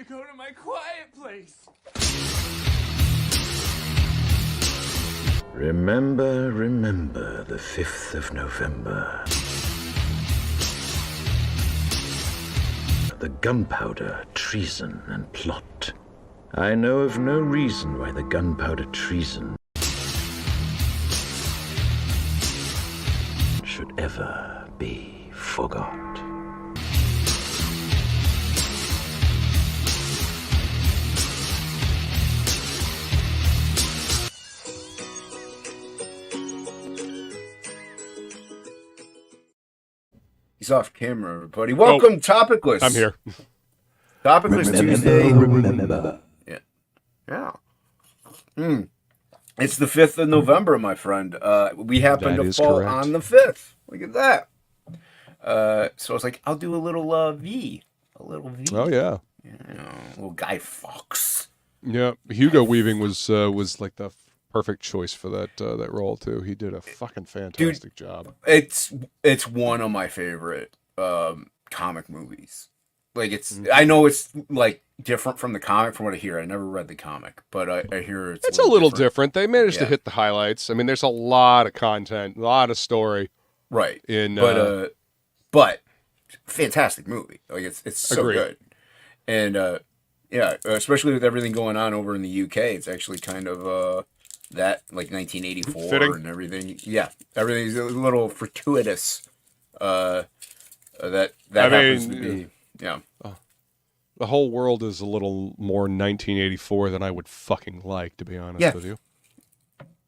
go to my quiet place. Remember, remember the 5th of November. The gunpowder, treason, and plot. I know of no reason why the gunpowder treason should ever be forgot. He's off camera, everybody. Welcome, Topicless. I'm here. Topicless Tuesday. Remember. Yeah. It's the 5th of November, my friend. We happen That to is fall correct. on the 5th. Look at that. So I was like, I'll do a little V. A little V. Oh yeah. Little Guy Fawkes. Yeah. Hugo Weaving was like the perfect choice for that role too. He did a fucking fantastic job. It's one of my favorite comic movies. Like I know it's like different from the comic from what I hear. I never read the comic, but I hear It's a little different. They managed to hit the highlights. I mean, there's a lot of content, a lot of story. Right. In but fantastic movie. Like it's so Agreed. good. And especially with everything going on over in the UK, it's actually kind of that like 1984 Fitting. and everything. Yeah, everything's a little fortuitous. That happens to be. Yeah. The whole world is a little more 1984 than I would fucking like, to be honest with you.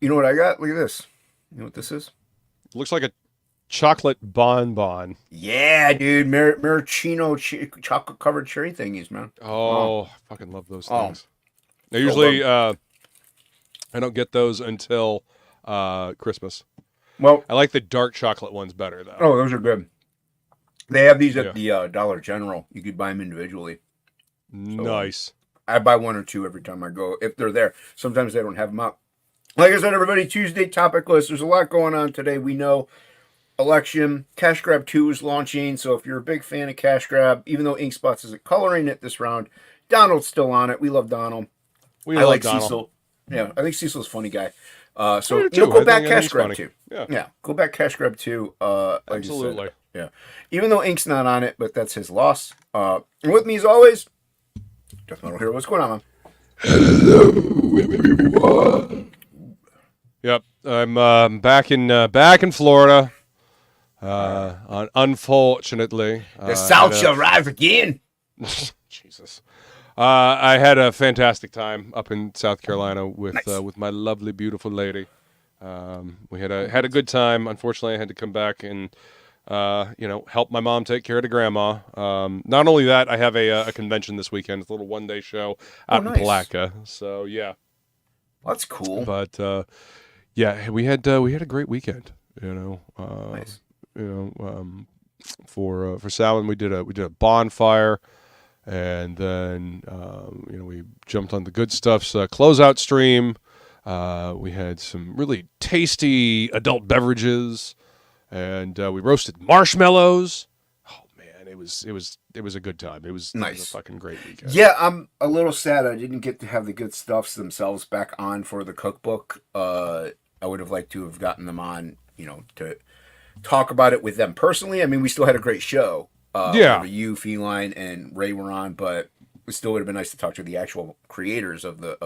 You know what I got? Look at this. You know what this is? Looks like a chocolate bonbon. Yeah, dude. Maraschino chocolate covered cherry thingies, man. Oh, I fucking love those Oh. things. Now, usually, I don't get those until Christmas. Well, I like the dark chocolate ones better, though. oh, those are good. They have these at the Dollar General. You could buy them individually. Nice. I buy one or two every time I go, if they're there. Sometimes they don't have them up. Like I said, everybody, Tuesday Topicless. There's a lot going on today. We know election. Cash Grab 2 is launching. So if you're a big fan of Cash Grab, even though Inkspots isn't coloring it this round, Donald's still on it. We love Donald. I like Donald. Cecil. Yeah, I think Cecil's a funny guy. I So do too. go I back think Cash he's Grab funny. 2. Yeah. Go back Cash Grab 2. Like you said. Absolutely. Yeah. Even though Ink's not on it, but that's his loss. And with me as always, Death Metal Hero. What's going on, man? Hello, everyone. Yep, I'm back in Florida. Unfortunately, The South shall rise again. Jesus. I had a fantastic time up in South Carolina with my lovely, beautiful lady. We had a good time. Unfortunately, I had to come back and help my mom take care of the grandma. Not only that, I have a convention this weekend. It's a little one-day show out in Plegel. So yeah, That's cool. but yeah, we had a great weekend. Nice. For Samhain we did a bonfire, and then we jumped on the good stuff's closeout stream. We had some really tasty adult beverages, and we roasted marshmallows. Oh man, it was a good time. It was Nice. It was a fucking great weekend. Yeah, I'm a little sad I didn't get to have the good stuffs themselves back on for the cookbook. I would have liked to have gotten them on, to talk about it with them personally. I mean, we still had a great show. Yeah. You, Feline, and Ray were on, but it still would have been nice to talk to the actual creators of the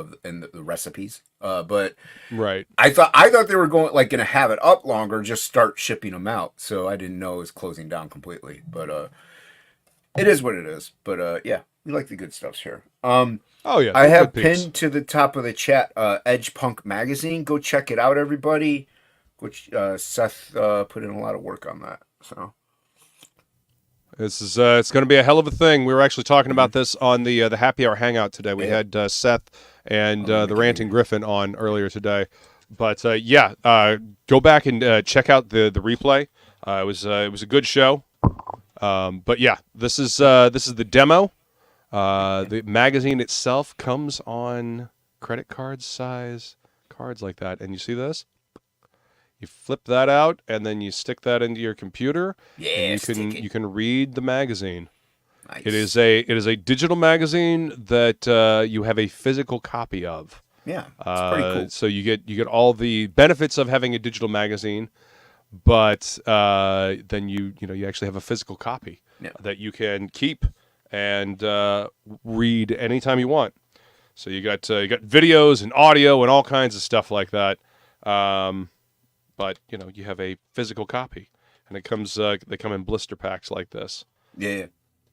recipes. But Right. I thought they were going to have it up longer, just start shipping them out. So I didn't know it was closing down completely. But it is what it is. But yeah, we like the good stuffs here. Oh yeah. I have good piece. pinned to the top of the chat Edge Punk magazine. Go check it out, everybody. Which Seth put in a lot of work on that. So This is it's going to be a hell of a thing. We were actually talking about this on the Happy Hour Hangout today. We had Seth and the Ranting Griffin on earlier today. But go back and check out the replay. It was a good show. But yeah, this is the demo. The magazine itself comes on credit card size cards like that, and you see this? You flip that out, and then you stick that into your computer. yeah, And you can read the magazine. Nice. It is a digital magazine that you have a physical copy of. Yeah, it's pretty cool. So you get all the benefits of having a digital magazine, but then you actually have a physical copy that you can keep and read anytime you want. So you got videos and audio and all kinds of stuff like that. But you have a physical copy, and it comes they come in blister packs like this. Yeah,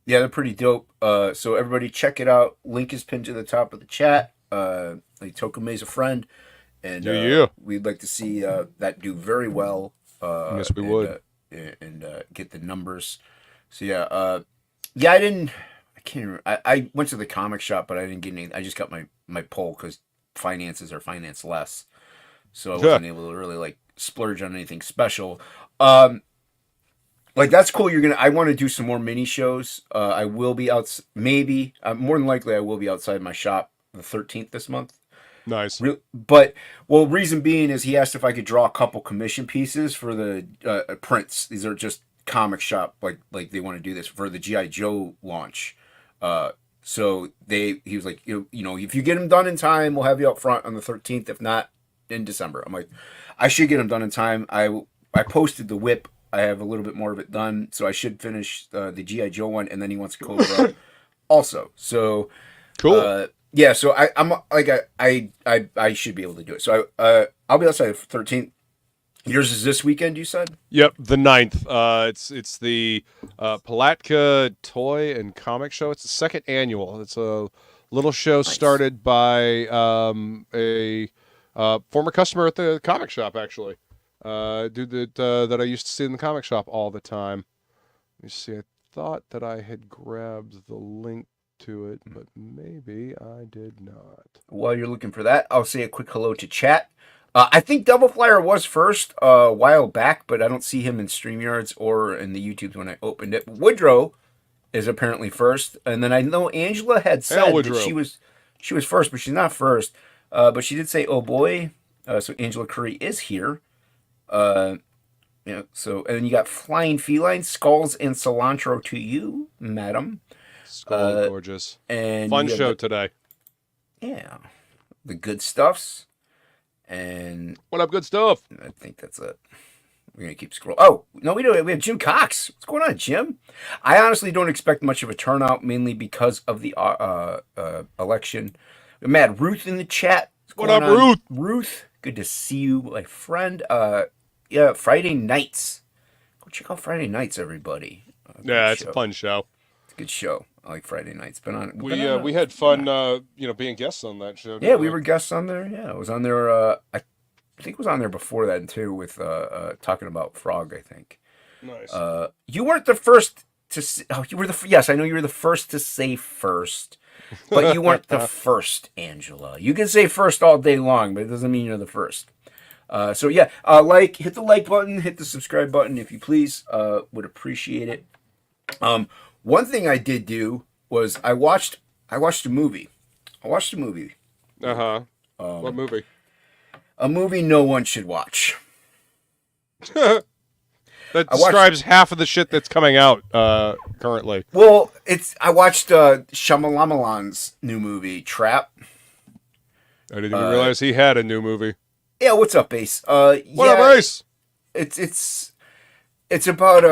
they're pretty dope. So everybody check it out. Link is pinned to the top of the chat. Tokume's a friend, and we'd like to see that do very well. Yes, we would, and get the numbers. So I can't remember. I went to the comic shop, but I didn't get any. I just got my poll because finances are finance less, so I wasn't able to really splurge on anything special. That's cool. I want to do some more mini shows. I will be out. Maybe more than likely I will be outside my shop the 13th this month. Nice. Reason being is he asked if I could draw a couple commission pieces for the prints. These are just comic shop like they want to do this for the G.I. Joe launch. So he was like, if you get them done in time, we'll have you up front on the 13th. If not, in December. I'm like, I should get them done in time. I posted the whip. I have a little bit more of it done, so I should finish the G.I. Joe one, and then he wants a Cobra also. So cool. So I should be able to do it. So I'll be outside the 13th. Yours is this weekend, you said? Yep, the 9th. It's the Palatka Toy and Comic Show. It's the second annual. It's a little show started by a former customer at the comic shop, actually. Dude that I used to see in the comic shop all the time. Let me see. I thought that I had grabbed the link to it, but maybe I did not. While you're looking for that, I'll say a quick hello to chat. I think Double Flyer was first a while back, but I don't see him in StreamYards or in the YouTube when I opened it. Woodrow is apparently first, and then I know Angela had said that she was first, but she's not first. But she did say, "Oh boy," so Angela Curry is here. So and then you got Flying Feline, Skulls and Cilantro to you, madam. Skull gorgeous. And fun show today. Yeah, the good stuffs. And what up, good stuff? I think that's it. We're gonna keep scrolling. Oh no, we don't. We have Jim Cox. What's going on, Jim? I honestly don't expect much of a turnout, mainly because of the election. Mad Ruth in the chat. What up, Ruth? Ruth, good to see you, my friend. Friday nights. Go check out Friday nights, everybody. It's a fun show. It's a good show. I like Friday nights. We had fun, being guests on that show. Yeah, we were guests on there. Yeah, I was on there. I think it was on there before that too, with talking about Frog. I think. Nice. You weren't the first to. You were the. Yes, I know you were the first to say first, but you weren't the first, Angela. You can say first all day long, but it doesn't mean you're the first. Hit the like button, hit the subscribe button if you please. Would appreciate it. One thing I did do was I watched a movie. What movie? A movie no one should watch. That describes half of the shit that's coming out currently. Well, I watched Shyamalan's new movie, Trap. I didn't even realize he had a new movie. Yeah, what's up, Ace? What up, Ace? It's about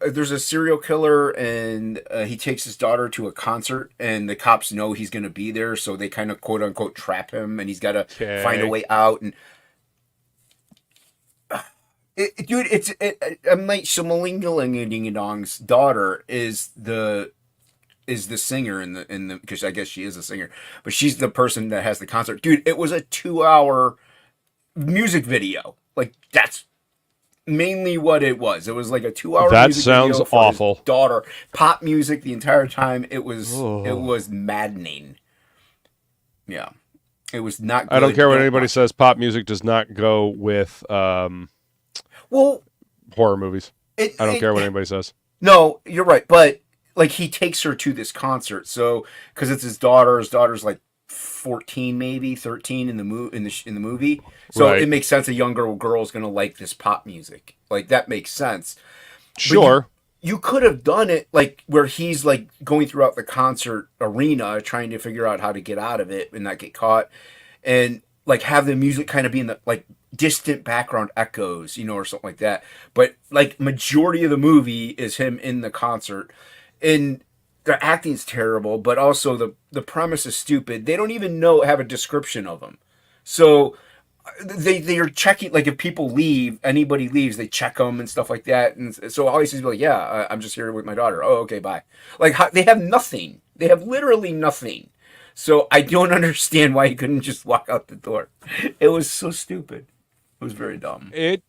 there's a serial killer and he takes his daughter to a concert and the cops know he's going to be there, so they kind of quote unquote trap him and he's got to find a way out. And M. Night Shyamalan's daughter is the singer in the because I guess she is a singer, but she's the person that has the concert. Dude, it was a 2-hour music video. Like, that's mainly what it was. It was like a 2-hour music video for awful. His daughter. Pop music the entire time. It was maddening. Yeah. It was not good. I don't care what anybody says. Pop music does not go with horror movies. I don't care what anybody says. No, you're right. But like, he takes her to this concert. So, because it's his daughter's like 14, maybe 13 in the movie. So right. It makes sense a younger girl is going to like this pop music. Like, that makes sense. Sure. you could have done it like where he's like going throughout the concert arena trying to figure out how to get out of it and not get caught, and like have the music kind of be in the like distant background echoes, you know, or something like that. But like majority of the movie is him in the concert, and the acting's terrible, but also the premise is stupid. They don't even have a description of him, so they are checking, like if people leave, anybody leaves, they check them and stuff like that. And so all he says is like, yeah, I'm just here with my daughter. Oh, okay, bye. Like they have nothing. They have literally nothing. So I don't understand why he couldn't just walk out the door. It was so stupid. It was very dumb. It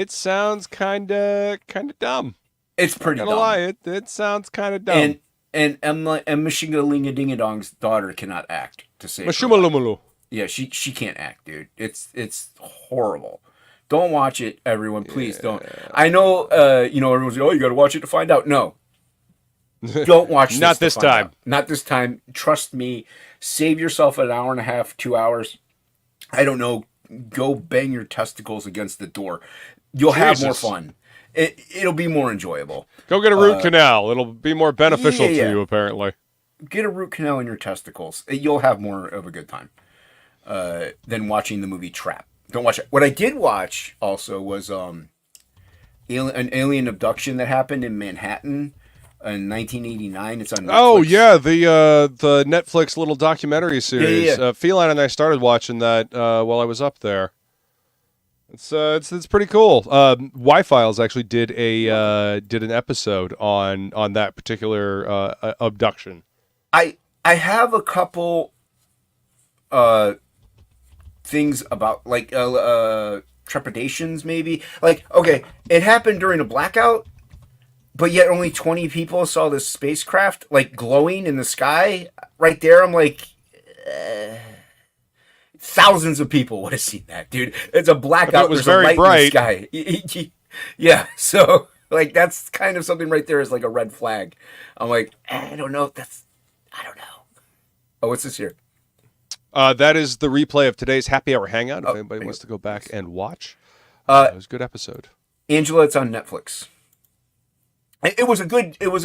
sounds kind of dumb. It's pretty Not dumb. gonna lie, it sounds kind of dumb. And Mishingalinga-Dingadong's daughter cannot act to save her life. Mashumalumulu. Yeah, she can't act, dude. It's horrible. Don't watch it, everyone. Please don't. I know, everyone's like, oh, you got to watch it to find out. No, don't watch this. Not this time. Out. Not this time. Trust me. Save yourself an hour and a half, 2 hours. I don't know. Go bang your testicles against the door. You'll have more fun. It'll be more enjoyable. Go get a root canal. It'll be more beneficial to you, apparently. Get a root canal in your testicles. You'll have more of a good time. Than watching the movie Trap. Don't watch it. What I did watch also was an alien abduction that happened in Manhattan in 1989. It's on Netflix. Oh yeah, the Netflix little documentary series. Yeah. Feline and I started watching that while I was up there. It's pretty cool. Y-Files actually did an episode on that particular abduction. I have a couple things about like trepidations maybe. Like, okay, it happened during a blackout, but yet only 20 people saw this spacecraft like glowing in the sky right there. I'm like, thousands of people would have seen that, dude. It's a blackout. It was There's very a light bright. In the sky. Yeah, so like that's kind of something right there is like a red flag. I'm like, I don't know. I don't know. Oh, what's this here? That is the replay of today's Happy Hour Hangout. If anybody wants to go back and watch, it was a good episode. Angela, it's on Netflix. It was a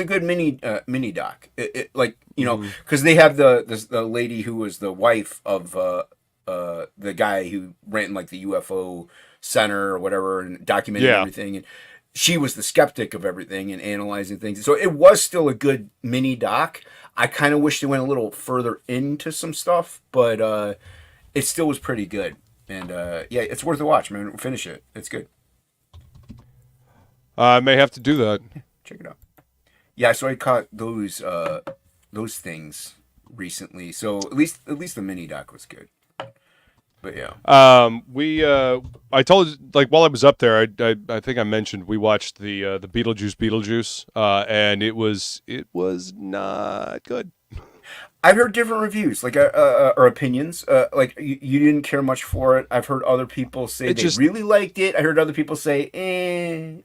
good mini doc. Like, you know, because they have the lady who was the wife of the guy who ran like the UFO center or whatever and documented everything, and she was the skeptic of everything and analyzing things. So it was still a good mini doc. I kind of wish they went a little further into some stuff, but it still was pretty good. And yeah, it's worth a watch, man. Finish it. It's good. I may have to do that. Check it out. Yeah, so I caught those things recently. So at least the mini doc was good. But yeah. I told you, like, while I was up there, I think I mentioned we watched the Beetlejuice, and it was not good. I've heard different reviews, like or opinions. Like you didn't care much for it. I've heard other people say they really liked it. I heard other people say,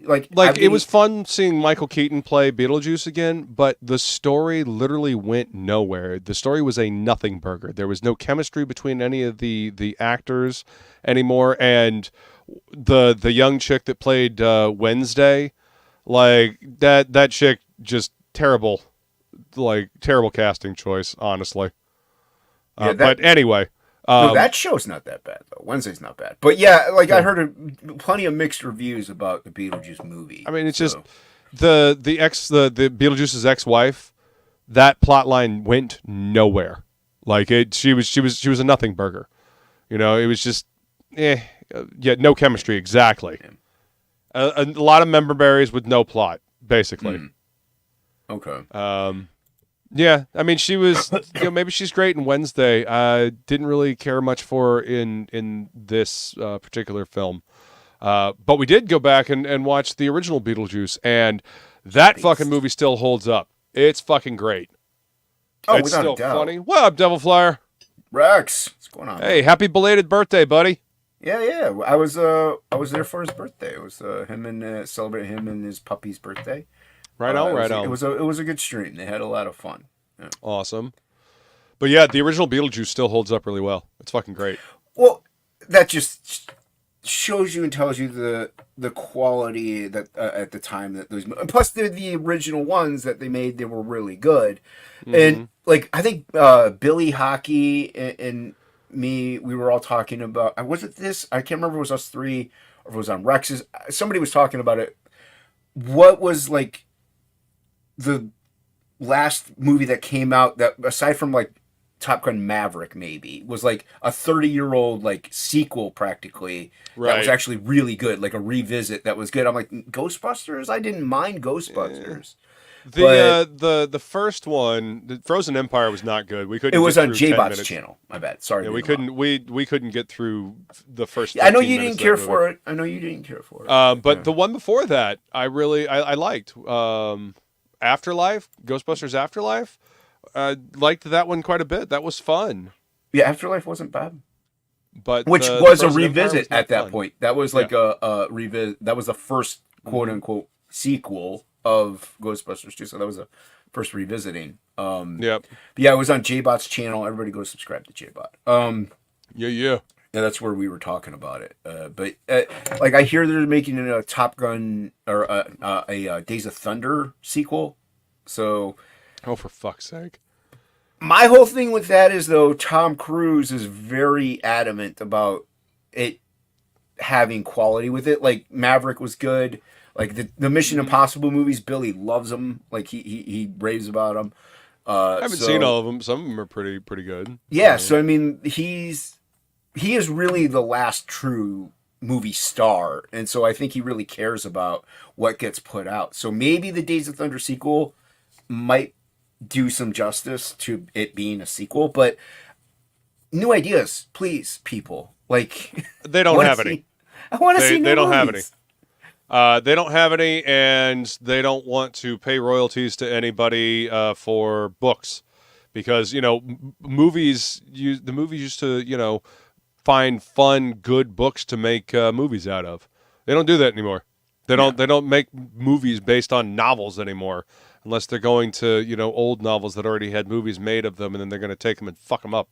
Like it was fun seeing Michael Keaton play Beetlejuice again, but the story literally went nowhere. The story was a nothing burger. There was no chemistry between any of the actors anymore, and the young chick that played Wednesday, like that chick, just terrible. Like, terrible casting choice, honestly. But anyway. No, that show's not that bad, though. Wednesday's not bad. But yeah, like, I heard plenty of mixed reviews about the Beetlejuice movie. I mean, it's just the Beetlejuice's ex-wife, that plot line went nowhere. Like, she was a nothing burger. You know, it was just, no chemistry, exactly. Yeah. A lot of member berries with no plot, basically. Okay. Yeah, I mean, she was, maybe she's great in Wednesday. I didn't really care much for her in this particular film. But we did go back and watch the original Beetlejuice, and that fucking movie still holds up. It's fucking great. Oh, it's without still a doubt. funny. What up, Devil Flyer? Rex, what's going on? Hey, happy belated birthday, buddy. Yeah. I was there for his birthday. It was him and celebrate him and his puppy's birthday. Right on. It was a good stream. They had a lot of fun. Yeah. Awesome. But yeah, the original Beetlejuice still holds up really well. It's fucking great. Well, that just shows you and tells you the quality that at the time that those, plus they're the original ones that they made, they were really good. And like I think Billy, Hockey, and me, we were all talking about, was it this, I can't remember if it was us three or if it was on Rex's, somebody was talking about it, what was like the last movie that came out that, aside from like Top Gun Maverick, maybe was like a 30-year-old like sequel practically, that was actually really good, like a revisit that was good. I'm like, Ghostbusters, I didn't mind Ghostbusters. The first one, the Frozen Empire, was not good. We couldn't. It was get on through 10 J-Bot's minutes. channel. My bad. Sorry. Yeah, we couldn't. We couldn't get through the first. I know 15 you minutes didn't care of that for movie. it. I know you didn't care for it. But the one before that, I liked. Afterlife, Ghostbusters Afterlife. Liked that one quite a bit. That was fun. Yeah, Afterlife wasn't bad. But Which the was a Frozen Empire revisit was not at that fun. point. That was like a revisit. That was the first quote unquote sequel of Ghostbusters 2. So that was a first revisiting. Yep. But yeah, it was on J-Bot's channel. Everybody go subscribe to J-Bot. Yeah. Yeah, that's where we were talking about it. But like I hear they're making a Top Gun or a Days of Thunder sequel. So Oh, for fuck's sake. my whole thing with that is, though, Tom Cruise is very adamant about it having quality with it. Like Maverick was good. Like the Mission Impossible movies, Billy loves them. Like he raves about them. I haven't seen all of them. Some of them are pretty good. Yeah, so I mean, he is really the last true movie star, and so I think he really cares about what gets put out. So maybe the Days of Thunder sequel might do some justice to it being a sequel, but new ideas, please, people. Like They don't have any. I want to see new They don't have any. movies. They don't have any, and they don't want to pay royalties to anybody for books, because movies. The movies used to find fun, good books to make movies out of. They don't do that anymore. They don't make movies based on novels anymore, unless they're going to old novels that already had movies made of them, and then they're going to take them and fuck them up.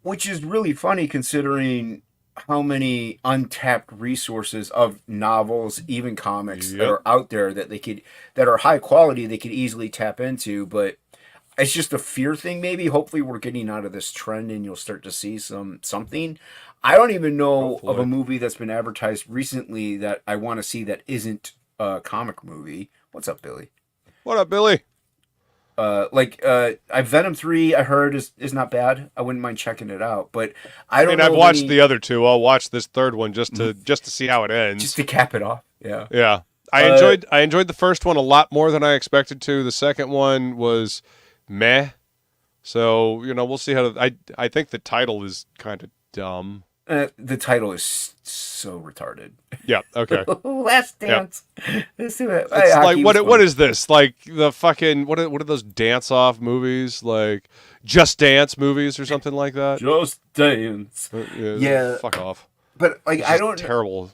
Which is really funny considering how many untapped resources of novels, even comics, that are out there that are high quality, they could easily tap into. But it's just a fear thing, maybe. Hopefully we're getting out of this trend and you'll start to see something. I don't even know of a movie that's been advertised recently that I want to see that isn't a comic movie. What's up, Billy? What up, Billy? Venom 3 I heard is not bad. I wouldn't mind checking it out, but I don't know. I've watched the other two. I'll watch this third one just to see how it ends. Just to cap it off. Yeah. Yeah. I enjoyed the first one a lot more than I expected to. The second one was meh. So, we'll see how I think the title is kind of dumb. The title is so retarded. Yeah, okay. Last Dance. Let's do it. It's like what is this? Like the fucking what are those dance off movies? Like Just Dance movies or something like that? Just Dance. Yeah. Fuck off. But like It's I just don't terrible.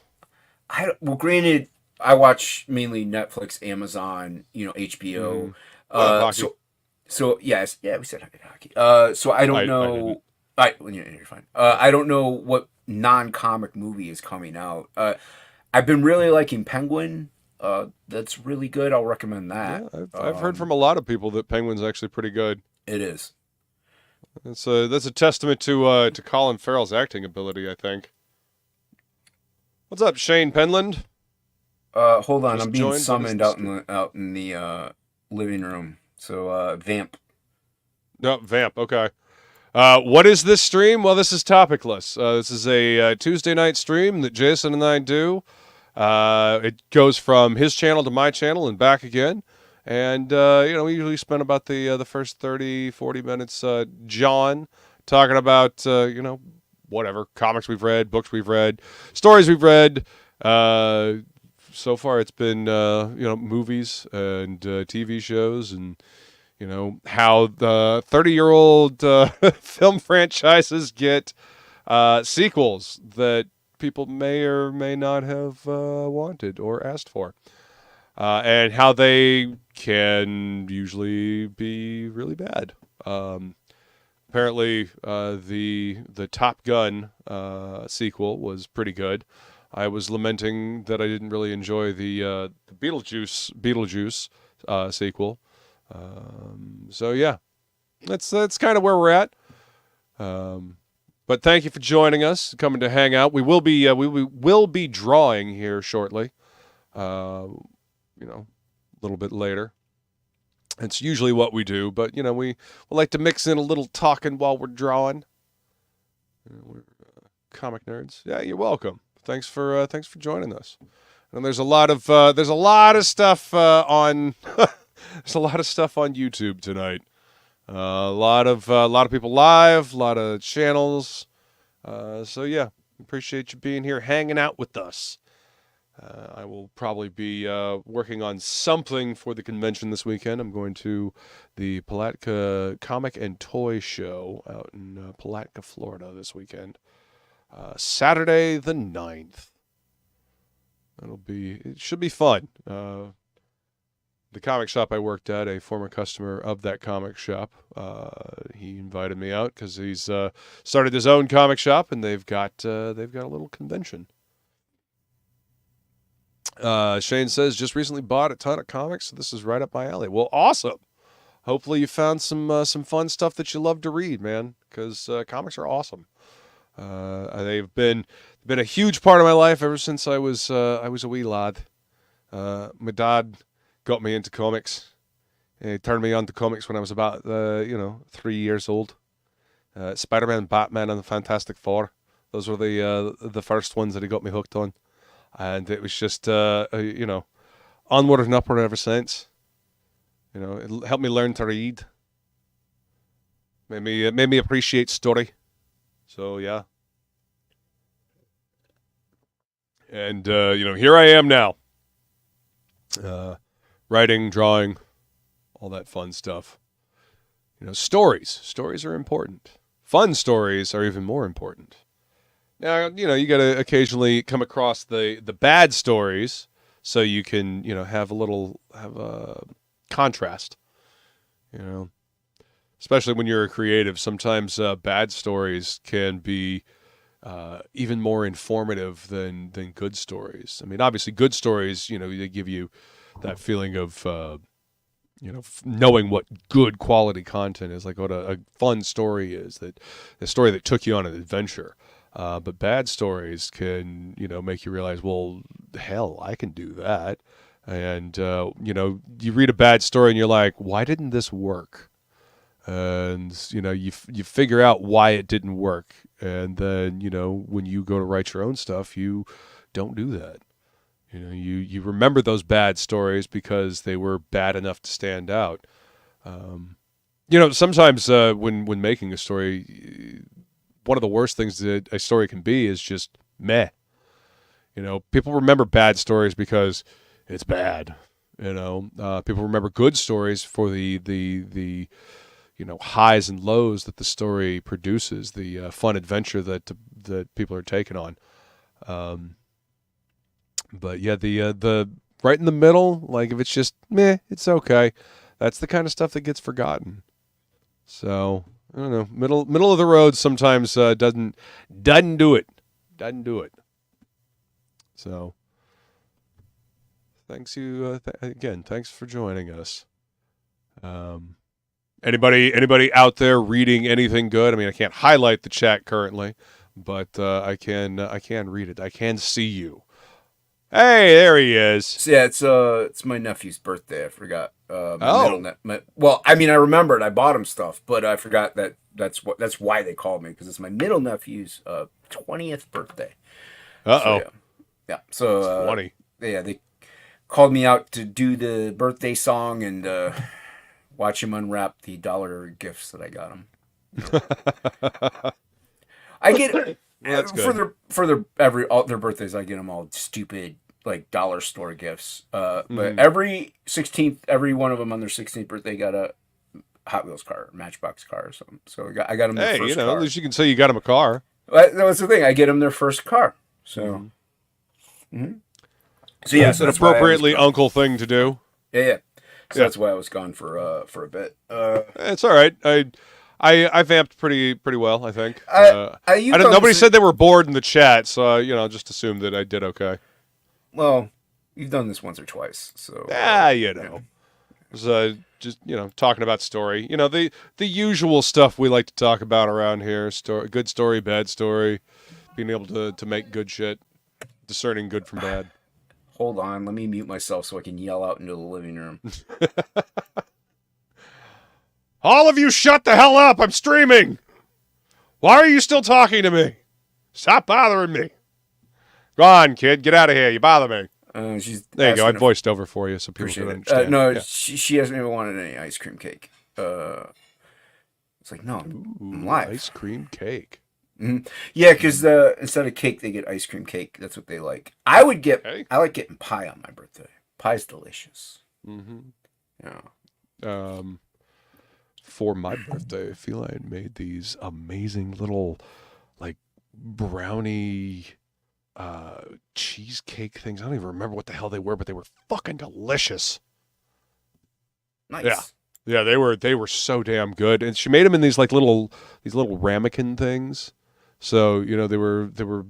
well, granted, I watch mainly Netflix, Amazon, HBO. Hocky. So yes, yeah, we said hockey. So I don't know. You're fine. I don't know what non-comic movie is coming out. I've been really liking Penguin. That's really good. I'll recommend that. Yeah, I've heard from a lot of people that Penguin's actually pretty good. It is. That's a testament to Colin Farrell's acting ability, I think. What's up, Shane Penland? Hold on, Just I'm being joined. summoned out in the living room. So Vamp. No, Vamp. Okay. What is this stream? Well, this is TOPicLESS. This is a Tuesday night stream that Jason and I do. It goes from his channel to my channel and back again. And, we usually spend about the first 30, 40 minutes, John, talking about, whatever, comics we've read, books we've read, stories we've read. So far it's been, movies and TV shows and, how the 30-year-old film franchises get sequels that people may or may not have wanted or asked for. And how they can usually be really bad. apparently the Top Gun sequel was pretty good. I was lamenting that I didn't really enjoy the Beetlejuice sequel. So yeah, that's kind of where we're at. But thank you for joining us, coming to hang out. We will be drawing here shortly. A little bit later. It's usually what we do, but we like to mix in a little talking while we're drawing. We're comic nerds. Yeah, you're welcome. Thanks for joining us. And there's a lot of stuff on there's a lot of stuff on YouTube tonight. A lot of people live, a lot of channels. So yeah, appreciate you being here, hanging out with us. I will probably be working on something for the convention this weekend. I'm going to the Palatka Comic and Toy Show out in Palatka, Florida this weekend. Saturday the 9th. It should be fun. The comic shop I worked at, a former customer of that comic shop, he invited me out because he's started his own comic shop, and they've got a little convention. Shane says, just recently bought a ton of comics, so this is right up my alley. Well, awesome. Hopefully you found some fun stuff that you love to read, man, because comics are awesome. They've been a huge part of my life ever since I was a wee lad. My dad got me into comics. He turned me on to comics when I was about 3 years old. Spider-Man, Batman, and the Fantastic Four. Those were the first ones that he got me hooked on. And it was just, onward and upward ever since. It helped me learn to read. Made me appreciate story. So, yeah. And, here I am now. Writing, drawing, all that fun stuff. Stories. Stories are important. Fun stories are even more important. Now, you got to occasionally come across the bad stories so you can, have a contrast, especially when you're a creative. Sometimes bad stories can be even more informative than good stories. I mean, obviously good stories, they give you that feeling of, knowing what good quality content is, like what a fun story is, that a story that took you on an adventure. But bad stories can, make you realize, well, hell, I can do that. And, you read a bad story and you're like, why didn't this work? And, you figure out why it didn't work. And then, when you go to write your own stuff, you don't do that. You remember those bad stories because they were bad enough to stand out. Sometimes when making a story, one of the worst things that a story can be is just meh. People remember bad stories because it's bad. People remember good stories for the highs and lows that the story produces, the fun adventure that people are taking on. But yeah, the right in the middle, like if it's just meh, it's okay. That's the kind of stuff that gets forgotten. So I don't know. Middle of the road sometimes doesn't do it. Doesn't do it. So thanks again. Thanks for joining us. Anybody out there reading anything good? I mean, I can't highlight the chat currently, but I can read it. I can see you. Hey, there he is. So, yeah, it's my nephew's birthday. I forgot. I remembered. I bought him stuff, but I forgot that's why they called me, because it's my middle nephew's 20th birthday. Uh-oh. Yeah. So 20. Yeah, they called me out to do the birthday song and watch him unwrap the $1 gifts that I got him. I get that's good. for all their birthdays. I get them all stupid like dollar store gifts. But every 16th, every one of them on their 16th birthday got a Hot Wheels car, Matchbox car or something. So I got them their first car. At least you can say you got them a car. That was the thing. I get them their first car. So, So yeah, it's an appropriately uncle thing to do. Yeah. So that's why I was gone for a bit. It's all right. I vamped pretty well, I think. Nobody said they were bored in the chat, so just assumed that I did okay. Well, you've done this once or twice, so It was just talking about story. The usual stuff we like to talk about around here: good story, bad story, being able to make good shit, discerning good from bad. Hold on, let me mute myself so I can yell out into the living room. All of you shut the hell up! I'm streaming! Why are you still talking to me? Stop bothering me. Go on, kid. Get out of here. You bother me. There you go. I voiced over for you so people can understand. No, yeah. she hasn't even wanted any ice cream cake. It's like, no, I'm live. Ice cream cake. Mm-hmm. Yeah, because instead of cake, they get ice cream cake. That's what they like. I like getting pie on my birthday. Pie's delicious. Mm-hmm. Yeah. For my birthday, I feel I had made these amazing little, like, brownie cheesecake things. I don't even remember what the hell they were, but they were fucking delicious. Nice. Yeah, they were so damn good. And she made them in these little ramekin things. So, they were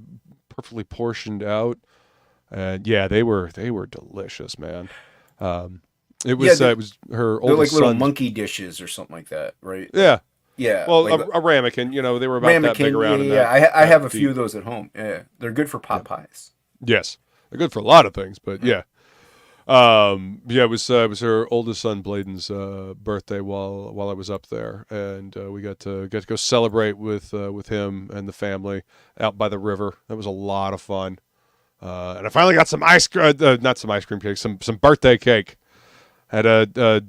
perfectly portioned out. And yeah, they were delicious, man. It was her oldest. They're like little monkey dishes or something like that, right? Yeah. Yeah. Well, a ramekin, they were about that big around. Yeah, I have a few of those at home. Yeah, they're good for pot pies. Yes, they're good for a lot of things, but yeah. It was her oldest son Bladen's birthday while I was up there, and we got to go celebrate with him and the family out by the river. That was a lot of fun, and I finally got some not some ice cream cake, some birthday cake. Had a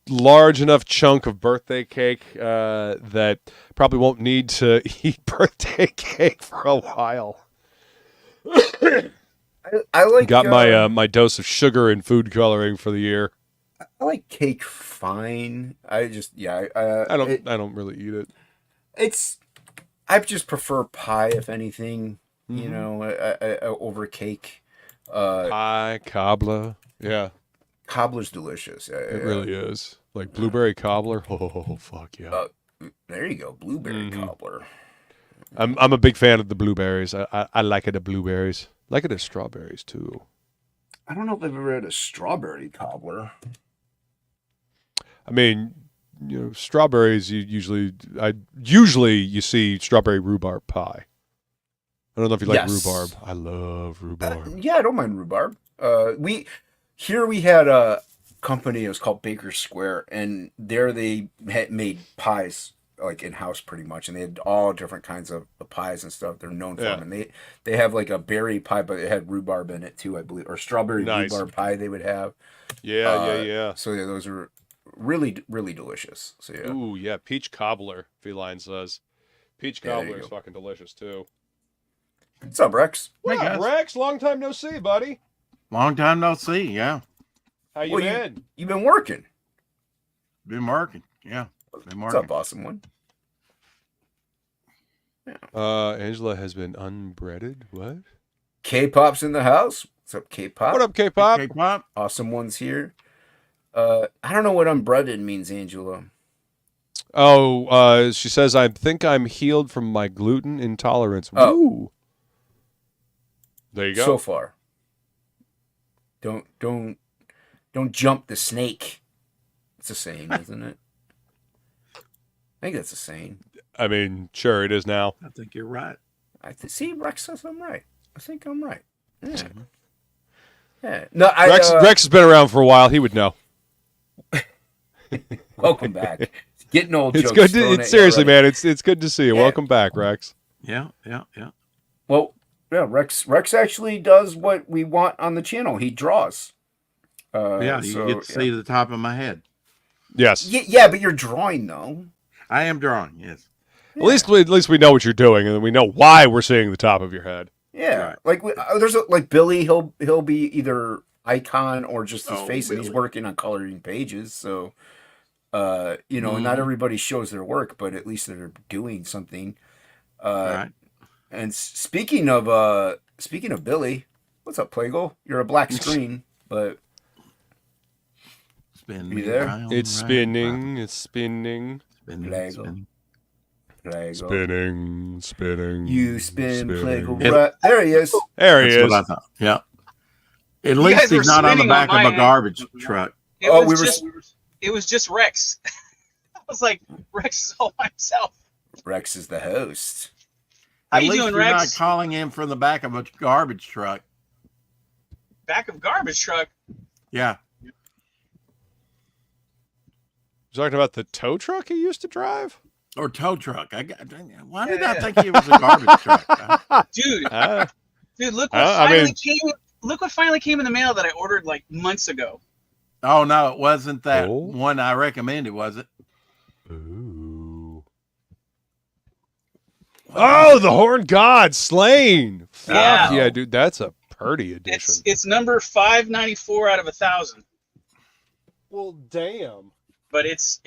large enough chunk of birthday cake that probably won't need to eat birthday cake for a while. I like got my dose of sugar and food coloring for the year. I like cake fine. I don't really eat it. I just prefer pie if anything, over cake. Pie, cobbler, yeah. Cobbler's delicious. It really is. Like blueberry cobbler. Oh fuck yeah. There you go, blueberry cobbler. I'm a big fan of the blueberries. I like it as blueberries. Like it as strawberries too. I don't know if I've ever had a strawberry cobbler. I mean, strawberries. Usually you see strawberry rhubarb pie. I don't know if you like rhubarb. I love rhubarb. Yeah, I don't mind rhubarb. We had a company. It was called Baker Square, and there they had made pies like in house pretty much, and they had all different kinds of pies and stuff. They're known for them, and they have like a berry pie, but it had rhubarb in it too, I believe, or strawberry rhubarb pie they would have. Yeah. So yeah, those are really really delicious. So yeah. Ooh yeah, peach cobbler. Feline says, peach cobbler is fucking delicious too. What's up, Rex? What up, Rex? Long time no see, buddy. Long time no see, yeah. How you been? You've been working. Been working, yeah. What's up, awesome one? Yeah. Angela has been unbreaded. What? K-pop's in the house. What's up, K-pop? What up, K-pop? K-pop. Awesome one's here. I don't know what unbreaded means, Angela. Oh, she says, I think I'm healed from my gluten intolerance. Oh. Woo. There you go. So far. Don't jump the snake. It's a saying, isn't it? I think that's a saying. I mean, sure, it is now. I think you're right. See, Rex says I'm right. I think I'm right. Yeah. Mm-hmm. Yeah. No, Rex has been around for a while. He would know. Welcome back. Getting old. It's jokes good. Seriously, man. It's good to see you. Yeah. Welcome back, Rex. Yeah. Well, yeah. Rex actually does what we want on the channel. He draws. You get to see the top of my head. Yes. Yeah, but you're drawing though. I am drawing. Yes. Yeah. At least we know what you're doing, and we know why we're seeing the top of your head. Yeah. Right. Like there's like Billy. He'll be either icon or just his face, and he's working on coloring pages. So, not everybody shows their work, but at least they're doing something. Right. And speaking of Billy, what's up, Plegel? You're a black screen, but spin you there? Round, it's spinning. It's spinning. Spinning. Plegel. Spinning. You spin Plegel. It- Right. There he is. There he That's is. what I thought. Yeah. At You least guys were he's not on the spinning back on of my a end. garbage truck. It was just Rex. I was like, Rex is all by himself. Rex is the host. How At you least doing, you're Rex? not calling him from the back of a garbage truck. Back of garbage truck. Yeah. You talking about the tow truck he used to drive? Or tow truck. Why did I think it was a garbage truck? Dude, Uh, dude, look what I finally mean- came. Look what finally came in the mail that I ordered like months ago. Oh, no, it wasn't that Oh. one I recommended, was it? Ooh. Oh, the Horned God slain. Fuck Yeah. yeah, dude, that's a pretty edition. It's number 594 out of 1,000. Well, damn. But it's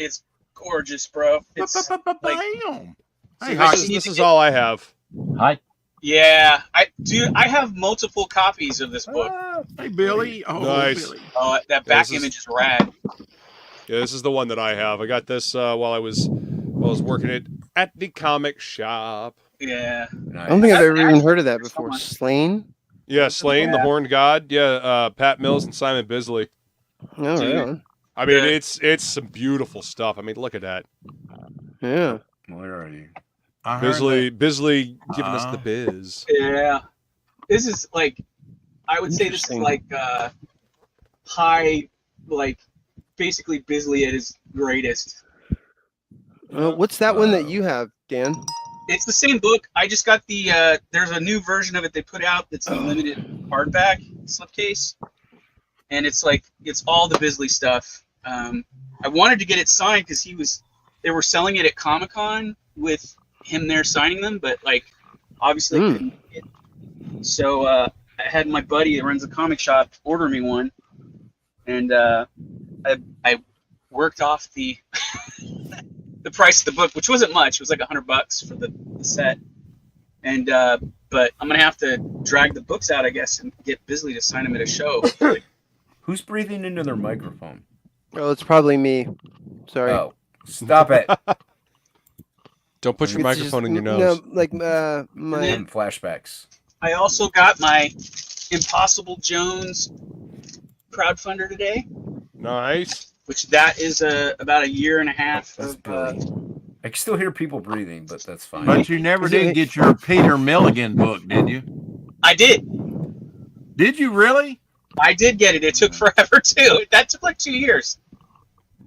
gorgeous, bro. It's like, Bam. Hey, See, Hocky. This is all I have. Hi. yeah, I have multiple copies of this book. Hey, Billy. Oh, Nice. Billy. Oh, that back this is- image is rad. Yeah, this is the one that I have. I got this while I was working it at the comic shop. Yeah. Nice. I don't think I've ever even Actually, heard of that there's before. someone- Slain? Yeah, Slain, the Horned God. Yeah, Pat Mills and Simon Bisley. Oh, Dude. right on. I mean, Yeah. it's some beautiful stuff. I mean, look at that. Yeah. Where are you? I heard Bisley giving us the biz. Yeah. This is like, I would say this is Interesting. like high, like basically Bisley at his greatest. What's that one that you have, Dan? It's the same book. I just got the there's a new version of it they put out that's a limited hardback slipcase, and it's like it's all the Bisley stuff. I wanted to get it signed because they were selling it at Comic-Con with him there signing them, but like obviously I couldn't get it. So I had my buddy that runs a comic shop order me one, and I worked off the the price of the book, which wasn't much. It was like $100 for the set. And but I'm gonna have to drag the books out, I guess, and get Bisley to sign them at a show. Who's breathing into their microphone? Oh, it's probably me. Sorry. Oh, stop it. Don't put your It's microphone just- in your nose. No, like I'm my. having flashbacks. I also got my Impossible Jones crowdfunder today, Nice. which that is about a year and a half That's of. Billy. I can still hear people breathing, but that's fine. But you never did get your Peter Milligan book, did you? I did. Did you really? I did get it. It took forever too. That took like 2 years.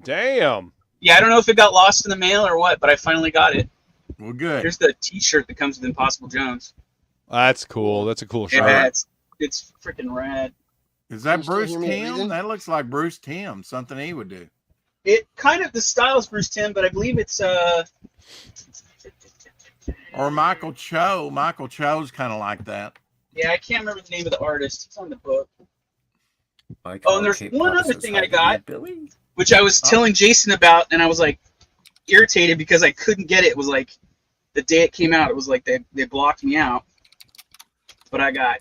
Damn. Yeah, I don't know if it got lost in the mail or what, but I finally got it. Well, good. Here's the T-shirt that comes with Impossible Jones. That's cool. That's a cool shot. Yeah, it's freaking rad. Is that You still Bruce hear me Timm? breathing? That looks like Bruce Timm. Something he would do. It kind of the style is Bruce Timm, but I believe it's Or Michael Cho. Michael Cho's kind of like that. yeah, I can't remember the name of the artist. It's on the book. Mike Oh, and there's Cape one Pop other says, thing "Hi, I got." Billy. Which I was telling Jason about, and I was like irritated because I couldn't get it. It was like the day it came out, it was like they blocked me out. But I got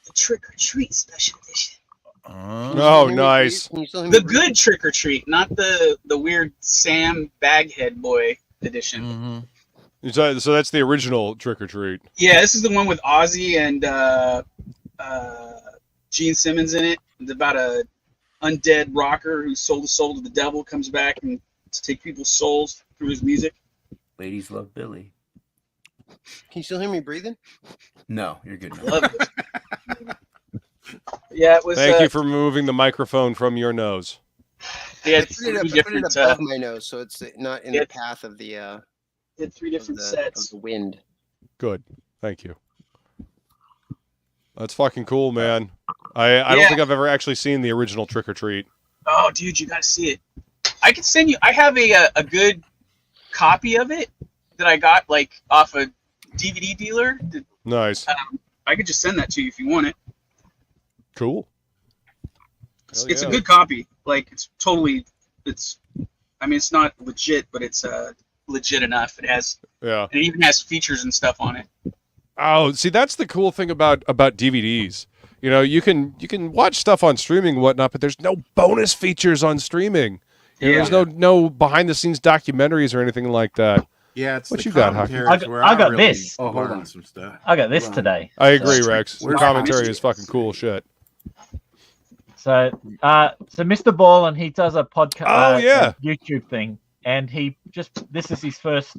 the Trick or Treat special edition. Oh, nice. Can you still hear me The breathing? good Trick or Treat, not the weird Sam Baghead Boy edition. Mm-hmm. So that's the original Trick or Treat. Yeah, this is the one with Ozzy and Gene Simmons in it. It's about a undead rocker who sold his soul to the devil, comes back and to take people's souls through his music. Ladies love Billy. Can you still hear me breathing? No, you're good. now. Love it. Yeah, it was. Thank you for moving the microphone from your nose. They had I put it, three up, I put it different. above my nose, so it's not in yeah. the path of the They had three different of sets. the wind. Good. Thank you. That's fucking cool, man. I don't Yeah. think I've ever actually seen the original Trick or Treat. Oh, dude, you gotta see it. I can send you. I have a good copy of it that I got like off a DVD dealer. Nice. I could just send that to you if you want it. Cool. It's, Hell it's a yeah. good copy. Like it's totally. It's. I mean, it's not legit, but it's legit enough. It has. Yeah. It even has features and stuff on it. Oh, see, that's the cool thing about DVDs. You know, you can watch stuff on streaming and whatnot, but there's no bonus features on streaming. You know, Yeah. There's no behind the scenes documentaries or anything like that. Yeah, it's What the you got, Hocky? commentaries where I got really this. Oh, hold learn on. some stuff. I got this Hold on. today. I agree, Rex. The Where's commentary my- is fucking cool shit. So Mr. Ball, and he does a podcast, Oh, yeah. YouTube thing, and this is his first.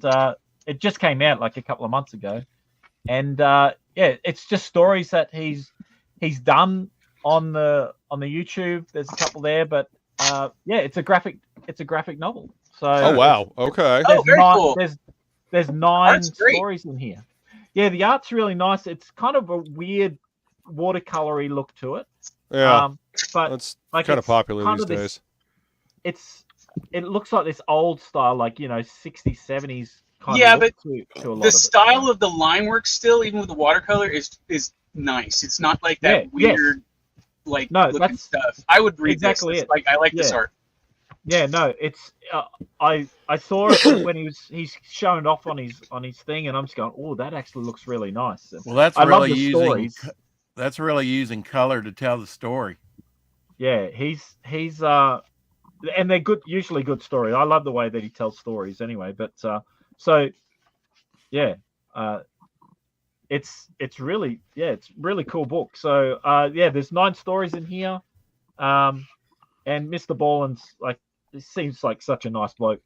It just came out like a couple of months ago, and it's just stories that he's done on the YouTube. There's a couple there, but it's a graphic novel. So Oh wow. Okay. Oh, very cool. There's 9 Art's great. stories in here. Yeah, the art's really nice. It's kind of a weird watercolory look to it. Yeah. But That's like kind of it's popular kind these of this- days. it looks like this old style, like 60s, 70s kind Yeah, of look to a lot The of style it. of the line work still, even with the watercolor, is nice. It's not like that Yeah, yes. weird like No, looking that's stuff. I would read exactly this. it. Like I like this Yeah. art. Yeah, no, it's I saw it when he's showing off on his thing, and I'm just going, oh, that actually looks really nice. Well, that's I love really the using stories. that's really using color to tell the story. Yeah, he's and they're good, usually good stories. I love the way that he tells stories anyway. But it's really cool book. So there's 9 stories in here, and Mr. Ballin's like, it seems like such a nice bloke.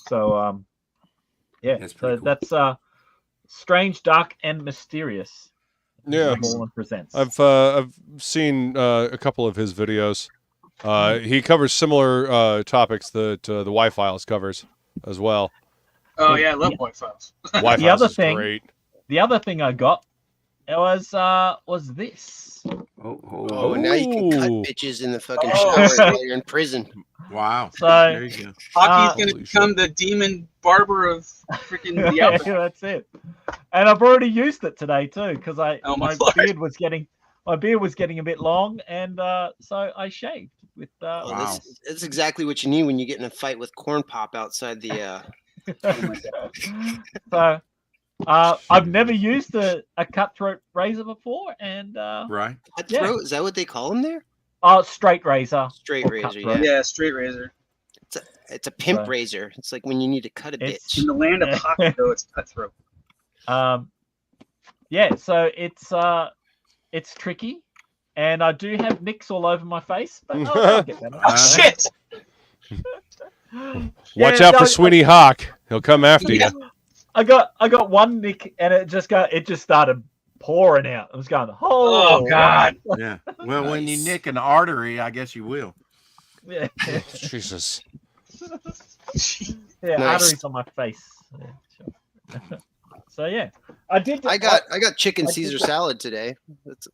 So That's pretty cool. that's Strange, Dark, and Mysterious. Yeah. Mr. Ballin presents. I've seen a couple of his videos. He covers similar topics that the Y-Files covers as well. Oh yeah, I love white files. Y-Files other is thing- great. The other thing I got was this. Oh, now you can cut Ooh. bitches in the fucking Oh. shower while you're in prison. Wow. So There you go. Hockey's Holy gonna become the demon barber of freaking the yeah, outfit. that's it. And I've already used it today too, because Oh, my my Lord. beard was getting a bit long, and so I shaved with. Oh, Wow. that's exactly what you need when you get in a fight with Corn Pop outside the. So I've never used a cutthroat razor before, and Right. Cutthroat, is that what they call them there? straight razor. Straight or razor, cutthroat. yeah. Yeah, straight razor. It's a pimp Right. razor. It's like when you need to cut a It's- bitch. In the land of hockey, though, it's cutthroat. So it's tricky, and I do have nicks all over my face, but I'll get better. Oh shit! Watch Yeah, out no, for Sweeney Hawk. He'll come after you. I got one nick, and it just started pouring out. I was going, Oh god! Yeah. Well, when you nick an artery, I guess you will. Yeah, Jesus. yeah, Nice. arteries on my face. Yeah, sure. So yeah, I did. I got chicken I did Caesar that. salad today.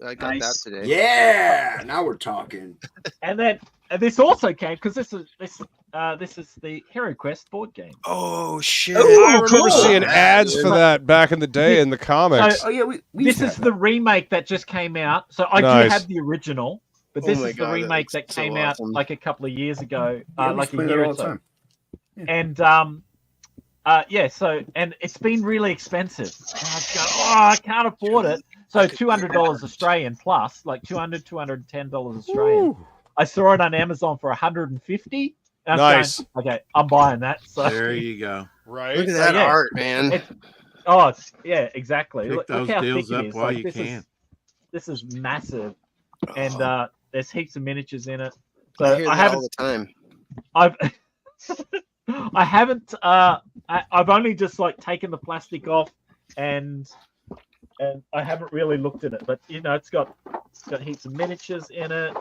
I got Nice. that today. Yeah, now we're talking. and then this also came because this is the HeroQuest board game. Oh shit! Ooh, I remember cool. seeing ads for that back in the day in the comics. Oh yeah, we This is the remake that just came out. So I Nice. do have the original, but Oh this my is the God, that remake that looks so came out awesome. like a couple of years ago, Yeah, we like a play that year all or the so. time. And so it's been really expensive. And I was going, I can't afford it. So $200 Australian plus, like $210 Australian. Ooh. I saw it on Amazon for $150. And I was Nice. going, okay, I'm buying that. So There you go. Right? Look at that yeah. art, man. yeah, exactly. Pick Look those how deals thick it up is. while Like, you this can. This is massive, Oh, and there's heaps of miniatures in it. I So hear I that all haven't. the time. I've I haven't. I've only just like taken the plastic off, and I haven't really looked at it. But it's got heaps of miniatures in it.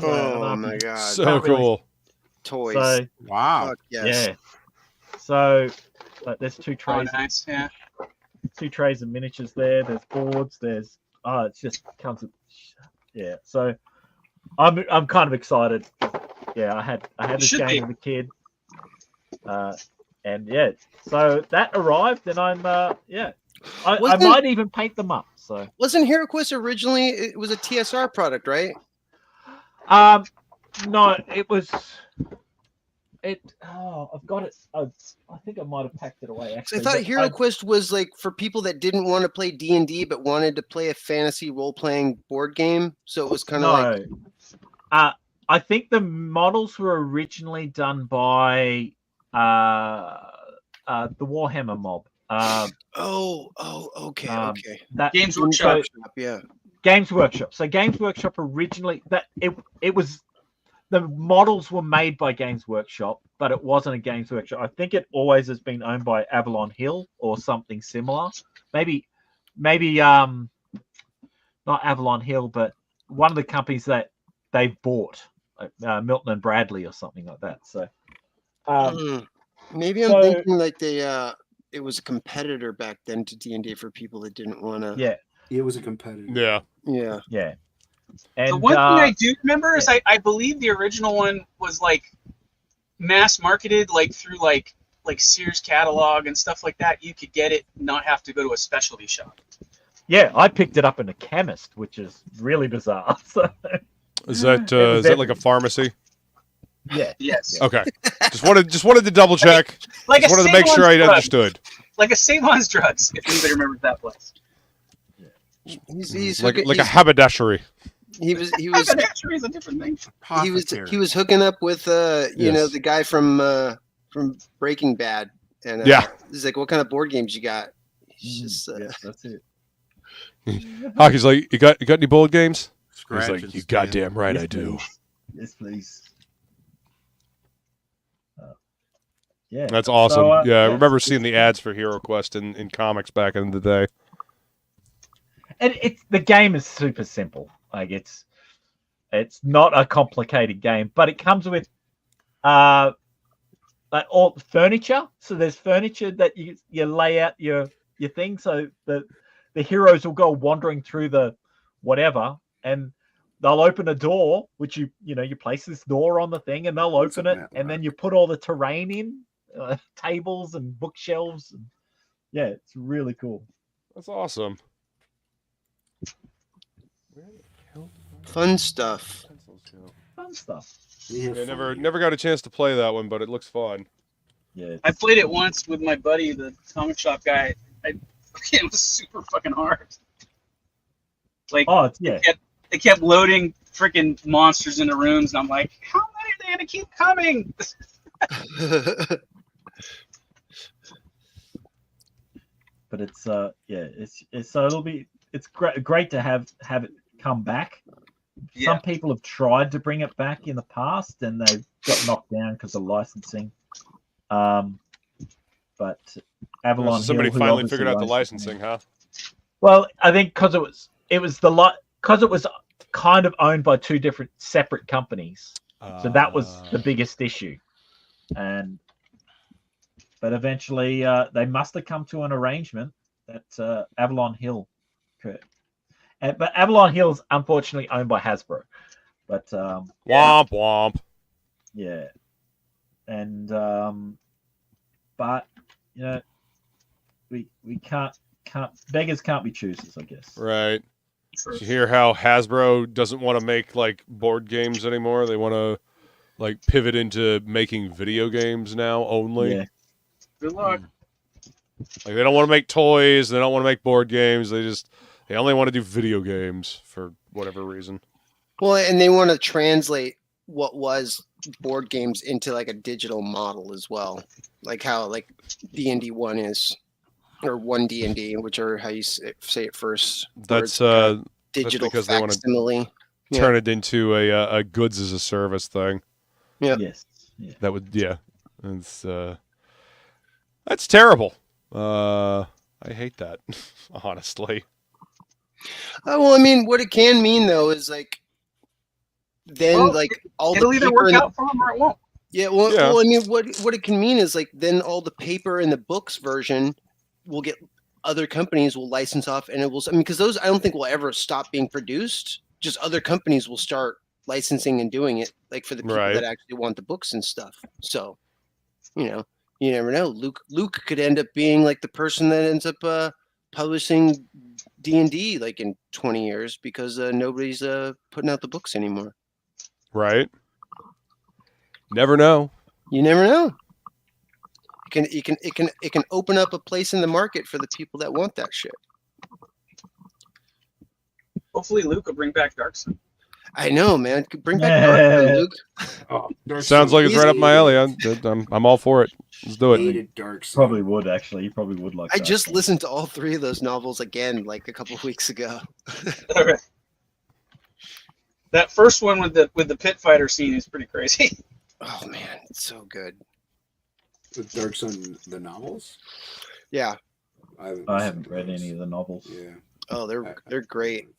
Oh my god! So Can't really- cool. Toys. So Wow. Fuck yes. yeah. So there's two Oh, trays, nice. Yeah. 2 trays of miniatures there. There's boards. There's it just comes with So I'm kind of excited. Yeah, I had this should game be. as a kid. And yeah, so that arrived, and I'm I Wasn't- might even paint them up. So Wasn't HeroQuest originally? It was a TSR product, right? no, it was I've got it. I think I might have packed it away. 'Cause Actually, I thought but HeroQuest was like for people that didn't want to play D&D but wanted to play a fantasy role-playing board game. So it was kind of like No. I think the models were originally done by the Warhammer mob. Okay. That Games Workshop. Yeah. Games Workshop. So Games Workshop originally it was the models were made by Games Workshop, but it wasn't a Games Workshop. I think it always has been owned by Avalon Hill or something similar. Maybe not Avalon Hill, but one of the companies that they bought, Milton and Bradley or something like that. So maybe I'm thinking like it was a competitor back then to D&D for people that didn't want to. Yeah, It was a competitor. Yeah. And The one thing I do remember is I believe the original one was like mass marketed like through like Sears catalog and stuff like that. You could get it, not have to go to a specialty shop. Yeah, I picked it up in a chemist, which is really bizarre. So, Is that like a pharmacy? Yeah. Yes. Okay. Just wanted to double check. Like Just wanted to make sure I understood. Like a Save-On's Drugs, if anybody remembers that place. He's like a haberdashery. He was Haberdashery is a different thing. he was hooking up with the guy from Breaking Bad, and he's like, what kind of board games you got? He's just yes, that's it. Hocky's like, you got any board games? Scratch He's like, and you stamp. goddamn right I do. Yes, please. Yeah, That's awesome. So, I remember seeing the ads for HeroQuest in comics back in the day. And the game is super simple. Like it's not a complicated game, but it comes with like all furniture. So there's furniture that you lay out your thing, so the heroes will go wandering through the whatever, and they'll open a door, which you place this door on the thing, and they'll open it, and then you put all the terrain in, tables and bookshelves, and yeah, it's really cool. That's awesome. fun stuff. Fun stuff. Yeah, never got a chance to play that one, but it looks fun. Yeah, I played it once with my buddy, the comic shop guy. It was super fucking hard. Like, they kept loading freaking monsters into rooms, and I'm like, how many are they gonna keep coming? But it's so it's great to have it come back. Yeah. Some people have tried to bring it back in the past, and they've got knocked down because of licensing. But Avalon So somebody Hill, who finally obviously figured out the licensed licensing, huh? Well, I think because it was kind of owned by two different separate companies, so that was the biggest issue. But eventually, they must have come to an arrangement that Avalon Hill could. But Avalon Hill is unfortunately owned by Hasbro. But womp. Yeah, and but we can't beggars can't be choosers, I guess. Right. Did you hear how Hasbro doesn't want to make like board games anymore? They want to like pivot into making video games now only. Yeah. Good luck. Like they don't want to make toys, they don't want to make board games, they only want to do video games for whatever reason. Well, and they want to translate what was board games into like a digital model as well, like how like D&D 1 is, or 1 D&D, whichever how you say it first. That's digital because they want facsimile. to turn it into a goods as a service thing. Yeah. Yes. Yeah. That would It's that's terrible. I hate that, honestly. Well, I mean, what it can mean though is like then all it'll the either paper work and out for them or it won't. Yeah, well, I mean, what it can mean is like then all the paper and the books version will get other companies will license off, and it will. I mean, because those I don't think will ever stop being produced. Just other companies will start licensing and doing it, like for the people that actually want the books and stuff. So, you never know. Luke could end up being like the person that ends up publishing D&D like in 20 years because nobody's putting out the books anymore. Right. Never know. You never know. It can open up a place in the market for the people that want that shit. Hopefully Luke will bring back Dark Sun. I know, man. Bring back Dark, Luke. Oh, Dark Sounds Sun. like it's right up my alley. I'm all for it. Let's do it. Hated Dark Sun. Probably would actually. You probably would like. I that. just listened to all 3 of those novels again, like a couple of weeks ago. All right. That first one with the pit fighter scene is pretty crazy. Oh man, it's so good. The Dark Sun, the novels. Yeah. I haven't read any of the novels. Yeah. Oh, they're great.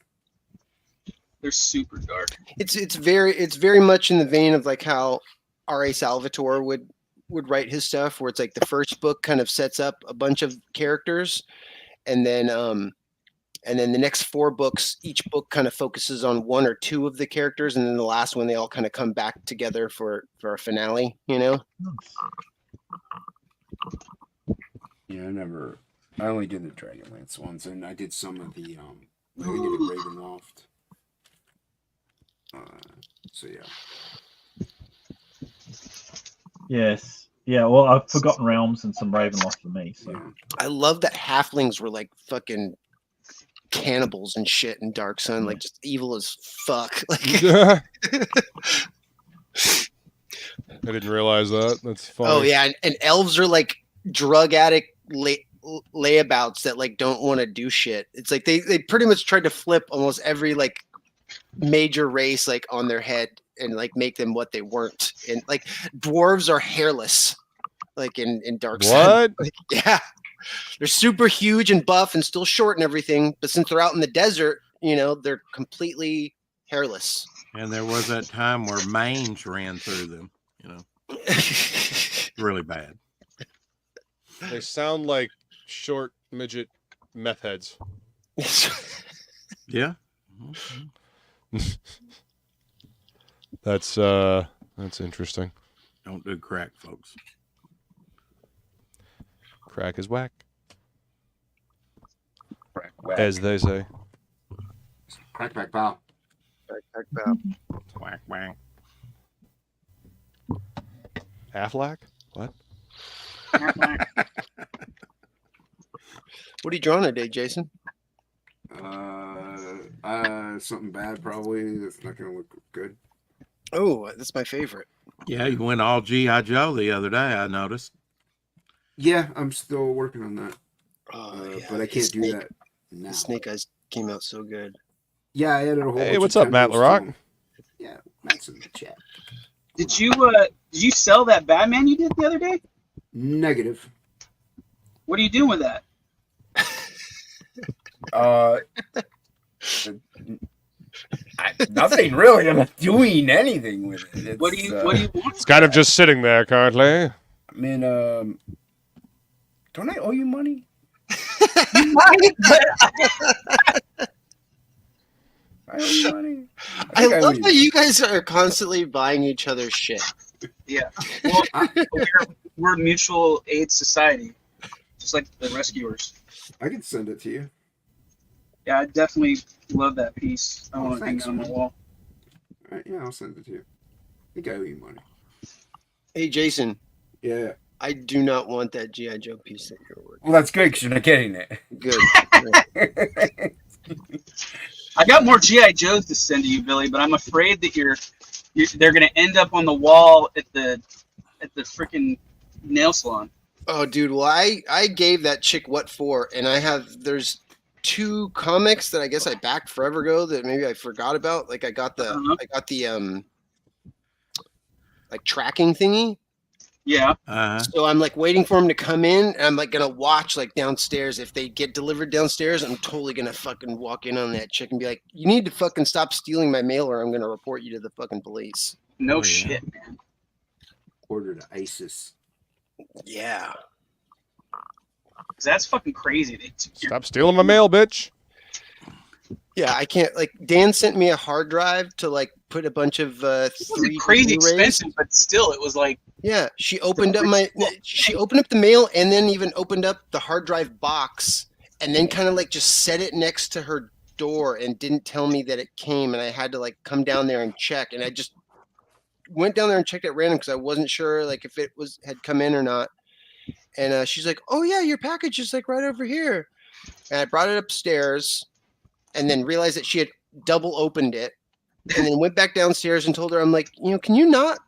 They're super dark. It's very much in the vein of like how R.A. Salvatore would write his stuff, where it's like the first book kind of sets up a bunch of characters, and then the next 4 books, each book kind of focuses on 1 or 2 of the characters, and then the last one they all kind of come back together for a finale. You know? Yeah, I only did the Dragonlance ones, and I did some of the I did Ravenloft. So yeah. Yes. Yeah. Well, I've Forgotten Realms and some Ravenloft for me. So. Yeah. I love that halflings were like fucking cannibals and shit in Dark Sun, like just evil as fuck. Like, I didn't realize that. That's funny. oh yeah, and elves are like drug addict layabouts that like don't want to do shit. It's like they pretty much tried to flip almost every like major race like on their head and like make them what they weren't. And like dwarves are hairless, like in Dark Sun. What? Like, yeah. They're super huge and buff and still short and everything, but since they're out in the desert, you know, they're completely hairless. And there was that time where mange ran through them, you know. Really bad. They sound like short midget meth heads. Yeah. That's interesting. Don't do crack, folks. Crack is whack, Crack, whack. as they say. Crack, back, pow. Whack, whack. Affleck? What? What are you drawing today, Jason? Something bad probably. That's not gonna look good. Oh, that's my favorite. Yeah, you went all G.I. Joe the other day, I noticed. Yeah, I'm still working on that. Yeah, But I can't do that now. The Snake Eyes came out so good. Yeah, I added a whole Hey, bunch what's of up, Matt tentacles LaRock? to- Yeah, Matt's in the chat. Did you sell that Batman you did the other day? Negative. What are you doing with that? Nothing really. I'm not doing anything with it. What do you want? It's kind of just sitting there currently. I mean, don't I owe you money? I owe you money. I think love owe how you guys are constantly buying each other shit. Yeah. Well, we're a mutual aid society, just like the rescuers. I can send it to you. Yeah, I definitely love that piece. I Oh, want to hang thanks, it on my man. wall. All right, yeah, I'll send it to you. I think I owe you money. Hey, Jason, Yeah. I do not want that G.I. Joe piece that you're working. Well, that's good because you're not getting it. Good. I got more GI Joes to send to you, Billy, but I'm afraid that they're gonna end up on the wall at the freaking nail salon. Oh, dude. Well, I gave that chick what for, and there's 2 comics that I guess I backed forever ago that maybe I forgot about. Like I got the like tracking thingy. Yeah. So I'm like waiting for them to come in, and I'm like gonna watch like downstairs. If they get delivered downstairs, I'm totally gonna fucking walk in on that chick and be like, "You need to fucking stop stealing my mail, or I'm gonna report you to the fucking police." No yeah. shit, man. Order to ISIS. Yeah. 'Cause that's fucking crazy. Stop stealing my mail, bitch. Yeah, I can't. Like Dan sent me a hard drive to like put a bunch of It wasn't 3D crazy Blu-rays. expensive, but still, it was like Yeah, she opened up the mail and then even opened up the hard drive box and then kind of like just set it next to her door and didn't tell me that it came, and I had to like come down there and check, and I just went down there and checked at random because I wasn't sure like if it had come in or not. And she's like, "Oh yeah, your package is like right over here," and I brought it upstairs and then realized that she had double opened it and then went back downstairs and told her, I'm like, can you not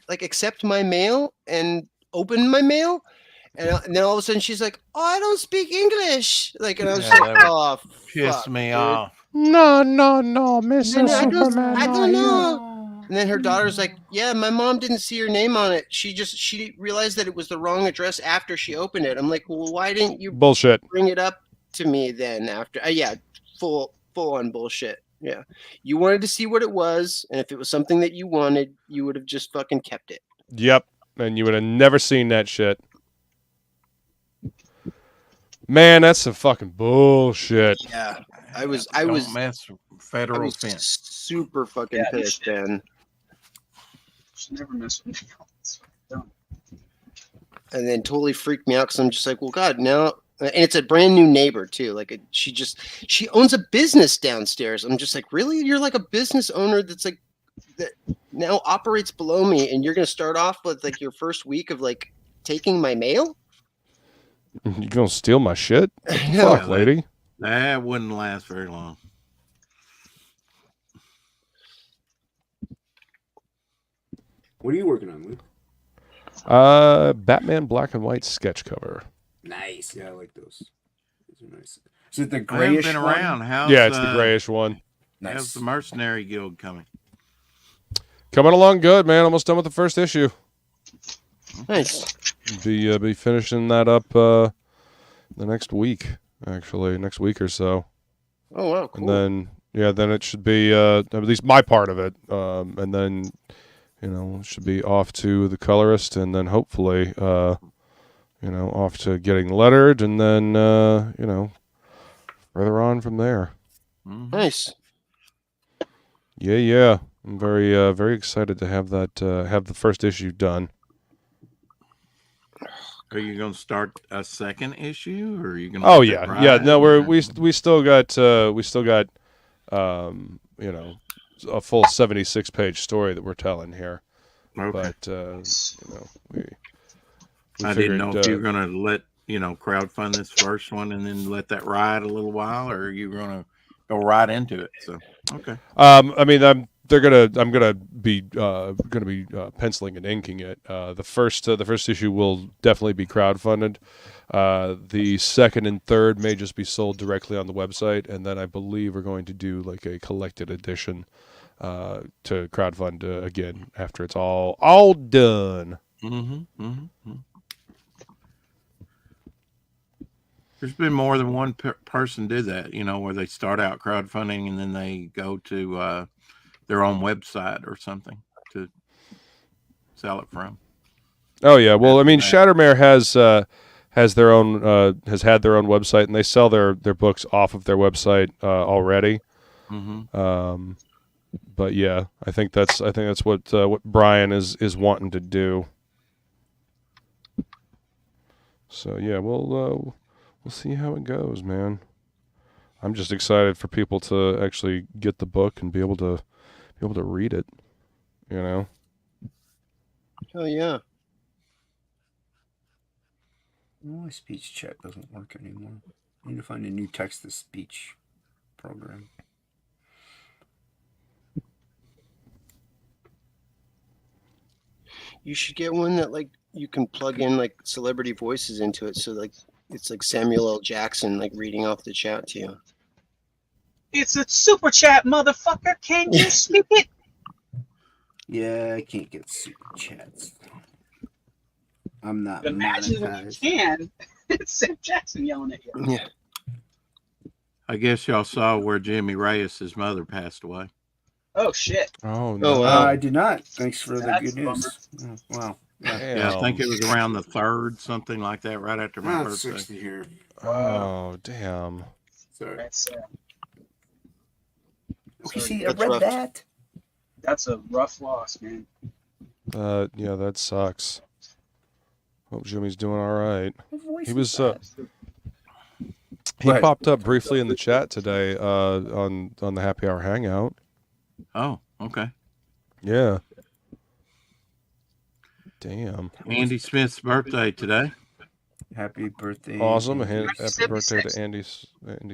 accept my mail and open my mail? And then all of a sudden she's like, "Oh, I don't speak English." And I was just like, "Oh, Pissed fuck, me dude. off. No, Mr. I Superman. don't know. And then her daughter's like, "Yeah, my mom didn't see her name on it. She realized that it was the wrong address after she opened it." I'm like, "Well, why didn't you Bullshit. bring it up to me then after?" Yeah, full on bullshit. Yeah, you wanted to see what it was, and if it was something that you wanted, you would have just fucking kept it. Yep, and you would have never seen that shit. Man, that's some fucking bullshit. Yeah, I was mess with federal fence. super fucking pissed, Ben. Should never mess with me. It's dumb. And then totally freaked me out because I'm just like, well, God, now, and it's a brand new neighbor too. She owns a business downstairs. I'm just like, really? You're like a business owner that now operates below me, and you're gonna start off with your first week of taking my mail? You gonna steal my shit? No. Fuck, lady. That wouldn't last very long. What are you working on, Luke? Batman black and white sketch cover. Nice. Yeah, I like those. Those are nice. Is it the I haven't grayish been one? around. How's, Yeah, it's the grayish one. Nice. How's the Mercenary Guild coming? Coming along good, man. Almost done with the first issue. Nice. Be finishing that up the next week, actually, next week or so. Oh wow, cool. And then it should be at least my part of it, and then it should be off to the colorist, and then hopefully off to getting lettered, and then further on from there. Mm-hmm. Nice. Yeah. I'm very excited to have that have the first issue done. Are you going to start a second issue, or are you going to? Oh yeah. No, we still got a full 76-page story that we're telling here. Okay. But we I didn't know if you were going to let crowdfund this first one and then let that ride a little while, or are you going to go right into it? So okay. I mean, I'm gonna be penciling and inking it. The first issue will definitely be crowdfunded. The second and third may just be sold directly on the website, and then I believe we're going to do a collected edition to crowdfund again after it's all done. Mm-hmm. There's been more than one person do that, where they start out crowdfunding and then they go to their own website or something to sell it from. Oh yeah, well, I mean, Shattermare has their own had their own website, and they sell their books off of their website already. Mm-hmm. But yeah, I think that's what Brian is wanting to do. So yeah, we'll see how it goes, man. I'm just excited for people to actually get the book and be able to read it. Hell yeah. My speech chat doesn't work anymore. I need to find a new text-to-speech program. You should get one that you can plug in celebrity voices into it, so it's like Samuel L. Jackson reading off the chat to you. It's a super chat, motherfucker. Can you speak it? Yeah, I can't get super chats. I'm not Imagine monetized. if you can. It's Sam Jackson yelling at you. Yeah. I guess y'all saw where Jimmy Reyes' mother passed away. Oh shit. Oh no! Oh wow. I did not. Thanks for the That's good news. Oh, wow. Yeah, I think it was around the 3rd, something like that, right after my That's birthday. 60 here. Oh damn! Sorry. That's Okay, see, I That's read rough. that. that's a rough loss, man. Yeah, that sucks. Hope Jimmy's doing all right. What voice He is was that? he Right. popped up briefly in the chat today on the Happy Hour Hangout. Oh, okay. Yeah. Damn. Andy Smith's birthday today. Happy birthday. Awesome. Andy. Happy birthday to Andy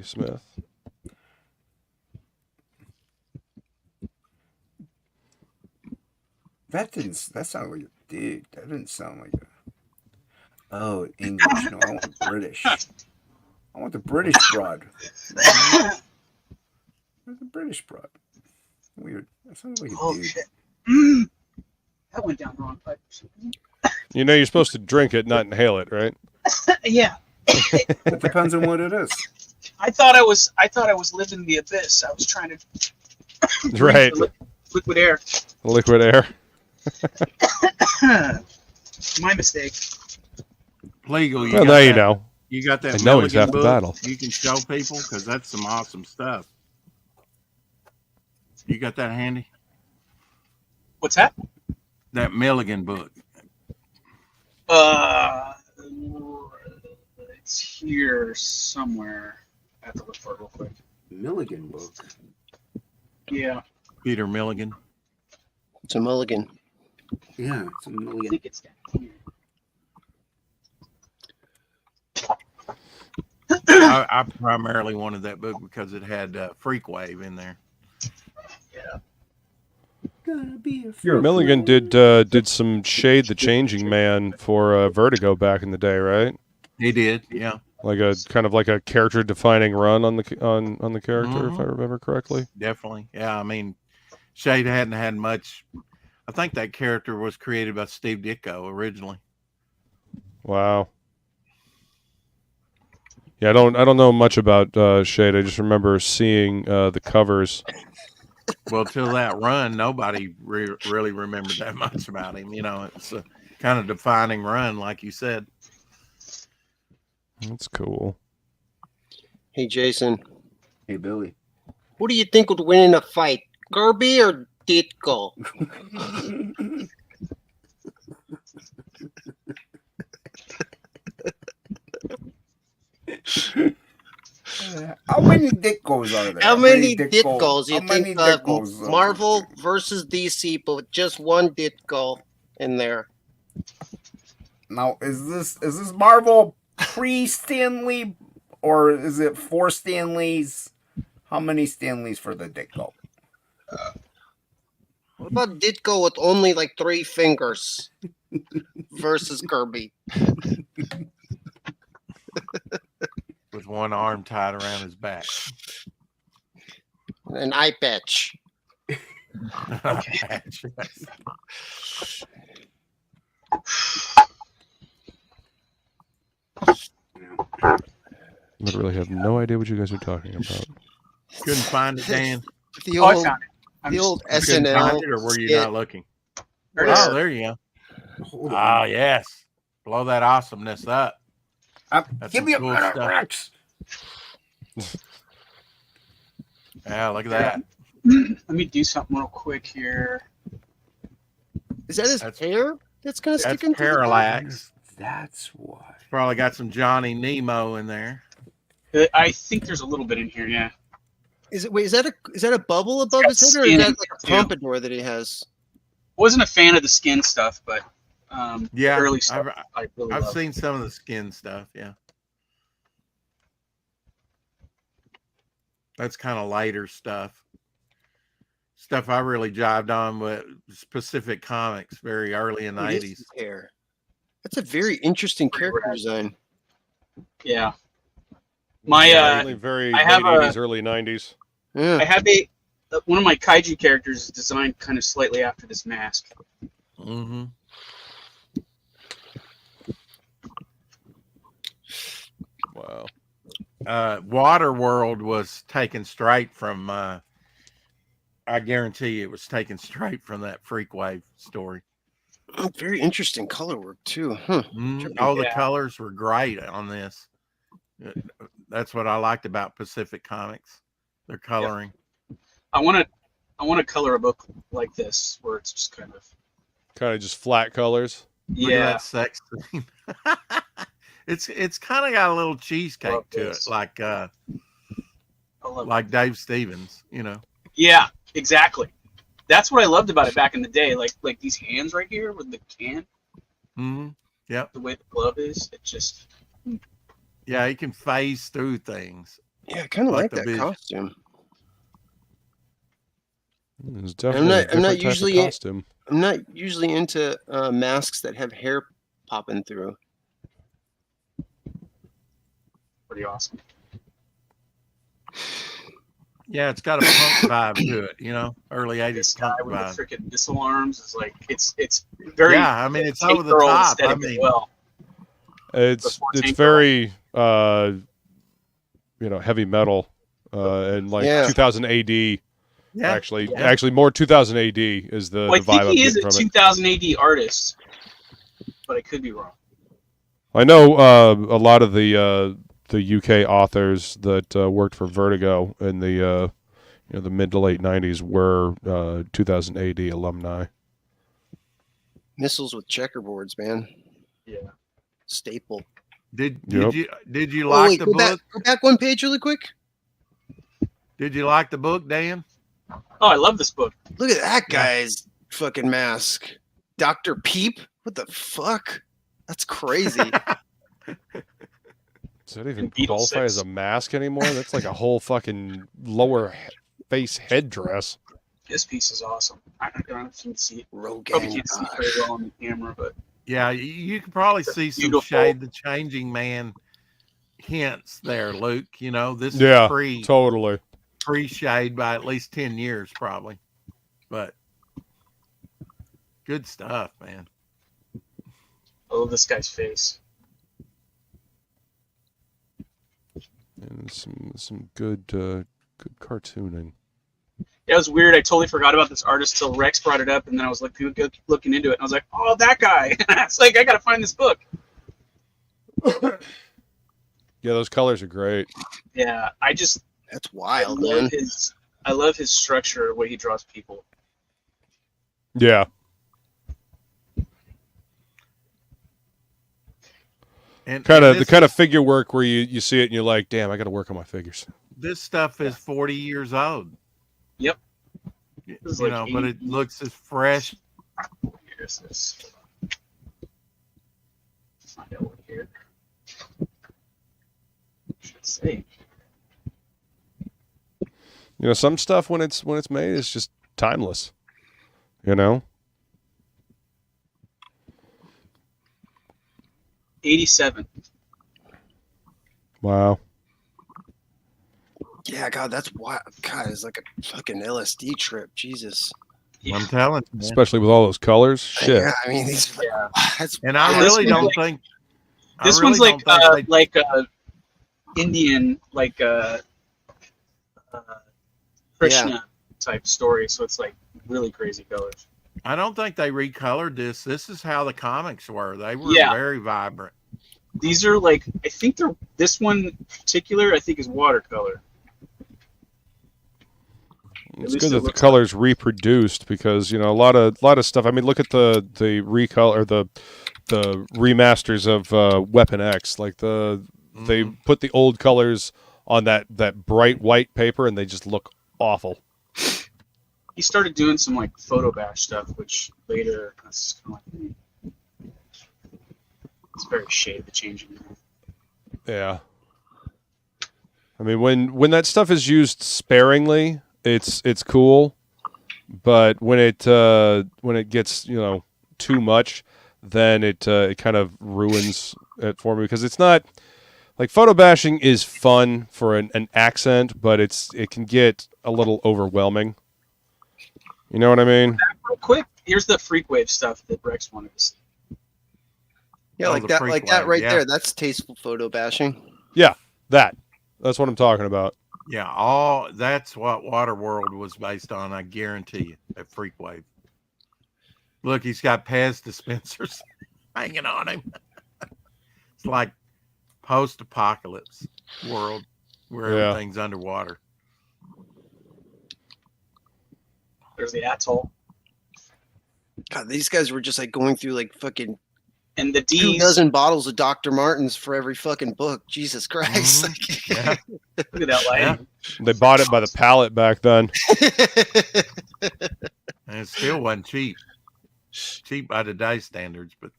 Smith. That sounded like a dig. That didn't sound like a. Oh, English. No, I want British. I want the British broad. Where's the British broad? Weird. That sounded like a Oh dig. shit! That went down the wrong pipe. You know, you're supposed to drink it, not inhale it, right? Yeah. It depends on what it is. I thought I was living the abyss. I was trying to Right. liquid air. Liquid air. My mistake. Legal. Well, now you know. You got that I know he's Milligan half the book battle. you can show people because that's some awesome stuff. You got that handy? What's that? That Milligan book. It's here somewhere. I have to look for it real quick. Milligan book. Yeah, Peter Milligan. It's a mulligan. Yeah, it's a I Milligan. think it's down here. I primarily wanted that book because it had Freakwave in there. Yeah. Gonna be a Milligan did some Shade the Changing Man for Vertigo back in the day, right? He did, yeah. Like a kind of like a character defining run on the character, if I remember correctly. Definitely. Yeah, I mean, Shade hadn't had much. I think that character was created by Steve Ditko originally. Wow. Yeah, I don't know much about Shade. I just remember seeing the covers. Well, till that run, nobody really remembered that much about him. You know, it's a kind of defining run, like you said. That's cool. Hey, Jason. Hey, Billy. Who do you think would win in a fight, Kirby or Ditko? How many Ditkos are there? How many Ditkos? You How many think Ditkos are Marvel there? versus DC, but with just one Ditko in there? Now, is this Marvel pre-Stanley, or is it for Stanleys? How many Stanleys for the Ditko? What about Ditko with only like 3 fingers versus Kirby? With one arm tied around his back. An eye patch. I really have no idea what you guys are talking about. Couldn't find it, Dan. The I old, found it. the old Couldn't SNL. find it, or were you skit. not looking? There it is. Oh, there you go. Hold Oh, yes. Blow that awesomeness up. That's Give some me a cool minute, stuff. Rex. Yeah, look at that. Let me do something real quick here. Is that his That's- hair that's going to That's stick into the Parallax. That's why. Probably got some Johnny Nemo in there. I think there's a little bit in here. Yeah. Is that a bubble above got his head, or is skin that in like a too. pompadour that he has? Wasn't a fan of the skin stuff, but Yeah, early stuff I really I've love. seen some of the skin stuff. Yeah, that's kind of lighter stuff. Stuff I really jived on with specific comics very early in the What is 80s. his hair? That's a very interesting character design. Yeah. My Really very I have late a- 80s, early 90s. Yeah. I have one of my kaiju characters is designed kind of slightly after this mask. Mm-hmm. Wow. Waterworld was taken straight from. I guarantee it was taken straight from that Freakwave story. Oh, very interesting color work too. Huh. All the Yeah. colors were great on this. That's what I liked about Pacific Comics. Their coloring. I want to color a book like this where it's just kind of Just flat colors. Look at that sex scene. It's kind of got a little cheesecake Love to this. it, like I love it. like Dave Stevens, you know. Yeah, exactly. That's what I loved about it back in the day. Like these hands right here with the can, Mm-hmm. Yep. the way the glove is, it just Yeah, he can phase through things. Yeah, I kind of like the that vision. costume. It's definitely not- a I'm not different type usually- of costume. I'm not usually into masks that have hair popping through. Pretty awesome. Yeah, it's got a punk vibe to it, you know, early This '80s guy punk with the vibe. freaking missile arms is like it's very Yeah, I mean it's Tank over the Girl top. I aesthetic as mean, well. It's Before Tank very heavy metal and like Yeah. 2000 AD. yeah, Actually more 2000 AD is the, Well, I the think vibe I'm he is getting a from it. 2000 AD artist, but I could be wrong. I know a lot of the UK authors that worked for Vertigo in the the mid to late 90s were 2000 AD alumni. Missiles with checkerboards, man. Yeah. Staple. Did Yep. you Oh, like wait, the go book? back one page really quick. Did you like the book, Dan? Oh, I love this book. Look at that Yeah. guy's fucking mask. Dr. Peep? What the fuck? That's crazy. Does that even And Beetle qualify as 6. a mask anymore? That's like a whole fucking lower face headdress. This piece is awesome. I don't know if you can see it. Rogan. Probably can't see it very well on the camera, but Yeah, you can probably see some beautiful. Shade the Changing Man hints there, Luke. You know, this Yeah, is totally. pre-Shade by at least 10 years, probably. But good stuff, man. I love this guy's face. And some good cartooning. Yeah, it was weird. I totally forgot about this artist till Rex brought it up, and then I was looking into it, and I was like, "Oh, that guy!" It's like I gotta find this book. Yeah, those colors are great. Yeah, That's wild, man. I love his structure, the way he draws people. Yeah. And The kind of figure work where you see it and you're like, damn, I got to work on my figures. this stuff is 40 years old. Yep. You This is like know, but 80 it looks as fresh. Here's this. Let's find out what here. Should say. You know, some stuff when it's made is just timeless. You know? 87. Wow. Yeah, God, that's wild. God, it's like a fucking LSD trip. Jesus. Yeah. I'm telling you, man. Especially with all those colors. Shit. Yeah, I mean, these. Yeah. That's And I Yeah, really this don't one's think This I really one's like don't think Indian, like Krishna type story. So it's like really crazy colors. I don't think they recolored this. This is how the comics were. They were Yeah. very vibrant. These are like, I think they're, this one in particular, I think is watercolor. It's least good it that the looks colors reproduced because, you know, a lot of stuff. I mean, look at the recolor or the remasters of Weapon X. Like they put the old colors on that bright white paper and they just look awful. He started doing some like photo bash stuff, which later that's kind of like it's very Shade the Changing. Yeah. I mean, when that stuff is used sparingly, it's cool, but when it gets, you know, too much, then it kind of ruins it for me because it's not like photo bashing is fun for an accent, but it can get a little overwhelming. You know what I mean? Real quick, here's the Freakwave stuff that Rex wanted to see. Yeah, Oh, like the that, freak like that wave, right yeah. there. That's tasteful photo bashing. Yeah, that's what I'm talking about. Yeah, that's what Waterworld was based on. I guarantee you, that Freakwave. Look, he's got Pez dispensers hanging on him. It's like post-apocalypse world where Yeah. everything's underwater. There's the atoll God, these guys were just like going through like fucking and the 2 D's. dozen bottles of Dr. Martens for every fucking book. Jesus Christ. Yeah. Look at that lighting. They bought it by the pallet back then. And it still wasn't cheap. Cheap by today's standards, but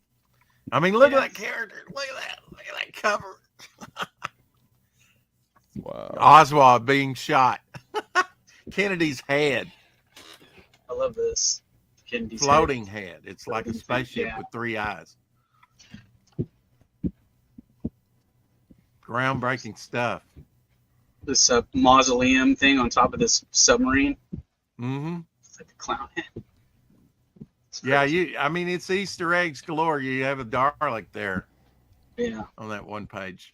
I mean, look at that character. Look at that cover. Wow. Oswald being shot. Kennedy's head. I love this. Kennedy's floating head. It's like a Floating head, spaceship yeah. with 3 eyes. Groundbreaking stuff. This mausoleum thing on top of this submarine. Mm-hmm. It's like a clown head. It's Yeah, crazy. I mean, it's Easter eggs galore. You have a Dalek there Yeah. on that one page.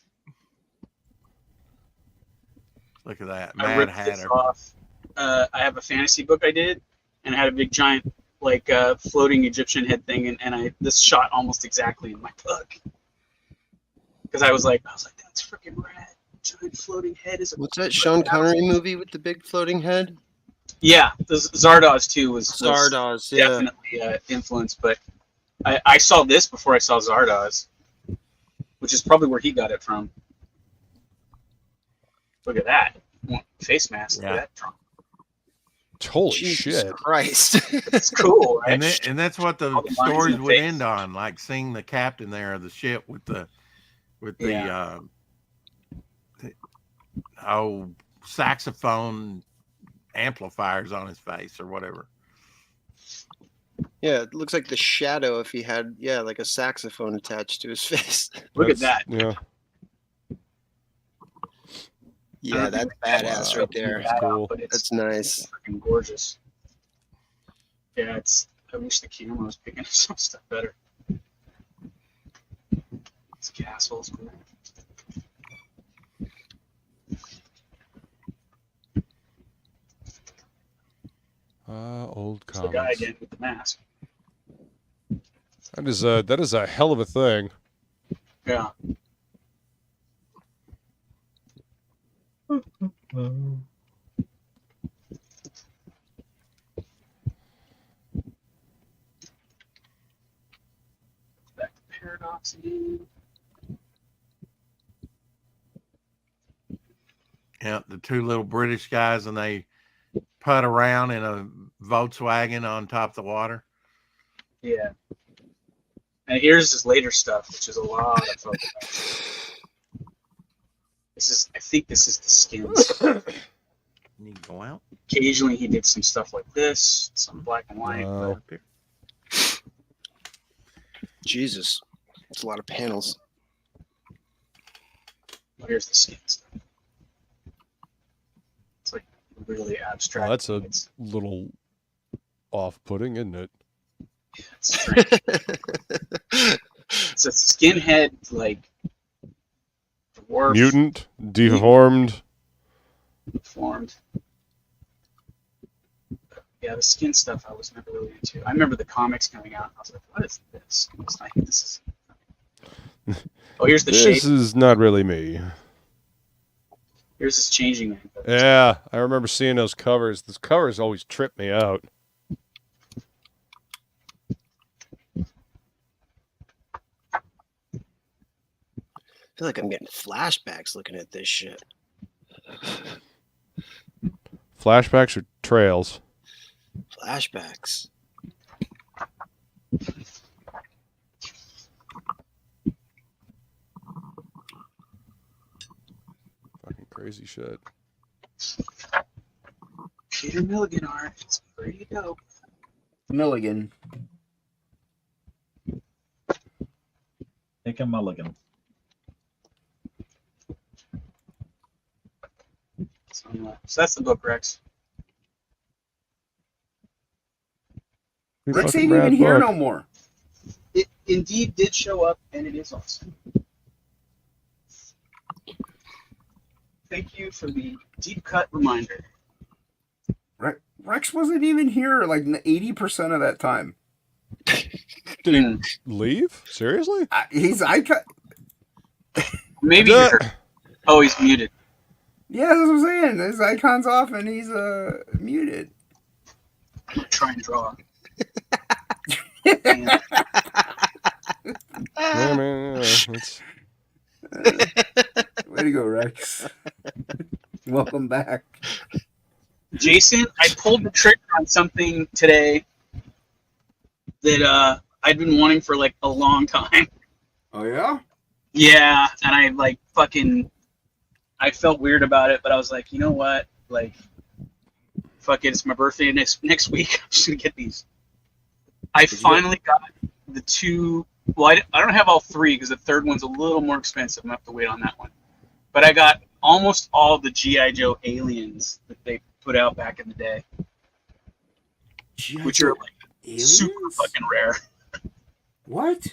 Look at that. I Mad ripped this Hatter. off. I have a fantasy book I did, and it had a big giant like floating Egyptian head thing, and this shot almost exactly in my book. Because I was like, that's freaking rad. Giant floating head is. What's that Sean Connery movie with the big floating head? Yeah, the Zardoz too was Zardoz, yeah. definitely influenced, but I saw this before I saw Zardoz, which is probably where he got it from. Look at that face mask. Yeah. Look at that trunk. Holy Jesus shit. Christ. It's cool, right? And that's what the All the lines stories in the would face. end on, like seeing the captain there of the ship with the saxophone amplifiers on his face or whatever. Yeah, it looks like the Shadow if he had, like a saxophone attached to his face. Look at that. Yeah. Yeah, that's badass right there. That's cool. But it's That's nice. freaking gorgeous. Yeah, I wish the camera was picking up some stuff better. This castle's cool. Old It's the guy comics. again with the mask. That is a hell of a thing. Yeah. Back to Paradox again. Yeah, the two little British guys, and they putt around in a Volkswagen on top of the water. Yeah. And here's his later stuff, which is a lot of photographs. I think this is the skins. Need to go out. Occasionally he did some stuff like this, some black and white. Wow. But Jesus. It's a lot of panels. here's the skin stuff. It's like really abstract. Well, that's a It's little off-putting, isn't it? It's strange. It's a skinhead, like, dwarf. Mutant, deformed. Formed. Yeah, the skin stuff I was never really into. I remember the comics coming out, and I was like, what is this? It's like, this is... Oh, here's the shape. This is not really me. Here's his changing room. Yeah, I remember seeing those covers. Those covers always trip me out. I feel like I'm getting flashbacks looking at this shit. Flashbacks or trails? Flashbacks. Fucking crazy shit. Peter Milligan art. It's pretty dope. Milligan. Take a mulligan. So that's the book, Rex. Pretty Rex fucking ain't rad even here book. no more. It indeed did show up, and it is awesome. Thank you for the deep cut reminder. Rex wasn't even here like 80% of that time. Did he leave? Seriously? He's icon. Maybe Duh. you're... Oh, he's muted. Yeah, that's what I'm saying. His icon's off and he's muted. I'm gonna try and draw. Yeah, man, it's... Way to go, Rex. Welcome back. Jason, I pulled the trigger on something today that I'd been wanting for like a long time. Oh, yeah? Yeah, and I felt weird about it, but I was like, you know what? Like, fuck it, it's my birthday next week. I'm just gonna get these. I finally got the 2. Well, I don't have all 3 because the third one's a little more expensive. I'm gonna have to wait on that one. But I got almost all the G.I. Joe aliens that they put out back in the day, which are like super fucking rare. What?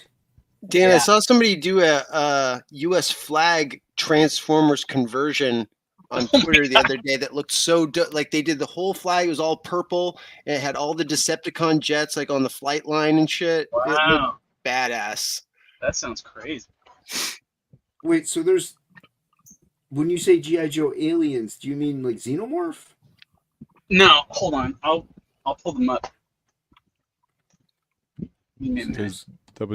Dan, Yeah. I saw somebody do a U.S. flag Transformers conversion on Twitter the other day that looked so like they did the whole flag. It was all purple and it had all the Decepticon jets like on the flight line and shit. It looked Wow, badass. that sounds crazy. Wait, so there's when you say G.I. Joe aliens, do you mean like Xenomorph? No, hold on. I'll pull them up. Give me a minute. That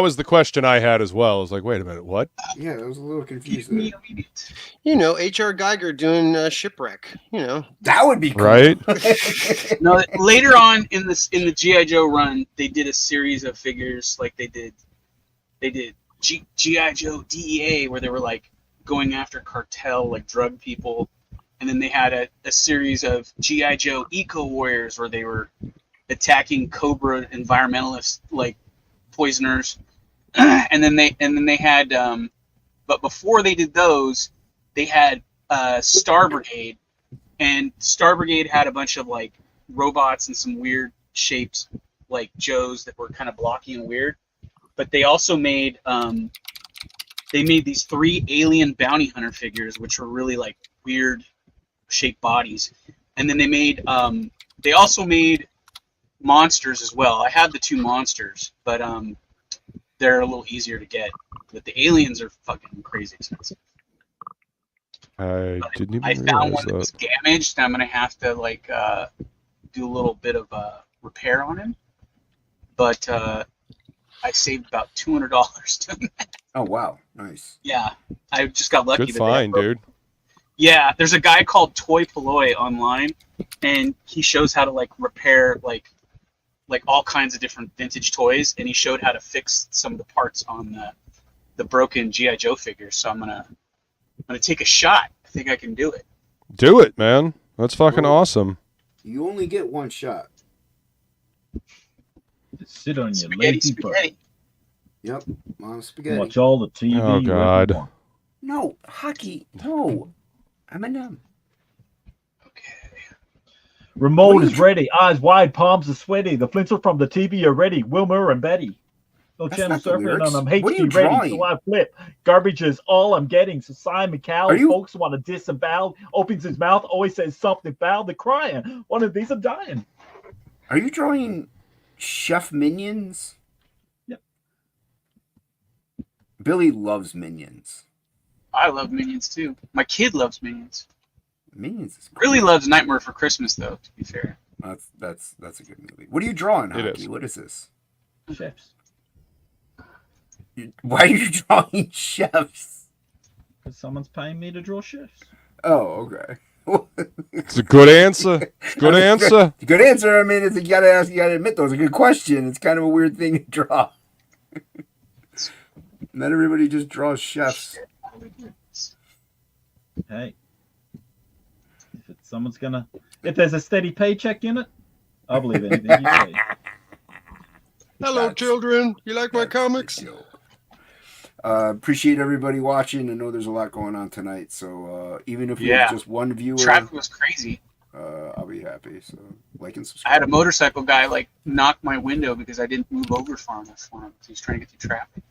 was the question I had as well. I was like, wait a minute, what? Yeah, I was a little confused. Give me There. a minute. You know, H.R. Geiger doing Shipwreck. You know, That would be cool. Right? No, later on in the G.I. Joe run, they did a series of figures like they did G.I. Joe DEA, where they were like going after cartel like drug people, and then they had a series of G.I. Joe Eco Warriors where they were attacking Cobra environmentalists like poisoners, and then they had but before they did those, they had Star Brigade, and Star Brigade had a bunch of like robots and some weird shaped like Joes that were kind of blocky and weird. But they also made these 3 alien bounty hunter figures, which were really like weird shaped bodies. And then they also made monsters as well. I had the 2 monsters, but they're a little easier to get. But the aliens are fucking crazy expensive. I didn't even I realize found one that that. was damaged. I'm gonna have to like do a little bit of repair on him. But I saved about $200 doing that. Oh wow, nice. Yeah, I just got lucky. Good that find, dude. Yeah, there's a guy called Toy Poloi online, and he shows how to like repair like all kinds of different vintage toys, and he showed how to fix some of the parts on the broken G.I. Joe figures. So I'm gonna take a shot. I think I can do it. Do it, man. That's fucking awesome. You only get one shot. Just sit on your Spaghetti, lazy butt. spaghetti. Yep, mom spaghetti. Watch all the TV. Oh, you God. ever want. No, hockey. No, I'm a numb. Okay. Remote is ready. Eyes wide, palms are sweaty. The flints are from the TV are ready. Wilmer and Betty. No That's channel not the surfing lyrics. and I'm What are you HD ready. drawing? So I flip. Garbage is all I'm getting. So Simon Are Cowell, you- folks want to disavow. Opens his mouth, always says something foul. They're crying. One of these are dying. Are you drawing chef minions? Yep. Billy loves minions. I love Minions too. My kid loves Minions. Minions is cool. Really loves Nightmare for Christmas though. To be fair. That's a good movie. What are you drawing, It Hocky? is. What is this? Chefs. Why are you drawing chefs? Because someone's paying me to draw chefs. Oh, okay. It's a good answer. It's a good answer. Good answer. I mean, it's, you gotta admit, though, it's a good question. It's kind of a weird thing to draw. Not everybody just draws chefs. Hey. If there's a steady paycheck in it, I'll believe anything you say. Hello, That's- children. You like my comics? Appreciate everybody watching. I know there's a lot going on tonight, so even if you Yeah. have just one viewer, Traffic was crazy. I'll be happy. So like and I subscribe. had a motorcycle guy like knock my window because I didn't move over far enough for him. He's trying to get through traffic.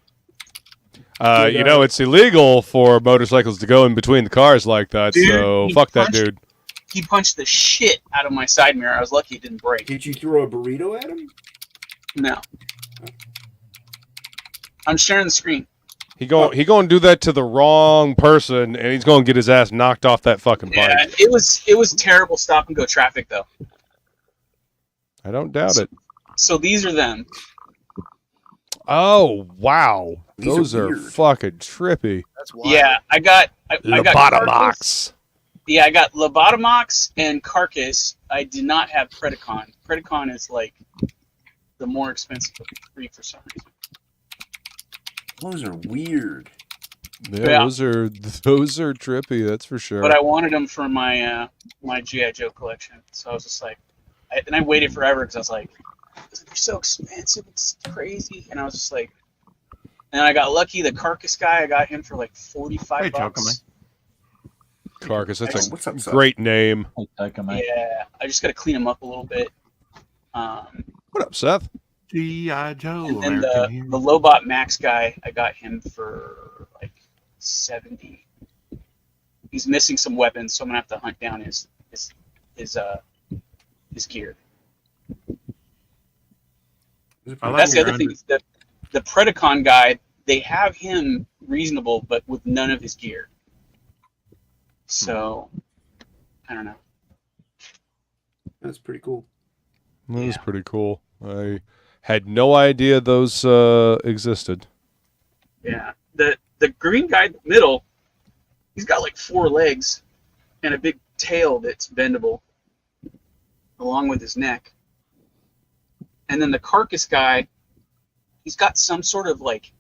You know, it's illegal for motorcycles to go in between the cars like that, Dude, so he fuck that punched- dude. He punched the shit out of my side mirror. I was lucky it didn't break. Did you throw a burrito at him? No. I'm sharing the screen. He going to do that to the wrong person, and he's going to get his ass knocked off that fucking bike. Yeah, it was terrible stop and go traffic though. I don't doubt it. So these are them. Oh wow, These those are are weird. fucking trippy. That's wild. Yeah, I got Carcass. Lobotomox. Yeah, I got Lobotomox and Carcass. I did not have Predacon. Predacon is like the more expensive of the 3 for some reason. Those are weird. Yeah, Yeah. those are trippy. That's for sure. But I wanted them for my my GI Joe collection, so I was just like, I waited forever because I was like, They're so expensive, it's crazy. And I was just like, and I got lucky. The carcass guy, I got him for like $45. Chocolate. Carcass, that's What's up, a son? great name. Yeah, I just got to clean him up a little bit. What up, Seth? G.I. Joe. And then American the Hero. Lobot Max guy, I got him for like 70. He's missing some weapons, so I'm gonna have to hunt down his gear. I like That's the your other thing. The Predacon guy, they have him reasonable, but with none of his gear. So, I don't know. That's pretty cool. That was pretty cool. I had no idea those existed. Yeah, the green guy in the middle, he's got like 4 legs and a big tail that's bendable, along with his neck. And then the carcass guy, he's got some sort of like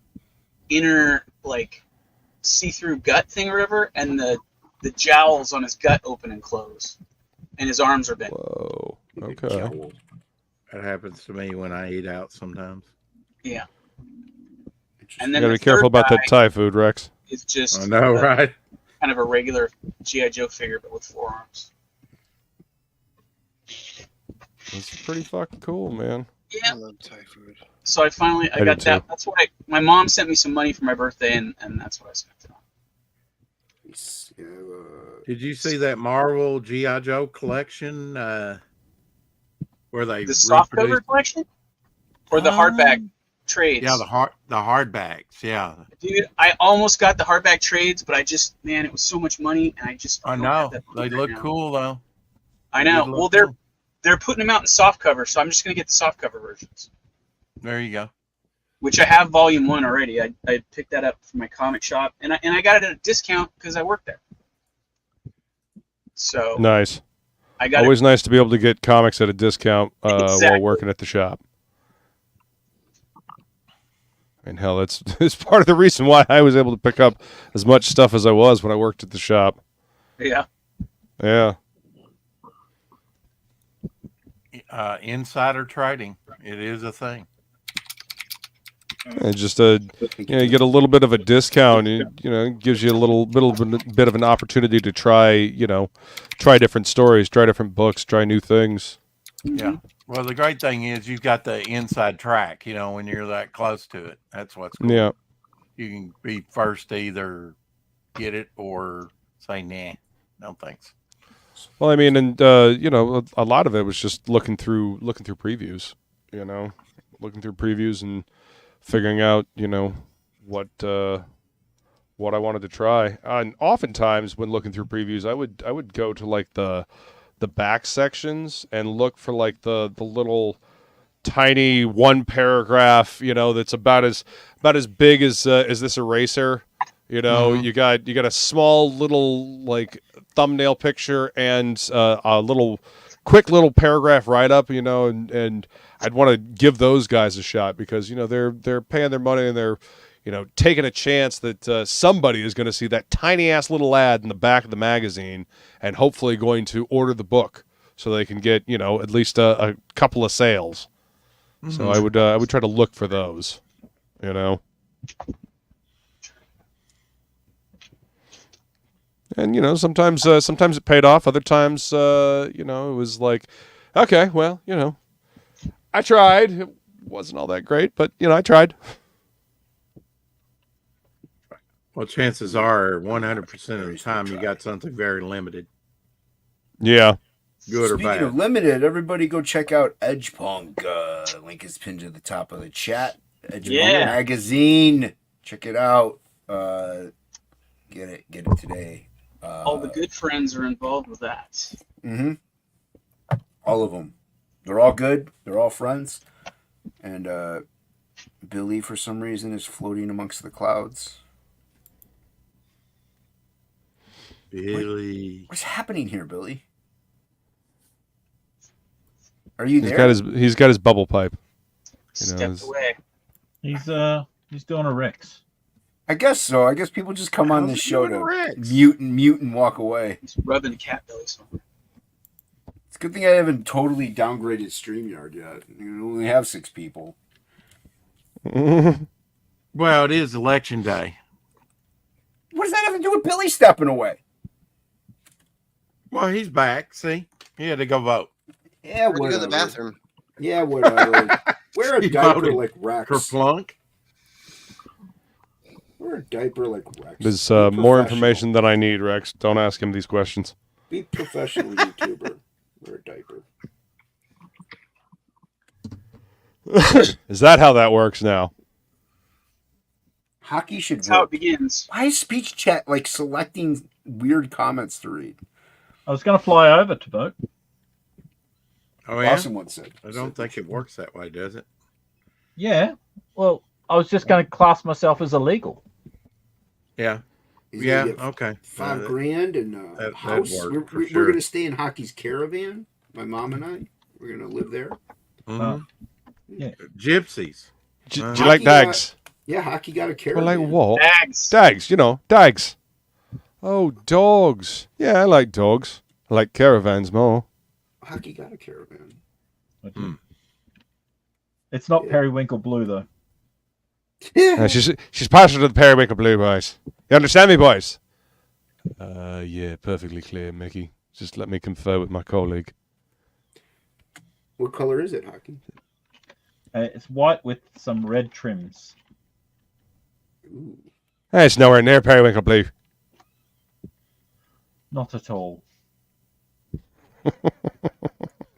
inner like see-through gut thing or whatever, and the jowls on his gut open and close, and his arms are bent. Whoa. Okay. That happens to me when I eat out sometimes. Yeah. And You then gotta the be careful third about that guy Thai food, Rex. is just I know, right? kind of a regular G.I. Joe figure, but with 4 arms. That's pretty fucking cool, man. Yeah. I love Thai food. So I finally I got did that. too. That's what my mom sent me some money for my birthday, and that's what I spent it on. Did you see that Marvel G.I. Joe collection where they The soft cover reproduced- collection or the hardback trades? Yeah, the hardbacks. Yeah, Dude, I almost got the hardback trades, but I just, man, it was so much money, and I just. I don't know have that money they right look now. cool though. I They know. did look Well, cool. they're putting them out in soft cover, so I'm just gonna get the soft cover versions, There you go. which I have volume 1 already. I picked that up from my comic shop, and I got it at a discount because I work there. So Nice. I got Always nice to be able to get comics at a discount while Exactly. working at the shop. And hell, that's part of the reason why I was able to pick up as much stuff as I was when I worked at the shop. Yeah. Yeah. Insider trading. It is a thing. And just you get a little bit of a discount. It gives you a little bit of an opportunity to try different stories, try different books, try new things. Yeah. Well, the great thing is you've got the inside track. When you're that close to it, that's what's cool. Yeah. You can be first to either get it or say, nah, no thanks. Well, I mean, and a lot of it was just looking through previews. Looking through previews and figuring out, what I wanted to try. And oftentimes, when looking through previews, I would go to like the back sections and look for like the little tiny 1 paragraph, that's about as big as this eraser. You got a small little like thumbnail picture and a quick little paragraph write up, and I'd want to give those guys a shot because they're paying their money and they're taking a chance that somebody is going to see that tiny ass little ad in the back of the magazine and hopefully going to order the book so they can get at least a couple of sales. Mm-hmm. So I would try to look for those, And sometimes it paid off. Other times, it was like, okay, well, I tried. It wasn't all that great, but I tried. Well, chances are 100% of the time you got something very limited. Yeah. Good or Speaking bad. of limited, everybody go check out Edgepunk. Link is pinned to the top of the chat. Edgepunk magazine. Check it out. Get it today. All the good friends are involved with that. Mm-hmm. All of them. They're all good. They're all friends. And Billy, for some reason, is floating amongst the clouds. Billy. What's happening here, Billy? Are you there? He's got his bubble pipe. Stepped away. He's doing a Rex. I guess so. I guess people just come on this show to mute and walk away. He's rubbing a cat belly somewhere. It's a good thing I haven't totally downgraded StreamYard yet. You only have 6 people. Well, it is election day. What does that have to do with Billy stepping away? Well, he's back. See, he had to go vote. Yeah, Where'd you go to the whatever. bathroom? Yeah, whatever. Wear a He diaper voted like Rex. Kerplunk. Wear a diaper like Rex. There's Be more professional. information than I need, Rex. Don't ask him these questions. Be professional YouTuber. Wear a diaper. Is that how that works now? Hockey should That's how it work. begins. Why is speech chat like selecting weird comments to read? I was going to fly over to vote. Oh yeah. Awesome one said. I don't think it works that way, does it? Yeah. Well, I was just going to class myself as illegal. Yeah. He's Yeah. gonna get Okay. $5,000 and a that'd house. work for We're sure. gonna stay in Hockey's caravan. My mom and I. We're gonna live there. Mhm. Yeah. Gypsies. Do Uh, you like Hockey, dags? Yeah, Hockey got a Well, caravan. like what? Bags. Dags, you know, dags. Oh, dogs. Yeah, I like dogs. I like caravans more. Hockey got a caravan. It's not Yeah. periwinkle blue though. She's partial to the periwinkle blue, boys. You understand me, boys? Yeah, perfectly clear, Mickey. Just let me confer with my colleague. What color is it, Hockey? It's white with some red trims. Ooh. Hey, it's nowhere near periwinkle blue. Not at all.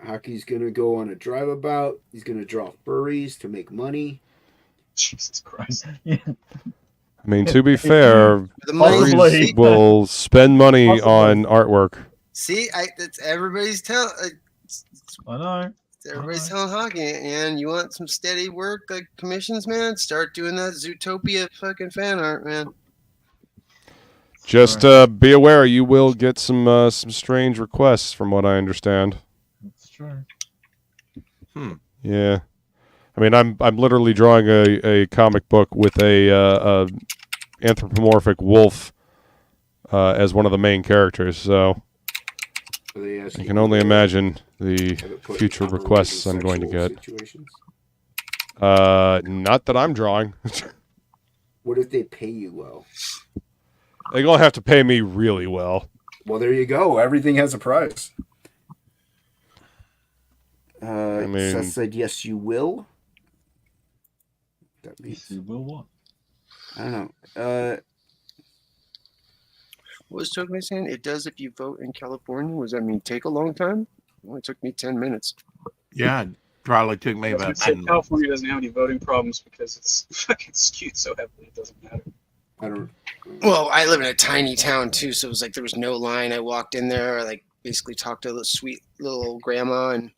Hockey's gonna go on a drive about. He's gonna draw furries to make money. Jesus Christ. Yeah. I mean, to be fair, The money. Possibly. See, will spend money Possibly. on artwork. it's everybody's telling. I know. Everybody's telling Hockey, and you want some steady work, like commissions, man. Start doing that Zootopia fucking fan art, man. Just be aware, you will get some strange requests, from what I understand. That's true. Yeah, I mean, I'm literally drawing a comic book with a anthropomorphic wolf as one of the main characters. So Are they asking I can only you to imagine the have it put in future operating requests I'm going to sexual get. situations? Not that I'm drawing. What if they pay you well? They're gonna have to pay me really well. Well, there you go. Everything has a price. I mean- Seth said, yes, you will. That means, You will what? I don't know. What was Tokyo saying? It does if you vote in California. Was that mean take a long time? It only took me 10 minutes. Yeah, it probably took me That's about what 10 said minutes. California doesn't have any voting problems because it's fucking skewed so heavily it doesn't matter. I don't. Well, I live in a tiny town too, so it was like there was no line. I walked in there, like basically talked to the sweet little grandma and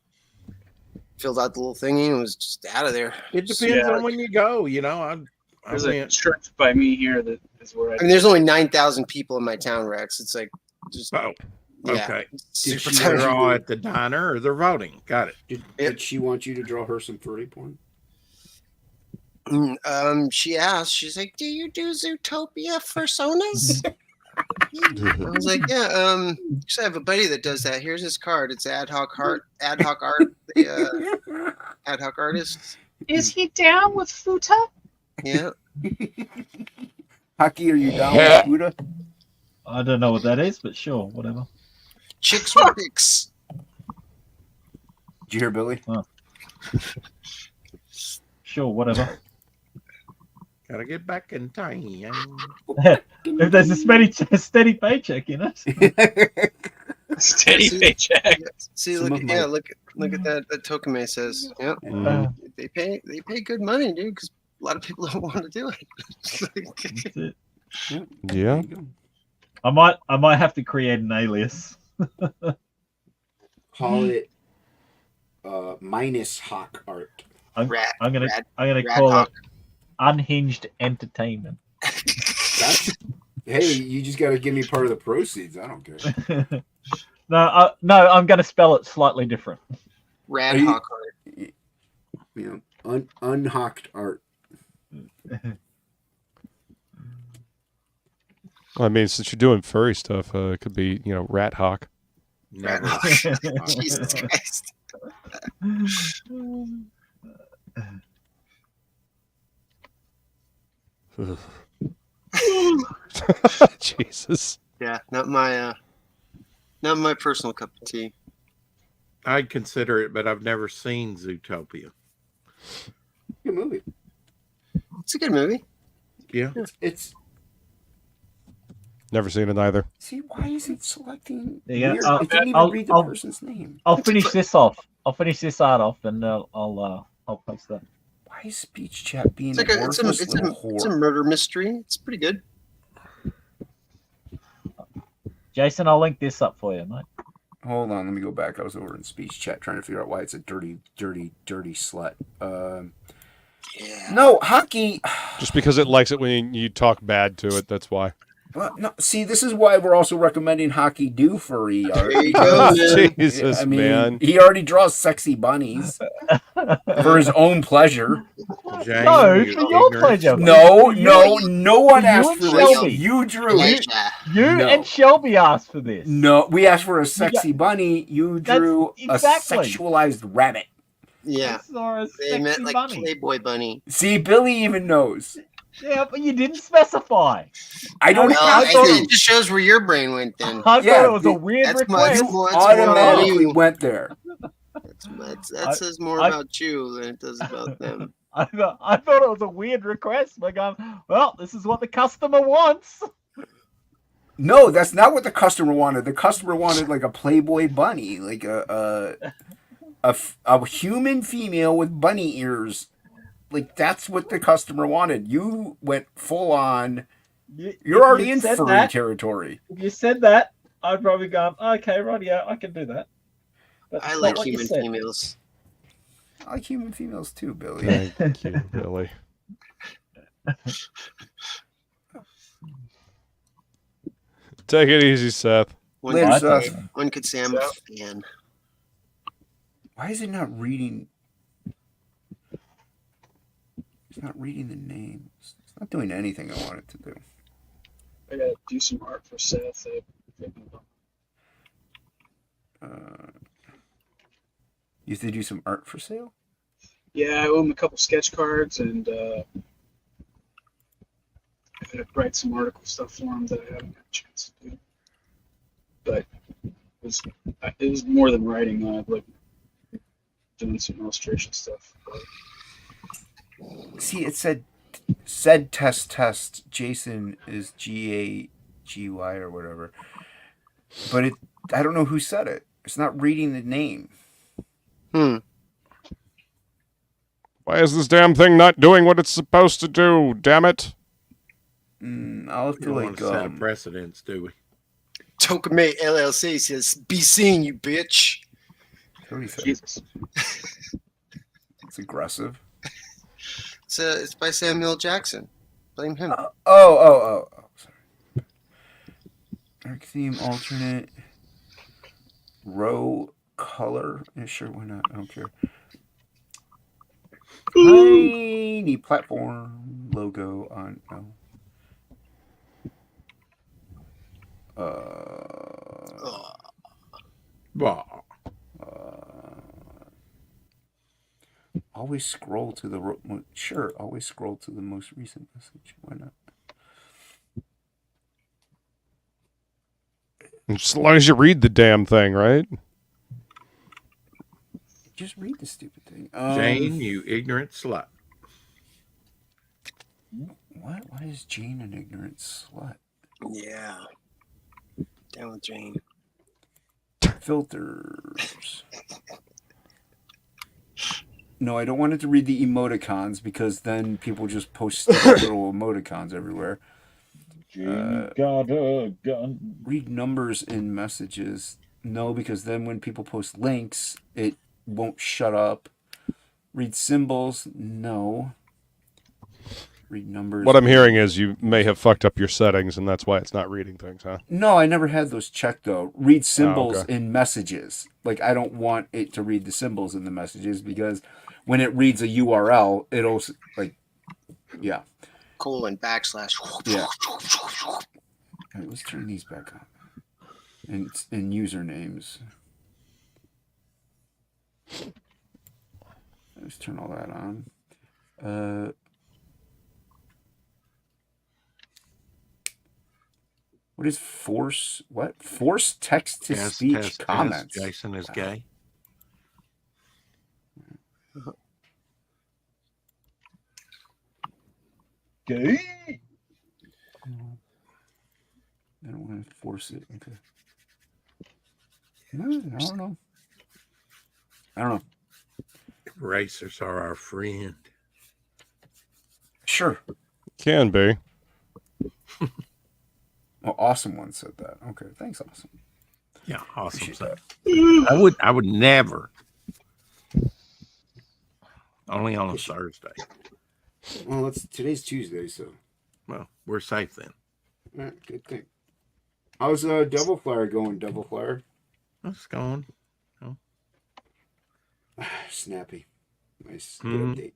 filled out the little thingy and was just out of there. It depends Yeah. on when you go. You know, I There's a went. church by me here that is where I. I mean, there's only 9,000 people in my town, Rex. It's like just Oh, yeah, okay. super she tiny. They're all at the diner or they're voting. Got it. Did she want you to draw her some furry porn? She asked. She's like, "Do you do Zootopia personas?" I was like, "Yeah." Actually, I have a buddy that does that. Here's his card. It's ad hoc art. Ad hoc artist. Is he down with Futa? Yeah. Hockey, are you down with Buddha? I don't know what that is, but sure, whatever. Chicks with dicks. Did you hear Billy? Sure, whatever. Gotta get back in time. If there's a steady paycheck in it. Steady paycheck. See, Some look of at my- look at that. That Tokime says, "Yep, they pay good money, dude, because a lot of people don't want to do it." That's it. Yeah. I might have to create an alias. Call it minus hawk art. I'm gonna Rad call Hawk. it Unhinged Entertainment. That's, hey, you just got to give me part of the proceeds. I don't care. No, I'm gonna spell it slightly different. Rad Are you- Hawk art. You know, unhawked art. Well, I mean, since you're doing furry stuff, it could be, Rat Hawk. Never. Jesus Christ. Jesus. Yeah, not my personal cup of tea. I'd consider it, but I've never seen Zootopia. Good movie. It's a good movie. Yeah. It's Never seen it either. see, why is it selecting? Yeah, weird? I'll- It didn't even I'll- read the I'll- person's name. I'll finish this off. I'll finish this art off, and I'll post that. Why is speech chat being It's a like a worthless little it's a whore? murder mystery. It's pretty good. Jason, I'll link this up for you, mate. Hold on, let me go back. I was over in speech chat trying to figure out why it's a dirty slut. Yeah. No, Hocky. Just because it likes it when you talk bad to it, that's why. Well, no, see, this is why we're also recommending Hocky do furry art. There you go, man. Jesus, I mean, man. he already draws sexy bunnies for his own pleasure. Jane, No, you for your ignorant pleasure. No, You- no one you asked and for Shelby. this. You drew it. You No. and Shelby asked for this. No, we asked for a sexy bunny. You That's drew exactly. a sexualized rabbit. Yeah. It's not a They sexy meant like bunny. Playboy bunny. See, Billy even knows. Yeah, but you didn't specify. I don't Well, have thought it just shows where your brain went then. I Yeah, thought it was a the- weird That's more, request. that's more, that's more about automatically you. went there. That says more I- about you than it does about them. I thought it was a weird request. We're going, well, this is what the customer wants. No, that's not what the customer wanted. The customer wanted like a Playboy bunny, like a human female with bunny ears. Like that's what the customer wanted. You went full on. You're already in furry territory. If you said that, I'd probably go, okay, right, yeah, I can do that. But I it's like not what you human said. females. I like human females too, Billy. Thank you, Billy. Take it easy, Seth. One, Later, could, Seth. one could say I'm a fan. Why is it not reading? It's not reading the names. It's not doing anything I want it to do. I gotta do some art for Seth. You have to do some art for sale? Yeah, I owe him a couple sketch cards, and I gotta write some article stuff for him that I haven't had a chance to do. But it was more than writing. Like doing some illustration stuff. See, it said test. Jason is GAGY or whatever. But I don't know who said it. It's not reading the name. Why is this damn thing not doing what it's supposed to do? Damn it! I'll have We to don't want like to set a precedence, do we? Tokamate LLC says, "Be seen, you bitch." What do you say? Jesus. It's aggressive. It's by Samuel Jackson. Blame him. Oh. Sorry. Dark theme, alternate, row, color. Yeah, sure, why not? I don't care. Tiny platform logo on. Bah. Always scroll to the sure. Always scroll to the most recent message. Why not? Just as long as you read the damn thing, right? Just read the stupid thing. Jane, you ignorant slut. What? Why is Jane an ignorant slut? Yeah. Down with Jane. Filters. No, I don't want it to read the emoticons because then people just post little emoticons everywhere. Got a gun. Read numbers in messages. No, because then when people post links, it won't shut up. Read symbols. No. Read numbers. What I'm hearing is you may have fucked up your settings, and that's why it's not reading things, huh? No, I never had those checked though. Read symbols okay. in messages. Like I don't want it to read the symbols in the messages because when it reads a URL, it'll like, yeah. Colon /. Yeah. All right, let's turn these back on. and usernames. Let's turn all that on. What is force? What? Force text to speech comments. Jason is gay. Gay. I don't want to force it. Okay. No, I don't know. I don't know. Racers are our friend. Sure. Can be. Oh, Awesome One said that. Okay, thanks, Awesome. Yeah, awesome. Appreciate That. I would never. Only on a Thursday. Well, today's Tuesday, so. Well, we're safe then. All right, good thing. How's Devil Flyer going, Devil Flyer? That's going. Oh. Snappy. Nice. Good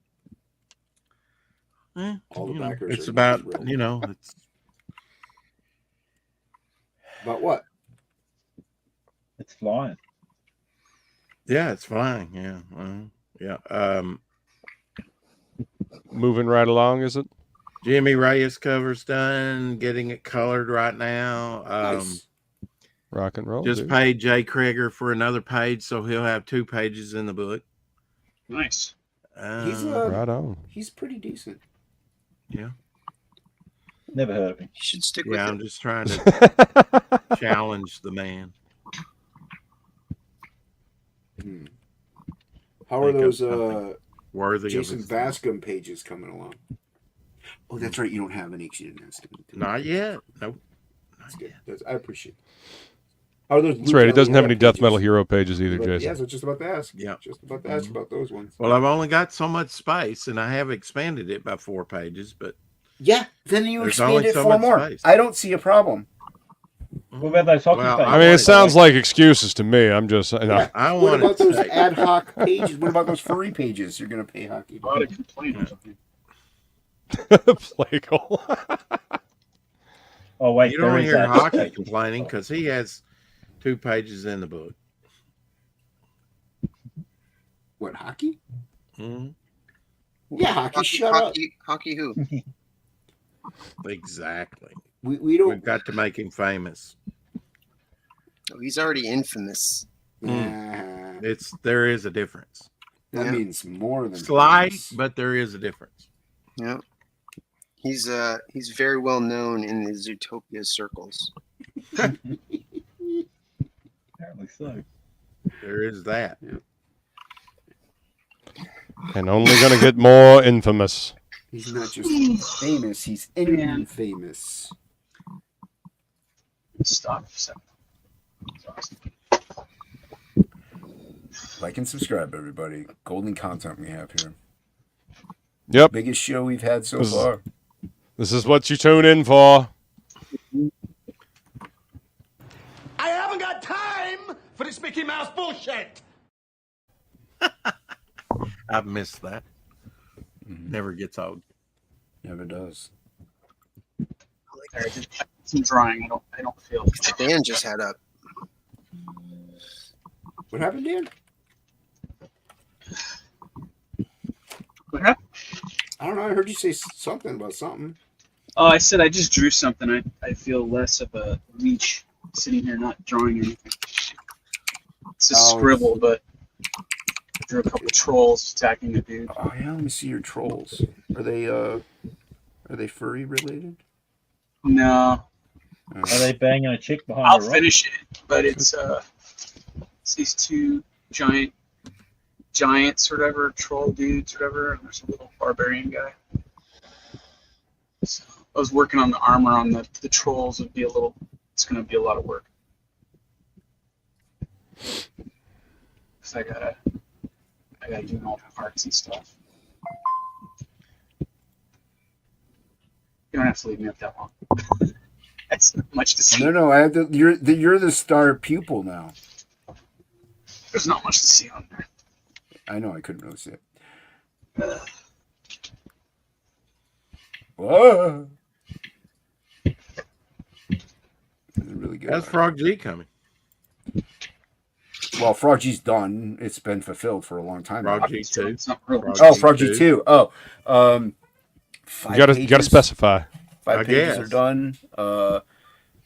update. All the backers. It's about, it's about what? It's flying. Yeah, it's flying. Yeah. Well, yeah. Moving right along, is it? Jimmy Reyes cover's done. Getting it colored right now. Nice. Rock and roll. Just dude. paid Jay Krieger for another page, so he'll have 2 pages in the book. Nice. He's right on. He's pretty decent. Yeah. Never heard of him. You should stick with Yeah, it. I'm just trying to challenge the man. How are Think of those something worthy Jason of his Bascom pages coming along? Oh, that's right. You don't have any. 'Cause you didn't ask him. Not yet. Nope. That's good. I appreciate it. How are those? That's right. He doesn't have any Death Metal Hero pages either, Jason. Yeah, so I was just about to ask. Yeah. Just about to ask about those ones. Well, I've only got so much space, and I have expanded it by 4 pages, but Yeah, then you There's expand only it so 4 much more. space. I don't see a problem. What about those hockey Well, pages? I mean, it sounds like excuses to me. I'm just, Yeah. I What want about to those say, ad hoc pages? What about those furry pages? You're gonna pay Hockey. A lot of complaints. Plegel. Oh wait, you there don't is hear that. Hocky complaining because he has 2 pages in the book. What, Hockey? Hmm. Yeah, Hockey. Shut up. Hockey who? Exactly. We don't. We've got to make him famous. Oh, he's already infamous. Nah, There is a difference. that Yeah. means more than Slight, famous. but there is a difference. Yeah. He's very well known in the Zootopia circles. Apparently so. There is that. And only going to get more infamous. He's not just famous; he's infamous. Stop. That's awesome. Like and subscribe, everybody. Golden content we have here. Yep. Biggest show we've had so This is- far. This is what you tune in for. I haven't got time for this Mickey Mouse bullshit. I've missed that. Never gets old. Never does. There, some drawing. I don't feel. The band just had up. What happened, Dan? What happened? I don't know. I heard you say something about something. Oh, I said I just drew something. I feel less of a leech sitting here not drawing anything. It's a scribble, but I drew a couple trolls attacking a dude. Oh yeah, let me see your trolls. Are they furry related? No, Are they banging a chick behind I'll the rock? finish it, but it's these 2 giants or whatever, troll dudes or whatever, and there's a little barbarian guy. So I was working on the armor on the trolls. It's gonna be a lot of work. 'Cause I gotta do all the arts and stuff. You don't have to leave me up that long. That's not much to see. No. I have to. You're the star pupil now. There's not much to see on there. I know. I couldn't really see it. Uh, Whoa. This is really good. How's Frog G coming? Well, Froggy's done. It's been fulfilled for a long time. now. Froggy 2. It's not real. Oh, Froggy 2. Oh, You gotta specify. 5 pages are guess. done.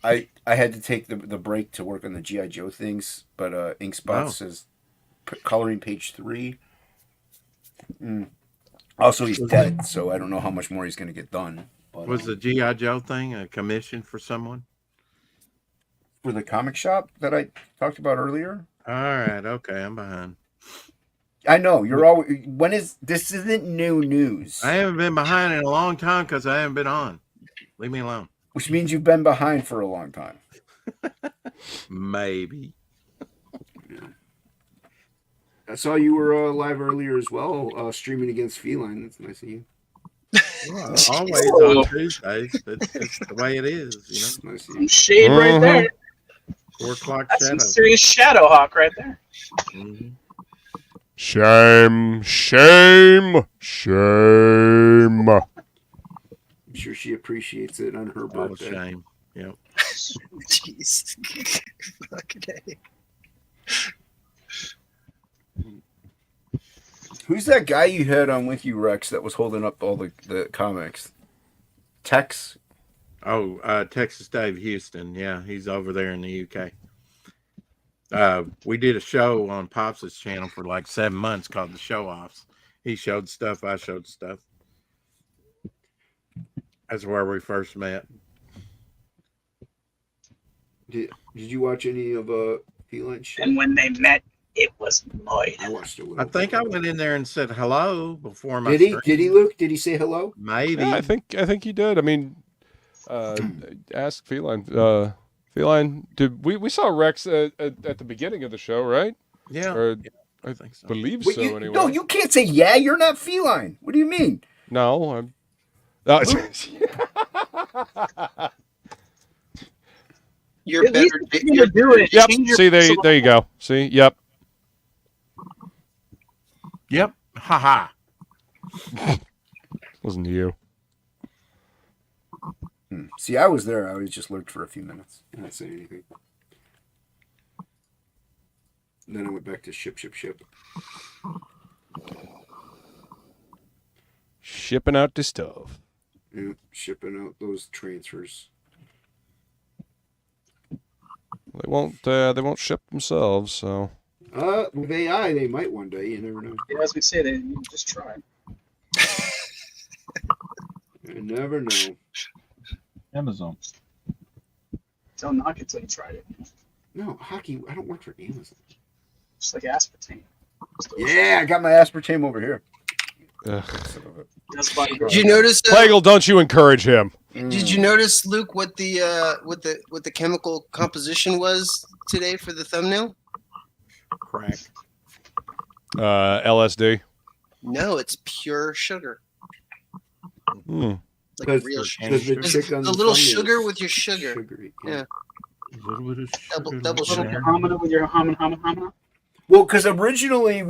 I had to take the break to work on the G.I. Joe things, but Inkspot says coloring page 3. Also, he's dead, so I don't know how much more he's going to get done. But, Was the G.I. Joe thing a commission for someone? for the comic shop that I talked about earlier? All right, okay, I'm behind. I know you're always. When is this? Isn't new news? I haven't been behind in a long time because I haven't been on. Leave me alone. Which means you've been behind for a long time. Maybe. I saw you were live earlier as well, streaming against Feline. That's nice of you. Well, always on Tuesdays. It's the way it is, you know. Nice of you. Some shade right there. 4 o'clock That's shadow. some serious shadow hawk right there. Mhm. Shame, shame, shame. I'm sure she appreciates it on her Oh, birthday. shame. Yep. Jeez. Fucking A. Who's that guy you had on with you, Rex, that was holding up all the comics? Tex? Oh, Texas Dave Houston. Yeah, he's over there in the UK. We did a show on Pops' channel for like 7 months called The Show Offs. He showed stuff, I showed stuff. That's where we first met. Did you watch any of Feline shit? And when they met, it was Lloyd. I watched a little I think I went in there and said hello before my Did he? stream. Did he, Luke? Did he say hello? Maybe. Yeah, I think he did. I mean, ask Feline. Feline, did we saw Rex at the beginning of the show, right? Yeah. Or I think so. believe Wait, so. Anyway. No, you can't say yeah. You're not Feline. What do you mean? No, I'm. Oh, You're At least better. if you're gonna do it. yep. change your See, there pixel you go. See, yep. Yep. Haha. Wasn't you. See, I was there. I was just lurked for a few minutes. I didn't say anything. And then I went back to ship. Shipping out the stuff. Yeah, shipping out those transfers. They won't ship themselves. So With AI, they might one day. You never know. Yeah, as we say, they just try. You never know. Amazon. Don't knock it till you tried it. No, Hocky, I don't work for Amazon. Just like aspartame. Yeah, I got my aspartame over here. Ugh. That's body Did you notice? Plegel, don't you encourage him? Did you notice, Luke, what the chemical composition was today for the thumbnail? Crack. LSD. No, it's pure sugar. Hmm. Like real sugar. Because the chick on The little thumbnail sugar is with your sugar. sugary. Yeah. A little bit of Double sugar. sugar. Homina with your homina. Well, because originally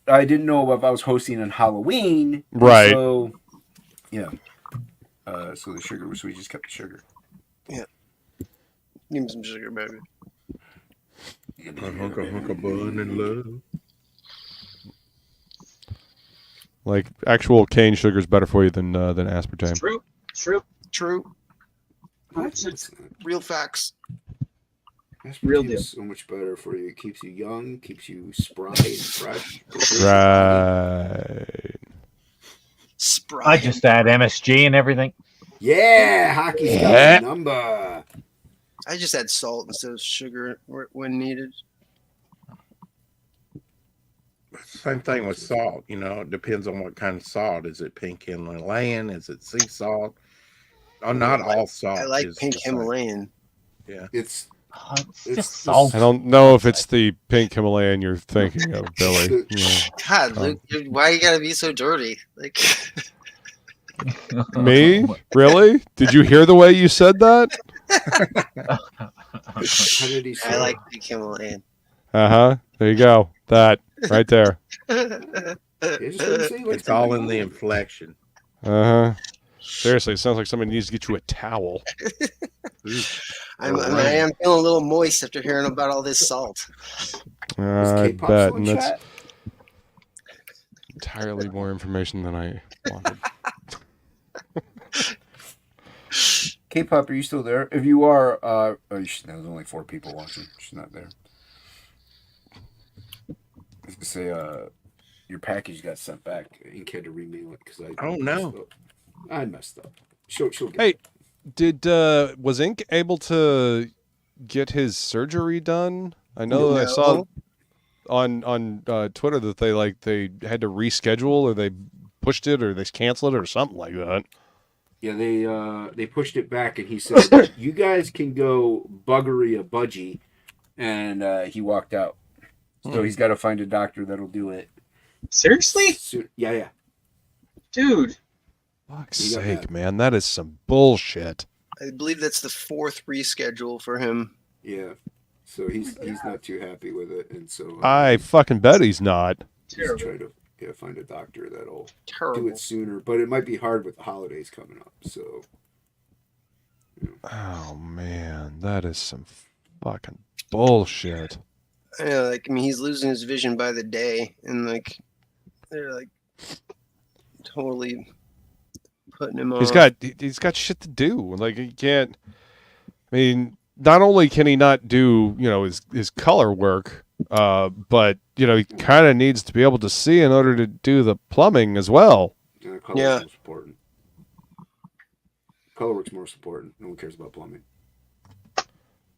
I didn't know if I was hosting on Halloween. Right. So, yeah. So the sugar was, so we just kept the sugar. Give me some sugar, baby. Hunka bun and love. Like actual cane sugar is better for you than aspartame. True. True. True. That's Real facts. Real aspartame deal. is so much better for you. It keeps you young, keeps you spry and fresh. Right. Sprite. I just add MSG and everything. Yeah, Hockey's got Yeah. the number. I just add salt instead of sugar when needed. Same thing with salt. You know, it depends on what kind of salt. Is it pink Himalayan? Is it sea salt? Oh, not all salt. I like is pink the same. Himalayan. Yeah. It's Oh, it's It's just the- salt. I don't know if it's the pink Himalayan you're thinking of, Billy. Yeah. God, Luke, why you gotta be so dirty? Like, Me? Really? Did you hear the way you said that? how did he say? I like pink Himalayan. There you go. That right there. It just doesn't say he likes It's all in pink. the inflection. Seriously, it sounds like somebody needs to get you a towel. I am feeling a little moist after hearing about all this salt. I K-pop bet, still in and that's chat? entirely more information than I wanted. K-pop, are you still there? If you are, there's only 4 people watching. She's not there. I was gonna say, your package got sent back. Ink had to remail it because I. Oh, no. messed up. I messed up. She'll get Hey, it. did was Ink able to get his surgery done? I know I saw on Twitter that they had to reschedule, or they pushed it, or they canceled it, or something like that. Yeah, they pushed it back, and he said, "You guys can go buggery a budgie," and he walked out. So he's got to find a doctor that'll do it. Seriously? Yeah. Dude. Fuck's You got sake, that. man, that is some bullshit. I believe that's the 4th reschedule for him. Yeah. So he's not too happy with it, and so I fucking bet he's not. he's trying to find a doctor that'll do Terrible. it sooner. But it might be hard with the holidays coming up. So Oh man, that is some fucking bullshit. Yeah, like I mean, he's losing his vision by the day, and like they're like totally putting him on. He's got shit to do. Like he can't. I mean, not only can he not do his color work, but he kind of needs to be able to see in order to do the plumbing as well. color most important. Color work's most important. No one cares about plumbing.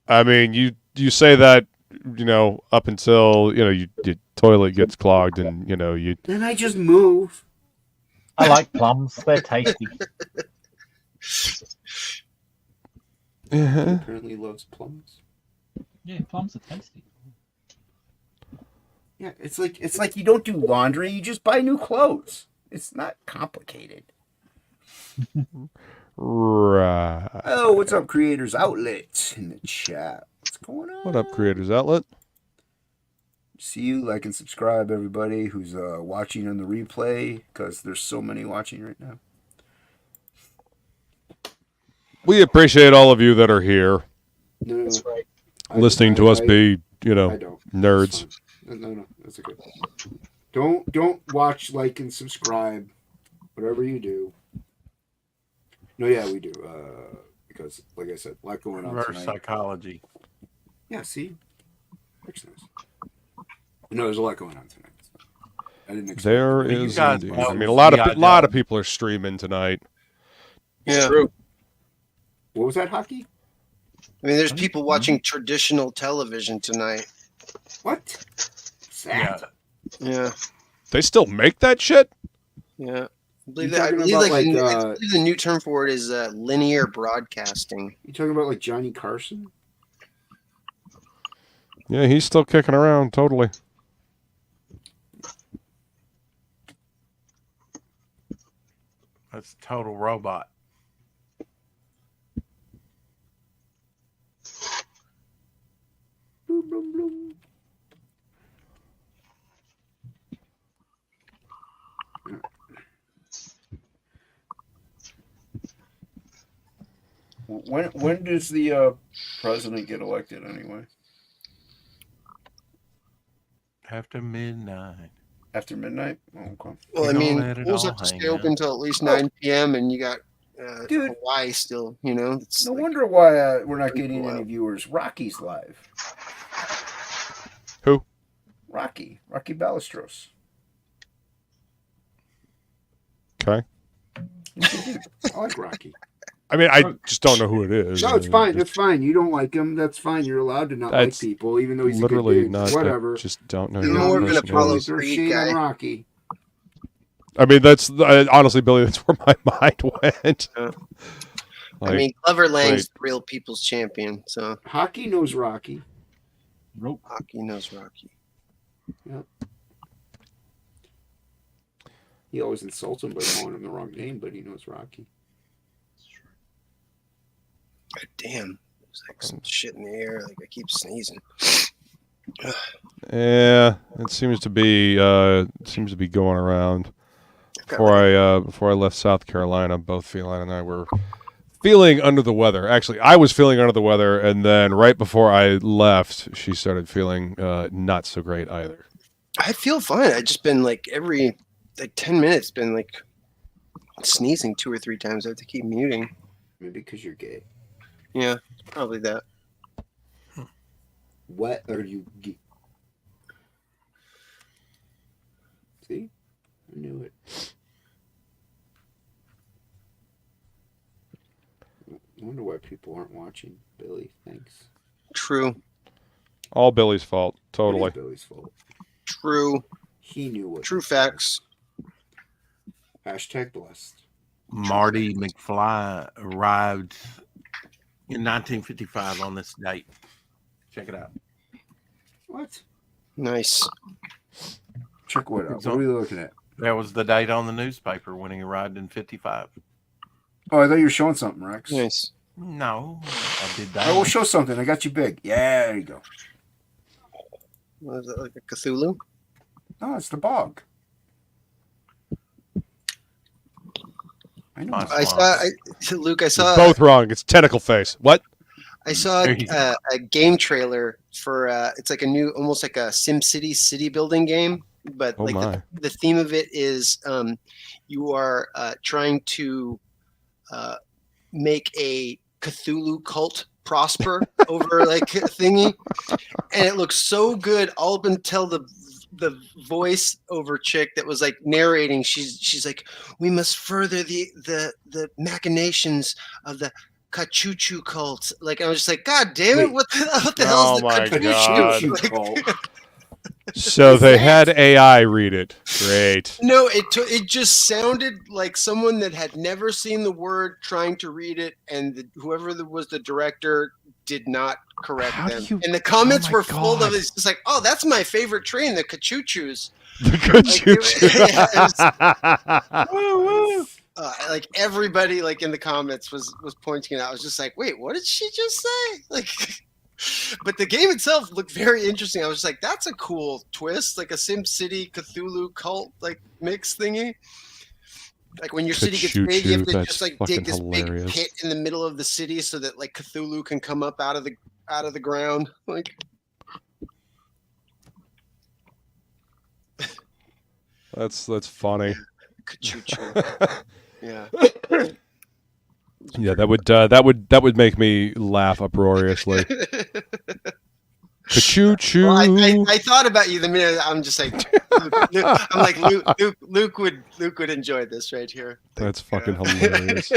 I mean, you say that up until your toilet gets clogged and you. Then I just move. I like plums. They're tasty. Apparently loves plums. Yeah, plums are tasty. Yeah, it's like you don't do laundry. You just buy new clothes. It's not complicated. Right. Oh, what's up, Creators Outlet in the chat? What's going on? What up, Creators Outlet? See you, like and subscribe, everybody who's watching on the replay, because there's so many watching right now. We appreciate all of you that are here, No, That's right. listening to us be, I don't. nerds. No, that's okay. Don't watch, like, and subscribe. Whatever you do. No, yeah, we do. Because, like I said, a lot going on Reverse tonight. psychology. Yeah, see? That's nice. No, there's a lot going on tonight. I didn't expect There that. is guys indeed. know I mean, a lot the of people are streaming tonight. Yeah. True. What was that, Hocky? I mean, there's people watching traditional television tonight. What? What's that? Yeah, They still make that shit? yeah. I believe You that. I talking believe, about, like, like, I believe the new term for it is linear broadcasting. You talking about, like, Johnny Carson? Yeah, he's still kicking around, totally. That's Total Robot. Boom, boom, boom. When does the president get elected anyway? After midnight. After midnight? Oh, okay. Well, I Don't mean, let it schools all have to stay hang open out. until at least 9 p.m. and you got Dude. Hawaii still. It's No like- wonder why we're not getting Wow. any viewers. Rocky's live. Who? Rocky Ballestros. Okay. I like Rocky. I mean, I just don't know who it is. No, it's fine. That's fine. You don't like him. That's fine. You're allowed to not like That's people, even though he's literally a good dude. not. Whatever. I just don't know You're who more that of an person Apollo is. Throw Creed shade guy. on Rocky. I mean, that's honestly, Billy. That's where my mind went. I Like, mean, Clever Lang's great. the real people's champion, so Hockey knows Rocky. Hockey knows Rocky. He always insults him by calling him the wrong name, but he knows Rocky. God damn. There's like some shit in the air. Like I keep sneezing. yeah, it seems to be going around. Before I left South Carolina, both Feline and I were feeling under the weather. Actually, I was feeling under the weather, and then right before I left, she started feeling not so great either. I feel fine. I just been like every 10 minutes been like sneezing 2 or 3 times. I have to keep muting. Maybe because you're gay. Yeah, probably that. What are you? See, I knew it. I wonder why people aren't watching. Billy, thanks. True. All Billy's fault. Totally. Billy's fault. True. He knew what. True facts. Hashtag blessed. Marty McFly arrived in 1955 on this date. Check it out. What? Nice. Check what out. What are we looking at? That was the date on the newspaper when he arrived in 55. Oh, I thought you were showing something, Rex. Nice. No, I did that. I will show something. I got you big. Yeah, there you go. What is that, like a Cthulhu? No, it's the bog. I know. Nice. I saw, Luke, I saw. You're both wrong. It's Tentacle Face. What? I saw There you go. a game trailer for it's like a new, almost like a SimCity city building game, but Oh like my. the theme of it is you are trying to make a Cthulhu cult prosper over like a thingy, and it looks so good all up until the voice over chick that was like narrating. She's like, we must further the machinations of the Cthulhu cult. Like, I was just like, God damn it! Wait. What the hell is Oh the my Cthulhu? God. Like, So they had AI read it. Great. no, it just sounded like someone that had never seen the word trying to read it, and whoever was the director did not correct How do them. you- And the comments oh my were full God. of it's just like, oh, that's my favorite train, the Cthulhu's. The good Like everybody, like in the comments, was pointing it out. I was just like, wait, what did she just say? Like, but the game itself looked very interesting. I was just like, that's a cool twist, like a SimCity Cthulhu cult like mix thingy. Like when your city gets big, you have to That's just like dig this hilarious. big pit in the middle of the city so that like Cthulhu can come up out of the ground. Like, That's funny. Cthulhu. Yeah. Yeah, that would make me laugh uproariously. Ka-choo-choo. Well, I thought about you the minute. I'm just like, I'm like Luke would enjoy this right here. That's fucking hilarious.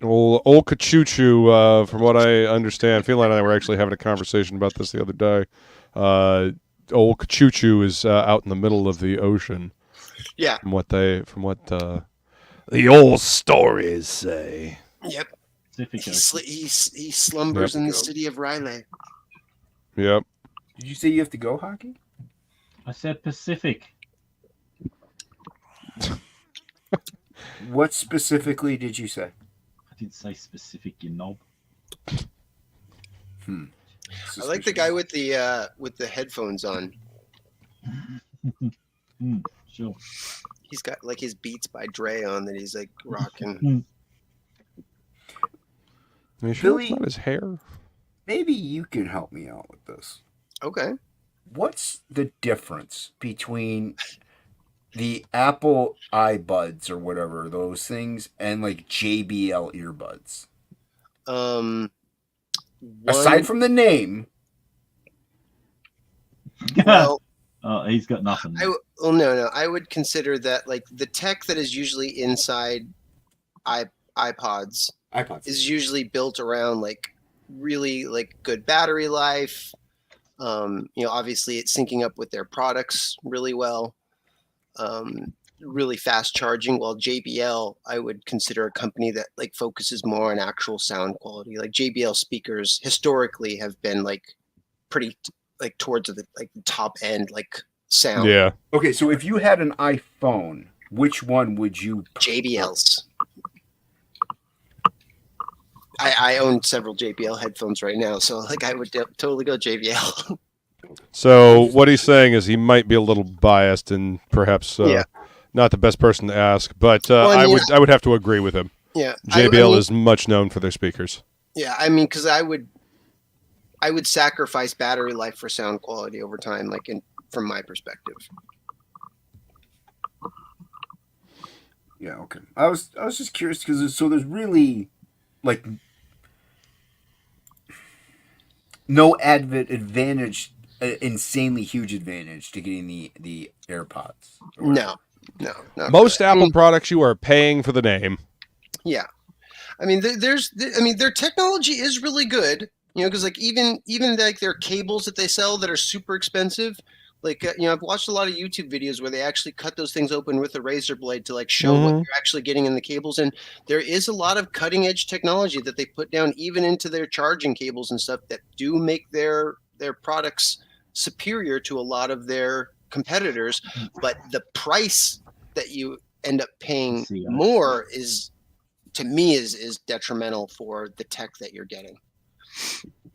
Old Ka-choo-choo, from what I understand, Phil and I were actually having a conversation about this the other day. Old Ka-choo-choo is out in the middle of the ocean. Yeah. From what the old stories say. Yep. Pacific He Ocean. slumbers Yep. in the city of Rayleigh. Yep. Did you say you have to go, Hockey? I said Pacific. What specifically did you say? I didn't say specific, you knob. I like the guy with the headphones on. Sure. He's got like his Beats by Dre on that he's like rocking. Are you sure Billy- it's not his hair? Maybe you can help me out with this. Okay. What's the difference between the Apple iBuds or whatever, those things, and like JBL earbuds? Aside from the name, well, Oh, he's got nothing. no. I would consider that like the tech that is usually inside iPods is usually built around like really like good battery life. Obviously it's syncing up with their products really well. Really fast charging, while JBL I would consider a company that like focuses more on actual sound quality. Like JBL speakers historically have been like pretty like towards the like the top end like sound. Yeah. Okay, so if you had an iPhone, which one would you? JBLs. I own several JBL headphones right now, so like I would totally go JBL. So what he's saying is he might be a little biased and perhaps not the best person to ask, but Well, I mean, I would have to agree with him. Yeah, JBL is much known for their speakers. Yeah, I mean, because I would sacrifice battery life for sound quality over time, like from my perspective. Yeah, okay. I was just curious because there's really like no advantage, insanely huge advantage to getting the AirPods. No. Most Apple products, you are paying for the name. Yeah, I mean, their technology is really good. Because like even like their cables that they sell that are super expensive. Like, I've watched a lot of YouTube videos where they actually cut those things open with a razor blade to like show what you're actually getting in the cables. And there is a lot of cutting edge technology that they put down even into their charging cables and stuff that do make their products superior to a lot of their competitors. But the price that you end up paying more is, to me, is detrimental for the tech that you're getting.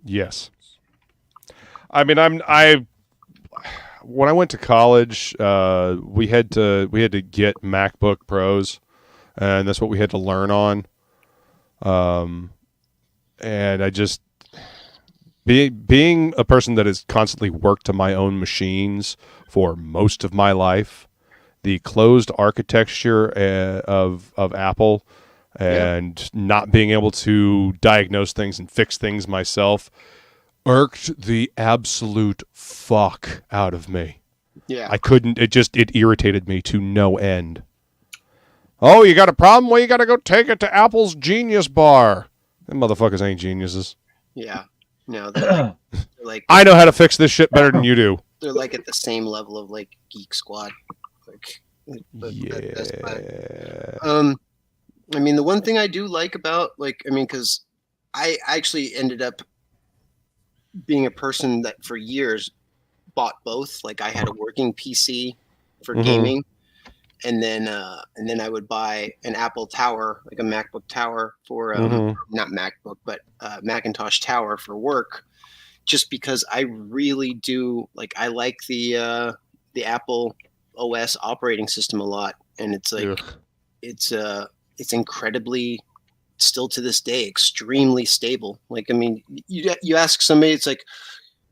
Yes. I mean, when I went to college, we had to get MacBook Pros, and that's what we had to learn on. And I just being a person that has constantly worked to my own machines for most of my life, the closed architecture of Apple and not being able to diagnose things and fix things myself irked the absolute fuck out of me. Yeah. I couldn't, it irritated me to no end. Oh, you got a problem? Well, you got to go take it to Apple's Genius Bar. Them motherfuckers ain't geniuses. Yeah. No, they're like I know how to fix this shit better than you do. They're like at the same level of like Geek Squad. Like, I mean, the one thing I do like about because I actually ended up being a person that for years bought both. Like I had a working PC for gaming, and then I would buy an Apple Tower, like a MacBook Tower for not MacBook, but Macintosh Tower for work, just because I really do I like the Apple OS operating system a lot, and it's like it's incredibly, still to this day, extremely stable. Like, I mean, you ask somebody, it's like,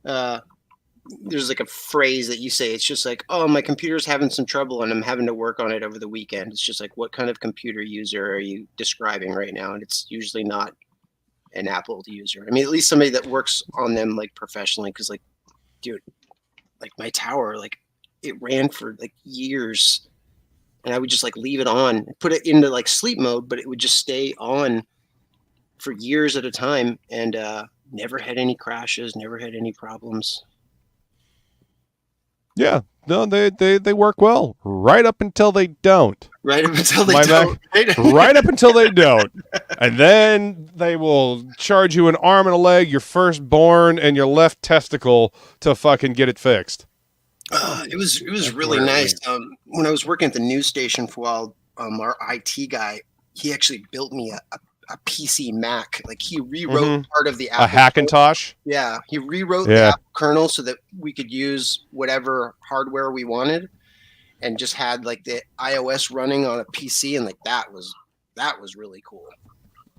there's like a phrase that you say, it's just like, oh, my computer's having some trouble and I'm having to work on it over the weekend. It's just like, what kind of computer user are you describing right now? And it's usually not an Apple user. I mean, at least somebody that works on them like professionally. Cause like, dude, like my tower, like it ran for like years. And I would just like leave it on, put it into like sleep mode, but it would just stay on for years at a time, and never had any crashes, never had any problems. Yeah, no, they work well right up until they don't. Right up until they don't. Right up until they don't, and then they will charge you an arm and a leg, your firstborn, and your left testicle to fucking get it fixed. It was really nice. When I was working at the news station for a while, our IT guy, he actually built me a PC Mac. Like he rewrote part of the Apple. A Hackintosh? Yeah, he rewrote the Apple kernel so that we could use whatever hardware we wanted, and just had like the iOS running on a PC, and like that was really cool.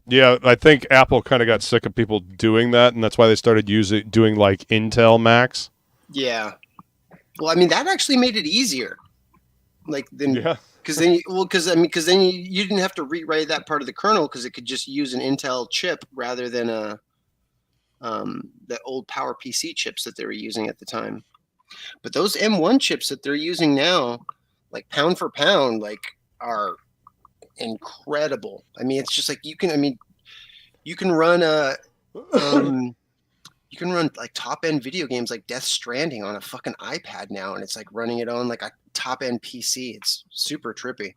Yeah, I think Apple kind of got sick of people doing that, and that's why they started doing like Intel Macs. Yeah. Well, I mean, that actually made it easier. Like then, because then you didn't have to rewrite that part of the kernel because it could just use an Intel chip rather than the old Power PC chips that they were using at the time. But those M1 chips that they're using now, like pound for pound, like are incredible. I mean, it's just like you can run you can run like top end video games like Death Stranding on a fucking iPad now, and it's like running it on like a top end PC. It's super trippy.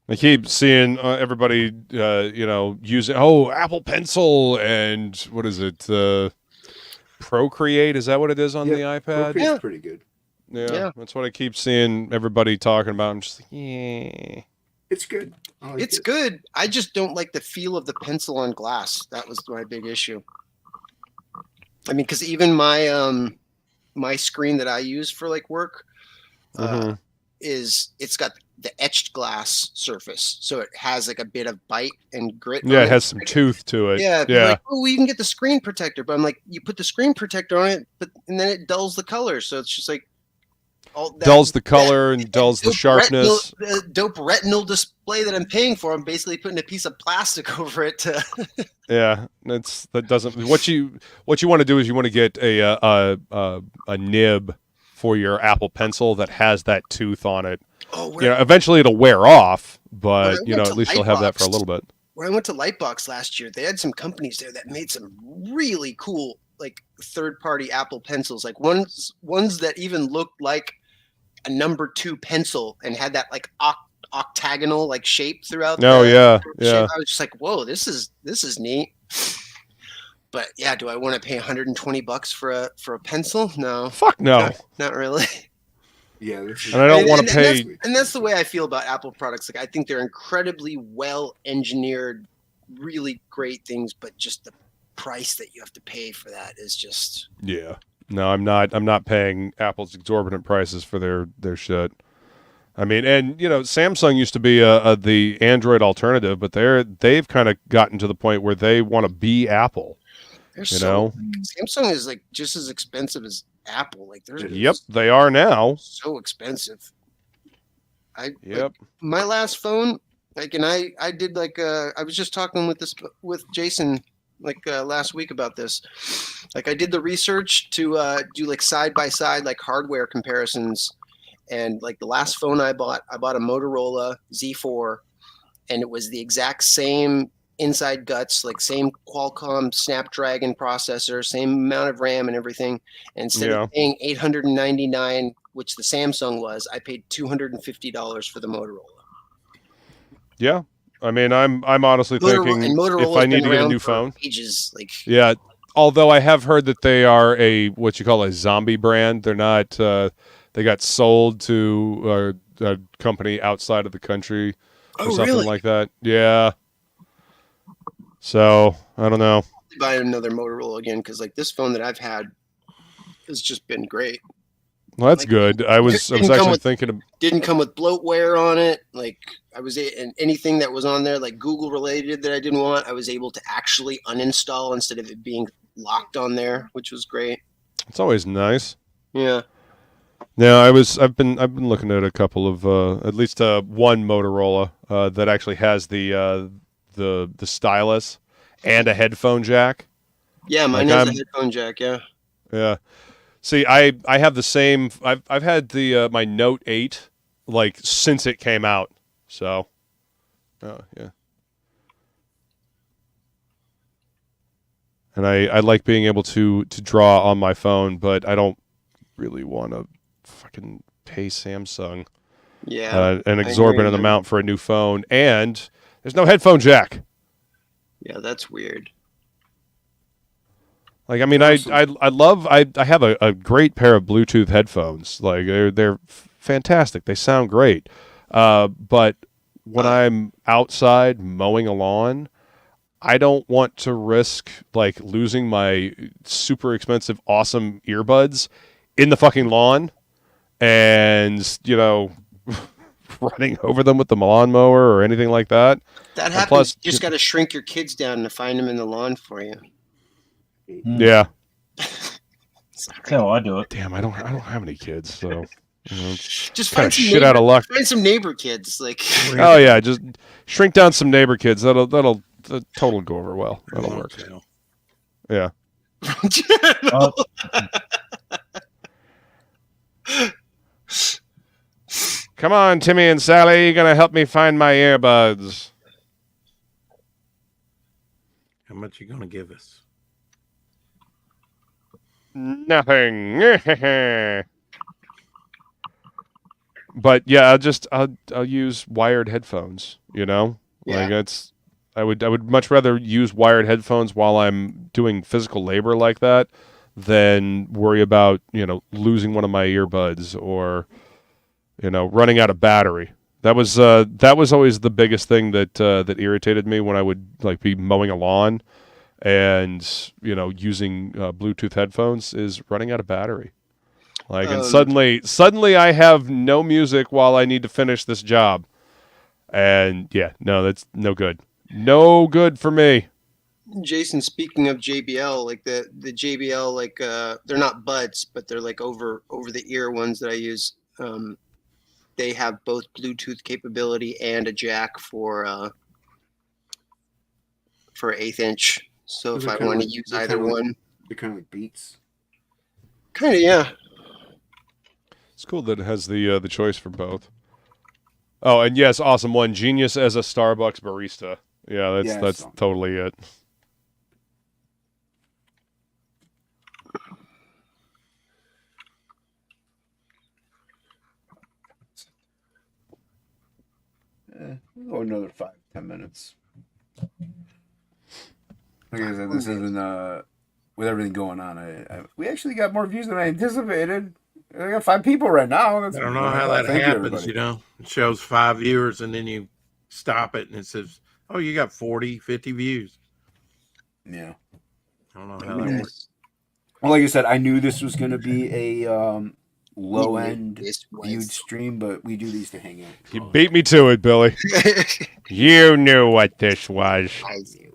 I keep seeing everybody, using Apple Pencil and what is it, Procreate? Is that what it is on the iPad? Procreate's pretty good. Yeah, that's what I keep seeing everybody talking about. I'm just like, it's good. It's good. I just don't like the feel of the pencil on glass. That was my big issue. I mean, because even my my screen that I use for like work Mhm. is it's got the etched glass surface, so it has like a bit of bite and grit. Yeah, on it has some tooth to it. Yeah, Yeah. like, oh, we can get the screen protector, but I'm like, you put the screen protector on it, and then it dulls the color, so it's just like all that, Dulls the color and dulls the dope sharpness. dope retinal display that I'm paying for. I'm basically putting a piece of plastic over it to. Yeah, that doesn't. What you want to do is you want to get a nib for your Apple Pencil that has that tooth on it. Oh, Eventually it'll wear off, but When I went at to least you'll have that for a Lightbox- little bit. When I went to Lightbox last year, they had some companies there that made some really cool, like third-party Apple pencils, like ones that even looked like a number 2 pencil and had that like octagonal like shape throughout. Oh, yeah, shape. yeah. I was just like, whoa, this is neat. But yeah, do I want to pay $120 for a pencil? No, Fuck no. not really. Yeah, this is, And I don't want to pay. And that's the way I feel about Apple products. Like I think they're incredibly well engineered, really great things, but just the price that you have to pay for that is just. Yeah. No, I'm not paying Apple's exorbitant prices for their shit. I mean, and Samsung used to be the Android alternative, but they've kind of gotten to the point where they want to be Apple. Samsung is like just as expensive as Apple. Like they're Yep, they are now. so expensive. Yep. My last phone, like, and I did like I was just talking with Jason like last week about this. Like I did the research to do like side by side like hardware comparisons, and like the last phone I bought a Motorola Z4, and it was the exact same inside guts, like same Qualcomm Snapdragon processor, same amount of RAM and everything. And instead of paying $899, which the Samsung was, I paid $250 for the Motorola. Yeah. I mean, I'm honestly thinking if I need to get a new phone. Ages, like yeah. Although I have heard that they are what you call a zombie brand. They're not. They got sold to a company outside of the country or something really? like that. Yeah. So I don't know. Buy another Motorola again because like this phone that I've had has just been great. Well, that's good. I was actually thinking of. Didn't come with bloatware on it. Like and anything that was on there, like Google related that I didn't want, I was able to actually uninstall instead of it being locked on there, which was great. It's always nice. Yeah. No, I've been looking at a couple of at least one Motorola that actually has the stylus and a headphone jack. Yeah, mine has a headphone jack. Yeah. Yeah. See, I have the same. I've had the my Note 8 like since it came out. So, yeah. And I like being able to draw on my phone, but I don't really want to fucking pay Samsung an exorbitant amount for a new phone, and there's no headphone jack. Yeah, that's weird. Like, I mean, I have a great pair of Bluetooth headphones. Like, they're fantastic. They sound great. But when I'm outside mowing a lawn, I don't want to risk like losing my super expensive, awesome earbuds in the fucking lawn and, running over them with the lawnmower or anything like that. That happens. Plus, you just got to shrink your kids down to find them in the lawn for you. Yeah. That's how I do it. Damn, I don't have any kids, so just find some shit out of luck. Find some neighbor kids, like. Oh yeah, just shrink down some neighbor kids. That'll totally go over well. That'll work. Yeah. Come on, Timmy and Sally, you're gonna help me find my earbuds. How much you gonna give us? Nothing. But yeah, I'll use wired headphones. Like I would much rather use wired headphones while I'm doing physical labor like that than worry about losing one of my earbuds or running out of battery. That was always the biggest thing that irritated me when I would like be mowing a lawn and using Bluetooth headphones is running out of battery. Like, and suddenly I have no music while I need to finish this job. And yeah, no, that's no good. No good for me. Jason, speaking of JBL, like the JBL, like they're not buds, but they're like over the ear ones that I use. They have both Bluetooth capability and a jack for 1/8 inch. So if I want to use either one, they're kind of like Beats. Kind of, yeah. It's cool that it has the choice for both. Oh, and yes, awesome one. Genius as a Starbucks barista. Yeah, that's totally it. We'll go another 5-10 minutes. Like I said, this isn't with everything going on. We actually got more views than I anticipated. I got 5 people right now. I don't know how that happens. It shows 5 viewers and then you stop it and it says, "Oh, you got 40, 50 views." Yeah, I don't know how that works. Well, like I said, I knew this was going to be a low-end viewed stream, but we do these to hang out. You beat me to it, Billy. You knew what this was. I knew.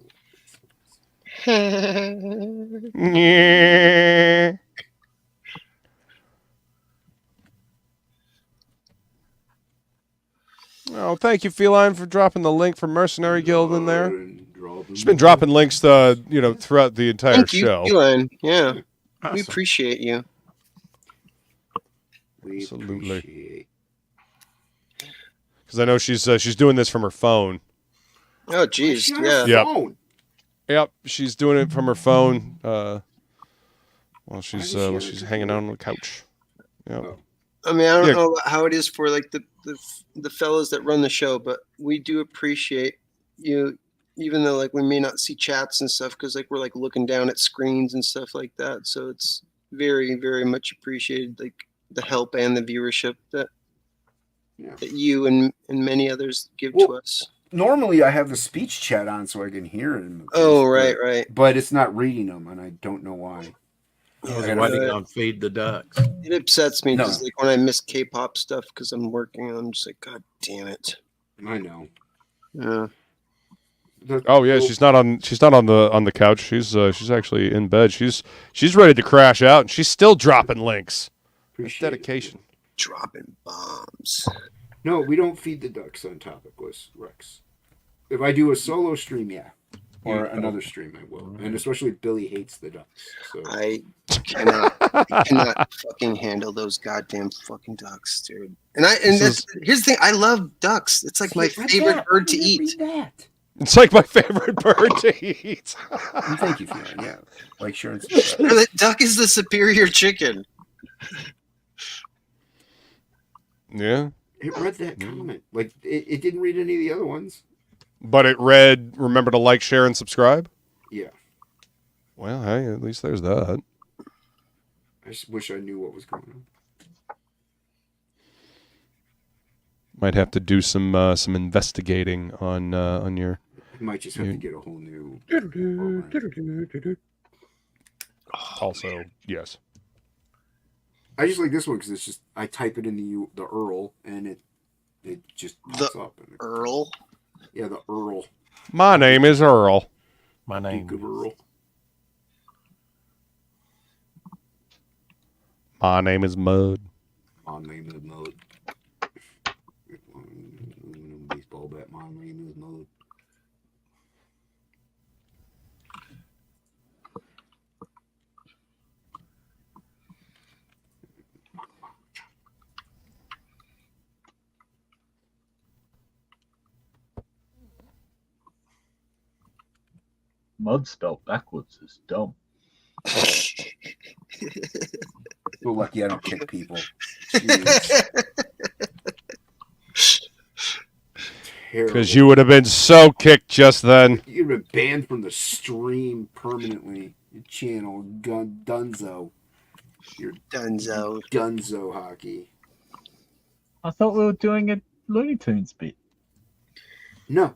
Yeah. Oh, thank you, Feline, for dropping the link for Mercenary Guild in there. She's been dropping links, throughout the entire show. Thank you, Feline. Yeah, awesome. We appreciate you. Absolutely. Because I know she's doing this from her phone. Oh, geez, yeah. Yep, she's doing it from her phone while she's hanging out on the couch. Yep. I mean, I don't know how it is for like the fellas that run the show, but we do appreciate you, even though like we may not see chats and stuff because like we're like looking down at screens and stuff like that. So it's very, very much appreciated, like the help and the viewership that you and many others give to us. Normally, I have the speech chat on so I can hear it. Oh, right. But it's not reading them, and I don't know why. I was waiting on Feed the Ducks. It upsets me because like when I miss K-pop stuff because I'm working, I'm just like, God damn it. I know. Yeah. Oh yeah, she's not on the couch. She's actually in bed. She's ready to crash out, and she's still dropping links. That's dedication. Dropping bombs. No, we don't feed the ducks on TOPicLESS, Rex. If I do a solo stream, or another stream, I will. And especially Billy hates the ducks. So. I cannot fucking handle those goddamn fucking ducks, dude. Here's the thing. I love ducks. It's like my favorite bird to eat. It's like my favorite bird to eat. Thank you, Fiona. Yeah, like sure. The duck is the superior chicken. Yeah. It read that comment. Like it didn't read any of the other ones. But it read, remember to like, share, and subscribe? Yeah. Well, hey, at least there's that. I just wish I knew what was going on. Might have to do some investigating on your. You might just have to get a whole new. Also, yes. I just like this one because it's just I type it in the URL and it just pops up. Earl. Yeah, the Earl. My name is Earl. My name is Earl. My name is Mud. My name is Mud. Baseball bat. My name is Mud. Mud spelled backwards is dumb. Feel lucky I don't kick people. Because you would have been so kicked just then. You'd have been banned from the stream permanently. Your channel, Dunzo. You're Dunzo Hockey. I thought we were doing a Looney Tunes bit. No,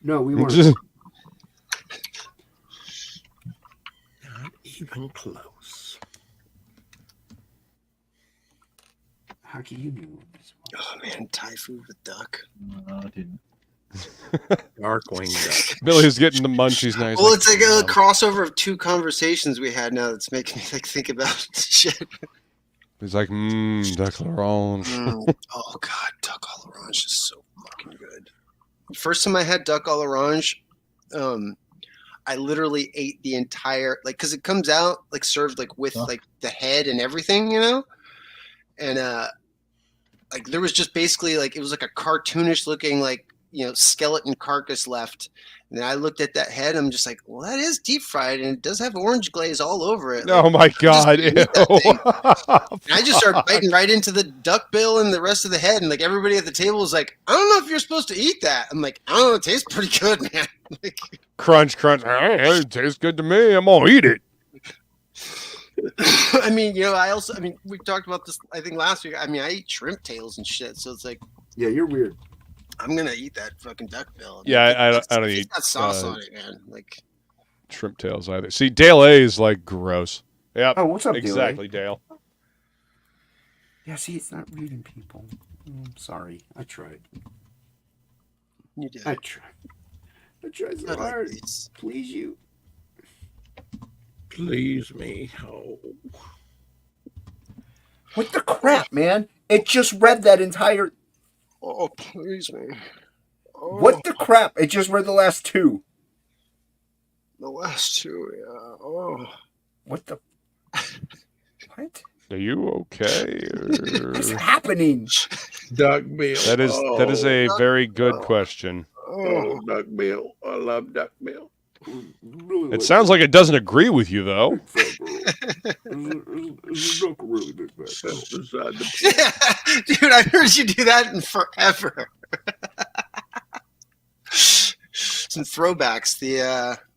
we weren't. Not even close. Hockey, you knew. Oh man, Thai food with duck. No, I didn't. Darkwing Duck. Billy's getting the munchies now. He's Well, it's like a "Yum." crossover of two conversations we had now that's making me like think about shit. He's like, duck l'orange. Oh god, duck à l'orange is so fucking good. First time I had duck à l'orange, I literally ate the entire because it comes out like served like with like the head and everything, and like there was just basically like it was like a cartoonish looking like skeleton carcass left. And then I looked at that head. I'm just like, well, that is deep fried, and it does have orange glaze all over it. Oh my god! And I just started biting right into the duck bill and the rest of the head, and like everybody at the table was like, I don't know if you're supposed to eat that. I'm like, I don't know, it tastes pretty good, man. Like, crunch, crunch. Hey, it tastes good to me. I'm gonna eat it. I mean, we talked about this, I think last week. I mean, I eat shrimp tails and shit, so it's like, yeah, you're weird. I'm gonna eat that fucking duck bill. Yeah, I don't eat that sauce on it, man. Like shrimp tails either. See, Dale A is like gross. Yeah. Oh, what's up, exactly, Dale? Yeah, see, it's not reading people. I'm sorry. I tried. You did. I tried so hard. Please you. Please me. Oh. What the crap, man? It just read that entire... Oh, please me. Oh. What the crap? It just read the last two. The last two, yeah. Oh. What the... What? Are you okay? What's happening? Duck bill. That is a very good question. Oh, duck bill. I love duck bill. It sounds like it doesn't agree with you, though. Really big yeah, dude, I heard you do that in forever. Some throwbacks.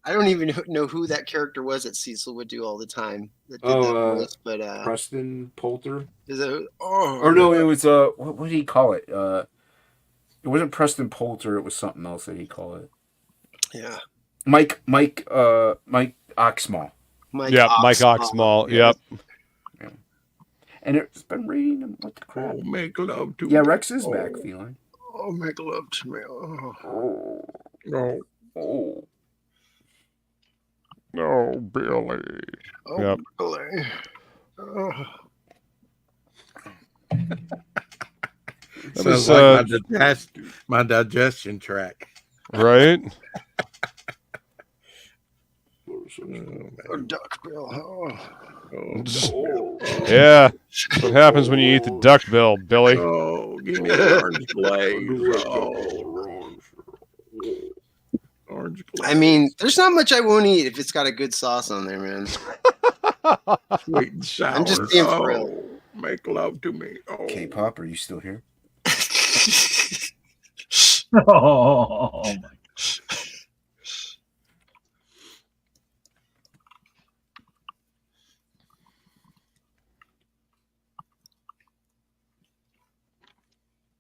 I don't even know who that character was that Cecil would do all the time. That did that voice, but Preston Poulter. Is it? Or no, it was what did he call it? It wasn't Preston Poulter. It was something else that he called it. Yeah. Mike Oxmall. Mike Oxmall. Yep. Yeah. And it's been reading what the crap. Oh, make love to me. Yeah, me. Rex is back, feeling. Oh, make love to me. Oh. No. Oh. No, Billy. Oh, yep. Billy. Oh. Sounds like my digestion track. Right? Oh, duck bill. Yeah. That's what happens when you eat the duck bill, Billy. Oh, give me the orange glaze. Orange glaze. I mean, there's not much I won't eat if it's got a good sauce on there, man. Sweet and sour. I'm just being for real. Make love to me. Oh. K-pop, are you still here? Oh my gosh.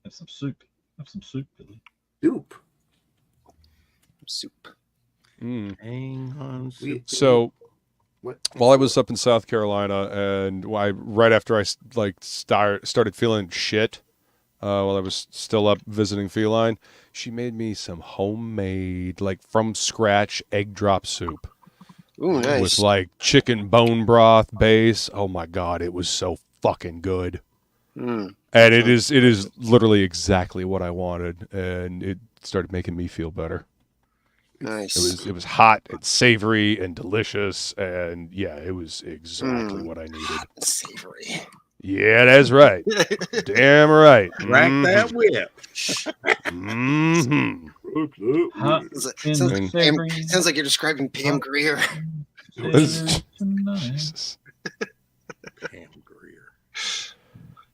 Have some soup. Have some soup, Billy. Soup. Hang on. So, what? While I was up in South Carolina, and right after I started feeling shit, while I was still up visiting Feline, she made me some homemade, like from scratch egg drop soup. Ooh, nice. With like chicken bone broth base. Oh my god, it was so fucking good. And it is literally exactly what I wanted, and it started making me feel better. Nice. It was hot and savory and delicious, and yeah, it was exactly what I needed. Savory. Yeah, that's right. Damn right. Crack that whip. Sounds like you're describing Pam Grier. Jesus. Pam Grier.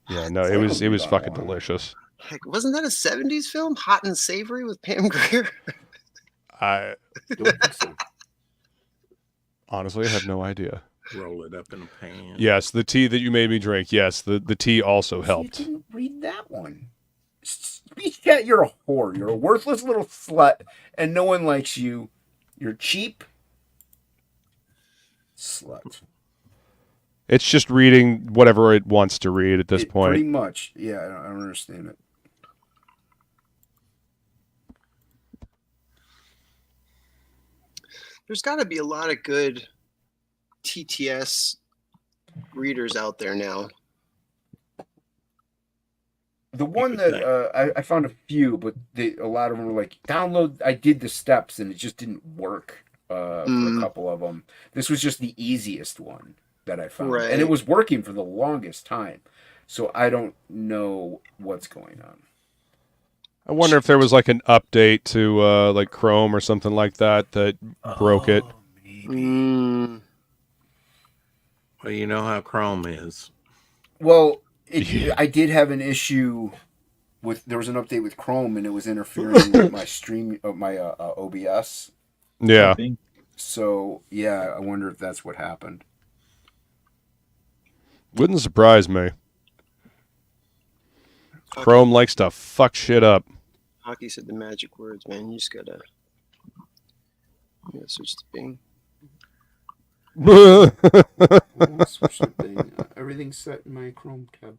Yeah, no, it was fucking delicious. Like, wasn't that a 70s film, Hot and Savory with Pam Grier? I honestly have no idea. Roll it up in a pan. Yes, the tea that you made me drink. Yes, the tea also helped. You didn't read that one. Yeah, you're a whore. You're a worthless little slut, and no one likes you. You're cheap. Slut. It's just reading whatever it wants to read at this point. Pretty much. Yeah, I don't understand it. There's got to be a lot of good TTS readers out there now. The one that I found a few, but a lot of them were like, download. I did the steps and it just didn't work for a couple of them. This was just the easiest one that I found. Right. And it was working for the longest time. So I don't know what's going on. I wonder if there was like an update to like Chrome or something like that broke it. Maybe. Well, you know how Chrome is. Well, I did have an issue with, there was an update with Chrome and it was interfering with my stream of my OBS. Yeah. So, yeah, I wonder if that's what happened. Wouldn't surprise me. Chrome likes to fuck shit up. Hocky said the magic words, man. You just gotta switch to Bing. Switch to Bing. Everything's set in my Chrome tab.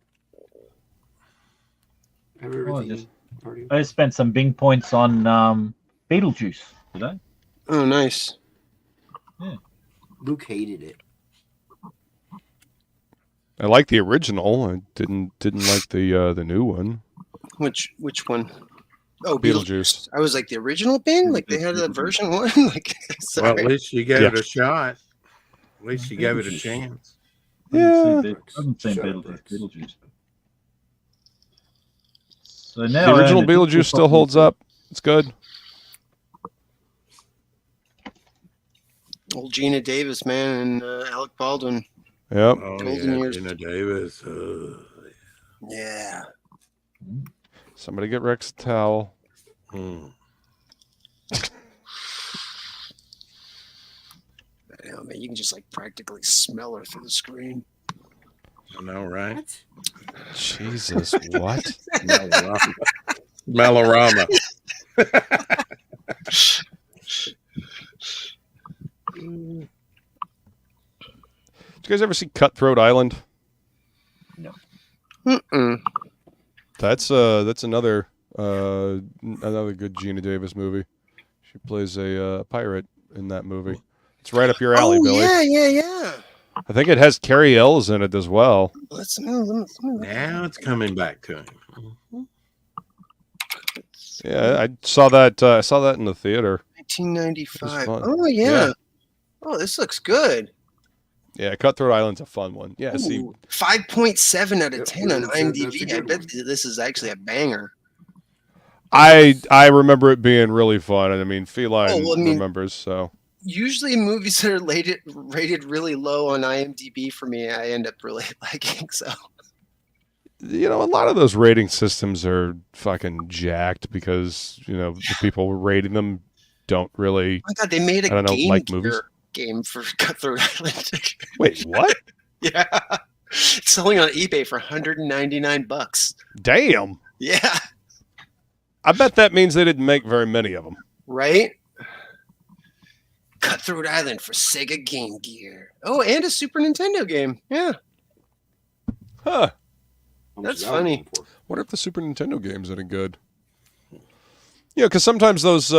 I spent some Bing points on Beetlejuice today. Oh, nice. Yeah. Luke hated it. I like the original. I didn't like the new one. Which one? Oh, Beetlejuice. I was like, the original Bing? Like they had that version one? Like, sorry. Well, at least you gave it a shot. At least you gave it a chance. Yeah. I haven't seen Beetlejuice. So now the original Beetlejuice still holds up. It's good. Old Gina Davis, man, and Alec Baldwin. Yep. Oh, Golden years. Gina Davis. Yeah. Somebody get Rex a towel. Damn, man, you can just like practically smell her through the screen. I know, right? What? Jesus, what? Melorama. Did you guys ever see Cutthroat Island? No. Mm-mm. That's another good Gina Davis movie. She plays a pirate in that movie. It's right up your alley, Billy. Yeah. I think it has Carrie Ells in it as well. Now it's coming back to him. Yeah, I saw that. I saw that in the theater. 1995. Fun. Oh yeah. Oh, this looks good. Yeah, Cutthroat Island's a fun one. Yeah, see, 5.7 out of 10 on that's a IMDb. I good bet one. this is actually a banger. I remember it being really fun. I mean, Feline remembers. So usually movies that are rated really low on IMDb for me, I end up really liking. So a lot of those rating systems are fucking jacked because the people rating them don't really. Oh my God, they made a like movies. Game for Cutthroat Island. Wait, what? Yeah, it's selling on eBay for $199. Damn. Yeah, I bet that means they didn't make very many of them. right. Cutthroat Island for Sega Game Gear. Oh, and a Super Nintendo game. Yeah, Huh. that's funny. What if the Super Nintendo game's any good? Yeah, because sometimes those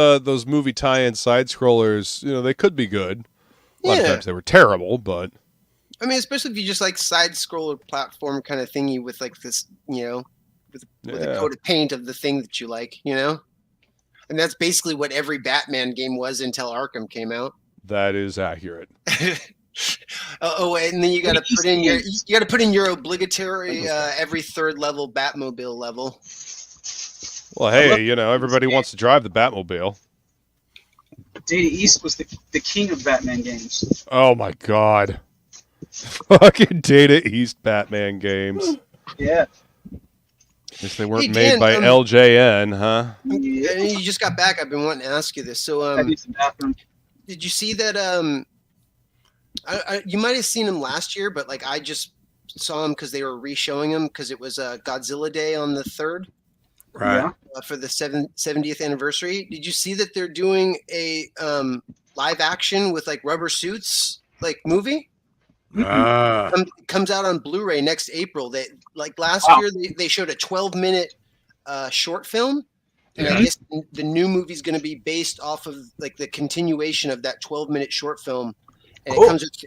movie tie-in side scrollers, they could be good. A lot of times they were terrible, but I mean, especially if you just like side scroller platform kind of thingy with like this, with a coat of paint of the thing that you like, and that's basically what every Batman game was until Arkham came out. that is accurate. And then you got to put in your obligatory every third level Batmobile level. Well, hey, everybody wants to drive the Batmobile. Data East was the king of Batman games. Oh my God. Fucking Data East Batman games. Yeah. Guess they weren't made by LJN, huh? You just got back. I've been wanting to ask you this. So, did you see that? You might have seen him last year, but like I just saw him because they were re-showing him because it was Godzilla Day on the 3rd. Right. For the 70th anniversary. Did you see that they're doing a live action with like rubber suits like movie? Comes out on Blu-ray next April. They like last year they showed a 12-minute short film, and I guess the new movie's going to be based off of like the continuation of that 12-minute short film. And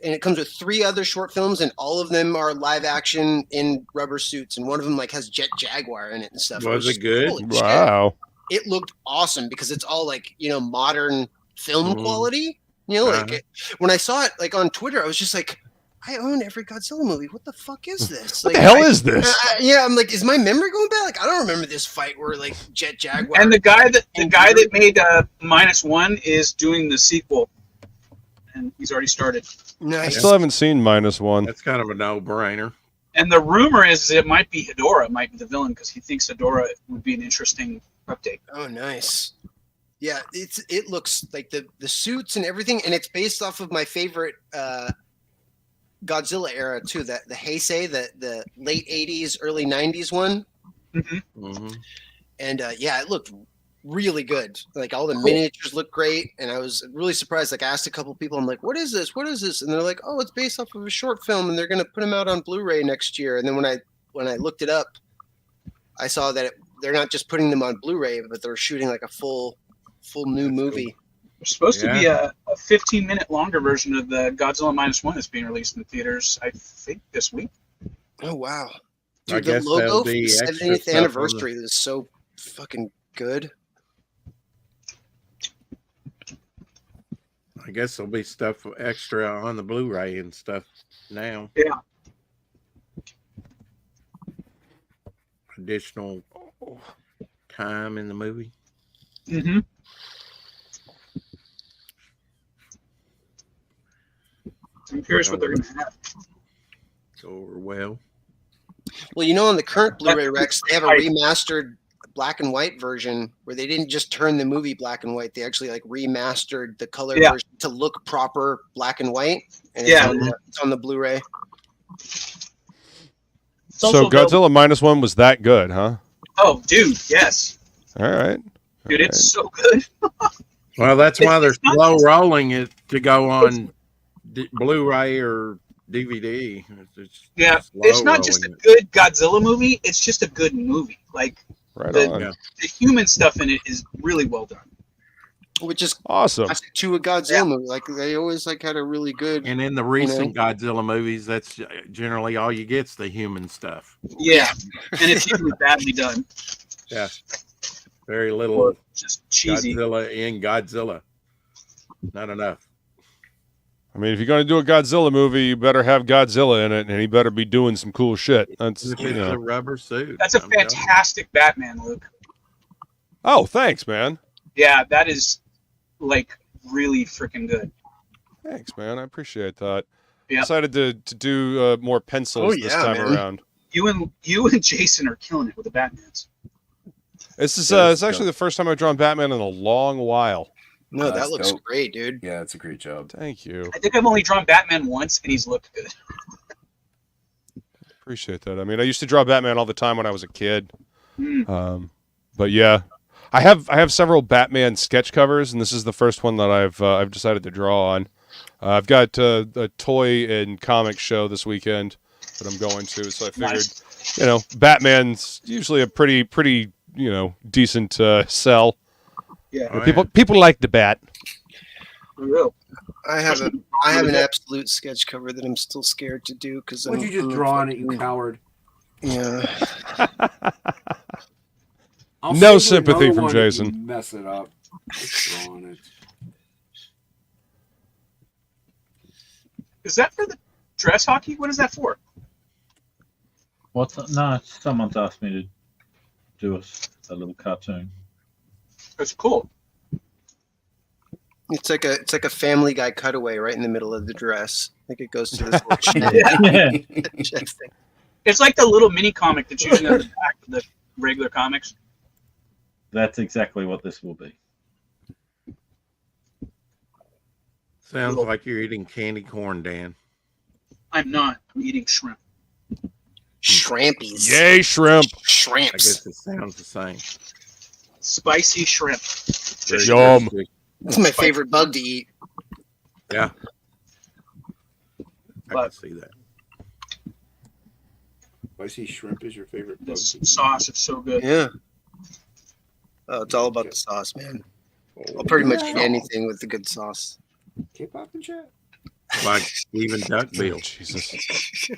it comes with 3 other short films, and all of them are live action in rubber suits, and one of them like has Jet Jaguar in it and stuff. Was it good? Wow. It looked awesome because it's all like, you know, modern film quality. You know, like when I saw it like on Twitter, I was just like, I own every Godzilla movie. What the fuck is this? What like, the hell is this? Yeah, I'm like, is my memory going back? Like, I don't remember this fight where like Jet Jaguar. And the guy that made -1 is doing the sequel, and he's already started. I still haven't seen -1. That's kind of a no-brainer. And the rumor is it might be Hedorah, might be the villain, because he thinks Hedorah would be an interesting update. Oh, nice. Yeah, it looks like the suits and everything, and it's based off of my favorite Godzilla era too. The Heisei, the late '80s, early '90s one. And yeah, it looked really good. Like all the miniatures look great, and I was really surprised. Like I asked a couple people, I'm like, "What is this? What is this?" And they're like, "Oh, it's based off of a short film, and they're going to put them out on Blu-ray next year." And then when I looked it up, I saw that they're not just putting them on Blu-ray, but they're shooting like a full new movie. There's supposed to be a 15-minute longer version of the Godzilla -1 that's being released in the theaters, I think, this week. Oh, wow. I Dude, the guess logo that'll for the be extra 70th stuff on anniversary is so fucking good. I guess there'll be stuff extra on the Blu-ray and stuff now. Yeah. Additional time in the movie. Mm-hmm. I'm curious what they're going to have. Go over well. Well, you know, on the current Blu-ray Rex, they have a remastered black and white version where they didn't just turn the movie black and white. They actually like remastered the color version to look proper black and white. And it's on the Blu-ray. So Godzilla -1 was that good, huh? Oh, dude, yes. All right. Dude, it's so good. Well, that's why they're slow rolling it to go on Blu-ray or DVD. It's not just a good Godzilla movie. It's just a good movie. Like the human stuff in it is really well done. Which is awesome. To a Godzilla movie, like they always like had a really good. And in the recent Godzilla movies, that's generally all you get's the human stuff. Yeah, and it's usually badly done. Yeah, very little just cheesy. Godzilla in Godzilla. Not enough. I mean, if you're going to do a Godzilla movie, you better have Godzilla in it, and he better be doing some cool shit. That's a rubber suit. That's a fantastic Batman, Luke. Oh, thanks, man. Yeah, that is like really freaking good. Thanks, man. I appreciate that. Yeah. Decided to do more pencils this time around. You and Jason are killing it with the Batmans. This is it's actually the first time I've drawn Batman in a long while. No, that looks great, dude. Yeah, it's a great job. Thank you. I think I've only drawn Batman once, and he's looked good. Appreciate that. I mean, I used to draw Batman all the time when I was a kid. But yeah, I have several Batman sketch covers, and this is the first one that I've decided to draw on. I've got a toy and comic show this weekend that I'm going to, so I figured, Batman's usually a pretty decent sell. Yeah, people like the Bat. I have an absolute sketch cover that I'm still scared to do because. Why'd you just draw on it, you coward? Yeah. No sympathy from Jason. Mess it up. Just drawing it. Is that for the dress hockey? What is that for? No, someone's asked me to do a little cartoon. That's cool. It's like a Family Guy cutaway right in the middle of the dress. I think it goes to this little chest thing. It's like the little mini comic that's usually on the back of the regular comics. That's exactly what this will be. Sounds like you're eating candy corn, Dan. I'm not. I'm eating shrimp. Shrimpies. Yay, shrimp. Shrimps. I guess it sounds the same. Spicy shrimp. Yum. It's my favorite bug to eat. Yeah. I can see that. I see shrimp is your favorite bug. This sauce is so good. Yeah. Oh, it's all about the sauce, man. I'll pretty much eat anything with the good sauce. K-pop and chat. Like even duckbill. Jesus.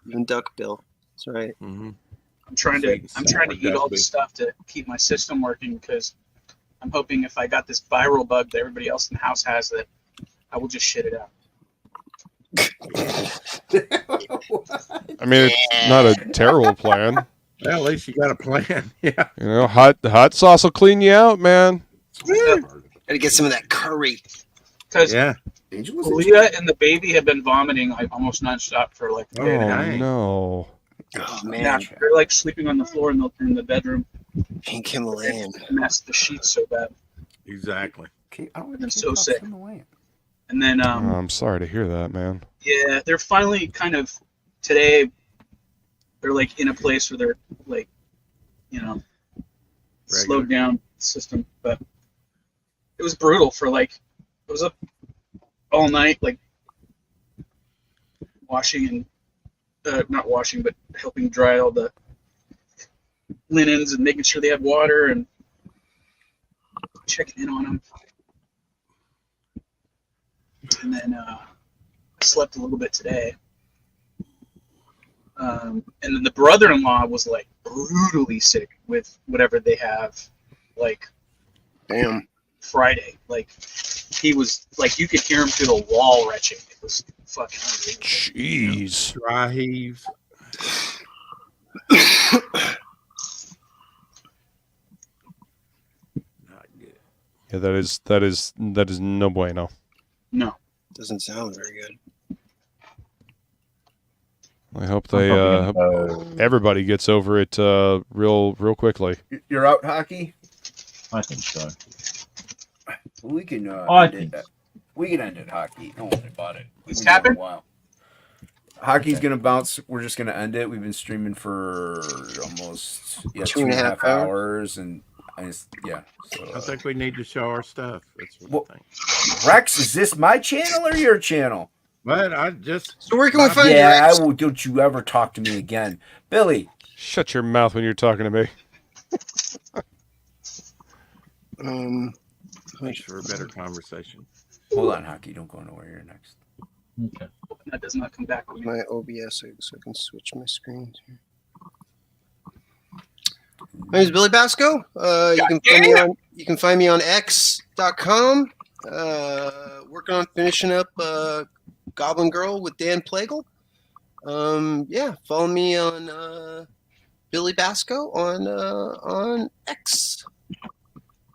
Even duckbill. That's right. Mm-hmm. I'm trying to eat all this stuff to keep my system working because I'm hoping if I got this viral bug that everybody else in the house has, that I will just shit it out. I mean, it's not a terrible plan. Well, at least you got a plan. Yeah. You know, hot sauce will clean you out, man. Gotta get some of that curry. Because Yeah. Leah and the baby have been vomiting like almost nonstop for like a day and a half. dang. No. Oh Yeah, man, they're like sleeping on the floor in the bedroom. pink Himalayan. Messed the sheets so bad. Exactly. I'm so sick. And then Oh, I'm sorry to hear that, man. yeah, they're finally kind of today. They're like in a place where they're like, you know, slowed down system. But it was brutal for like, I was up all night like washing and not washing, but helping dry all the linens and making sure they had water and checking in on them. And then I slept a little bit today. And then the brother-in-law was like brutally sick with whatever they have, like Damn. Friday. Like he was like you could hear him through the wall retching. It was fucking unbelievable. Jeez. Dry heaves. Not good. Yeah, that is no bueno. No. Doesn't sound very good. I hope they hope everybody gets over it real quickly. You're out, Hocky? I think so. We can I end think it. We can end it, Hocky. Don't worry about it. It's happened? Hockey's gonna bounce. We're just gonna end it. We've been streaming for almost 2.5 hours, and so, I think we need to show our stuff. That's what Well, I think. Rex, is this my channel or your channel? But I just So where can we find you? Yeah, Rex? don't you ever talk to me again, Billy. Shut your mouth when you're talking to me. thanks for a better conversation. Hold on, Hockey. Don't go nowhere. You're next. Okay. That does not come back with me. My OBS so I can switch my screens here. My name is Billy Bacsko. You can find me on x.com. Working on finishing up Goblin Girl with Dan Plegel. Follow me on Billy Bacsko on X.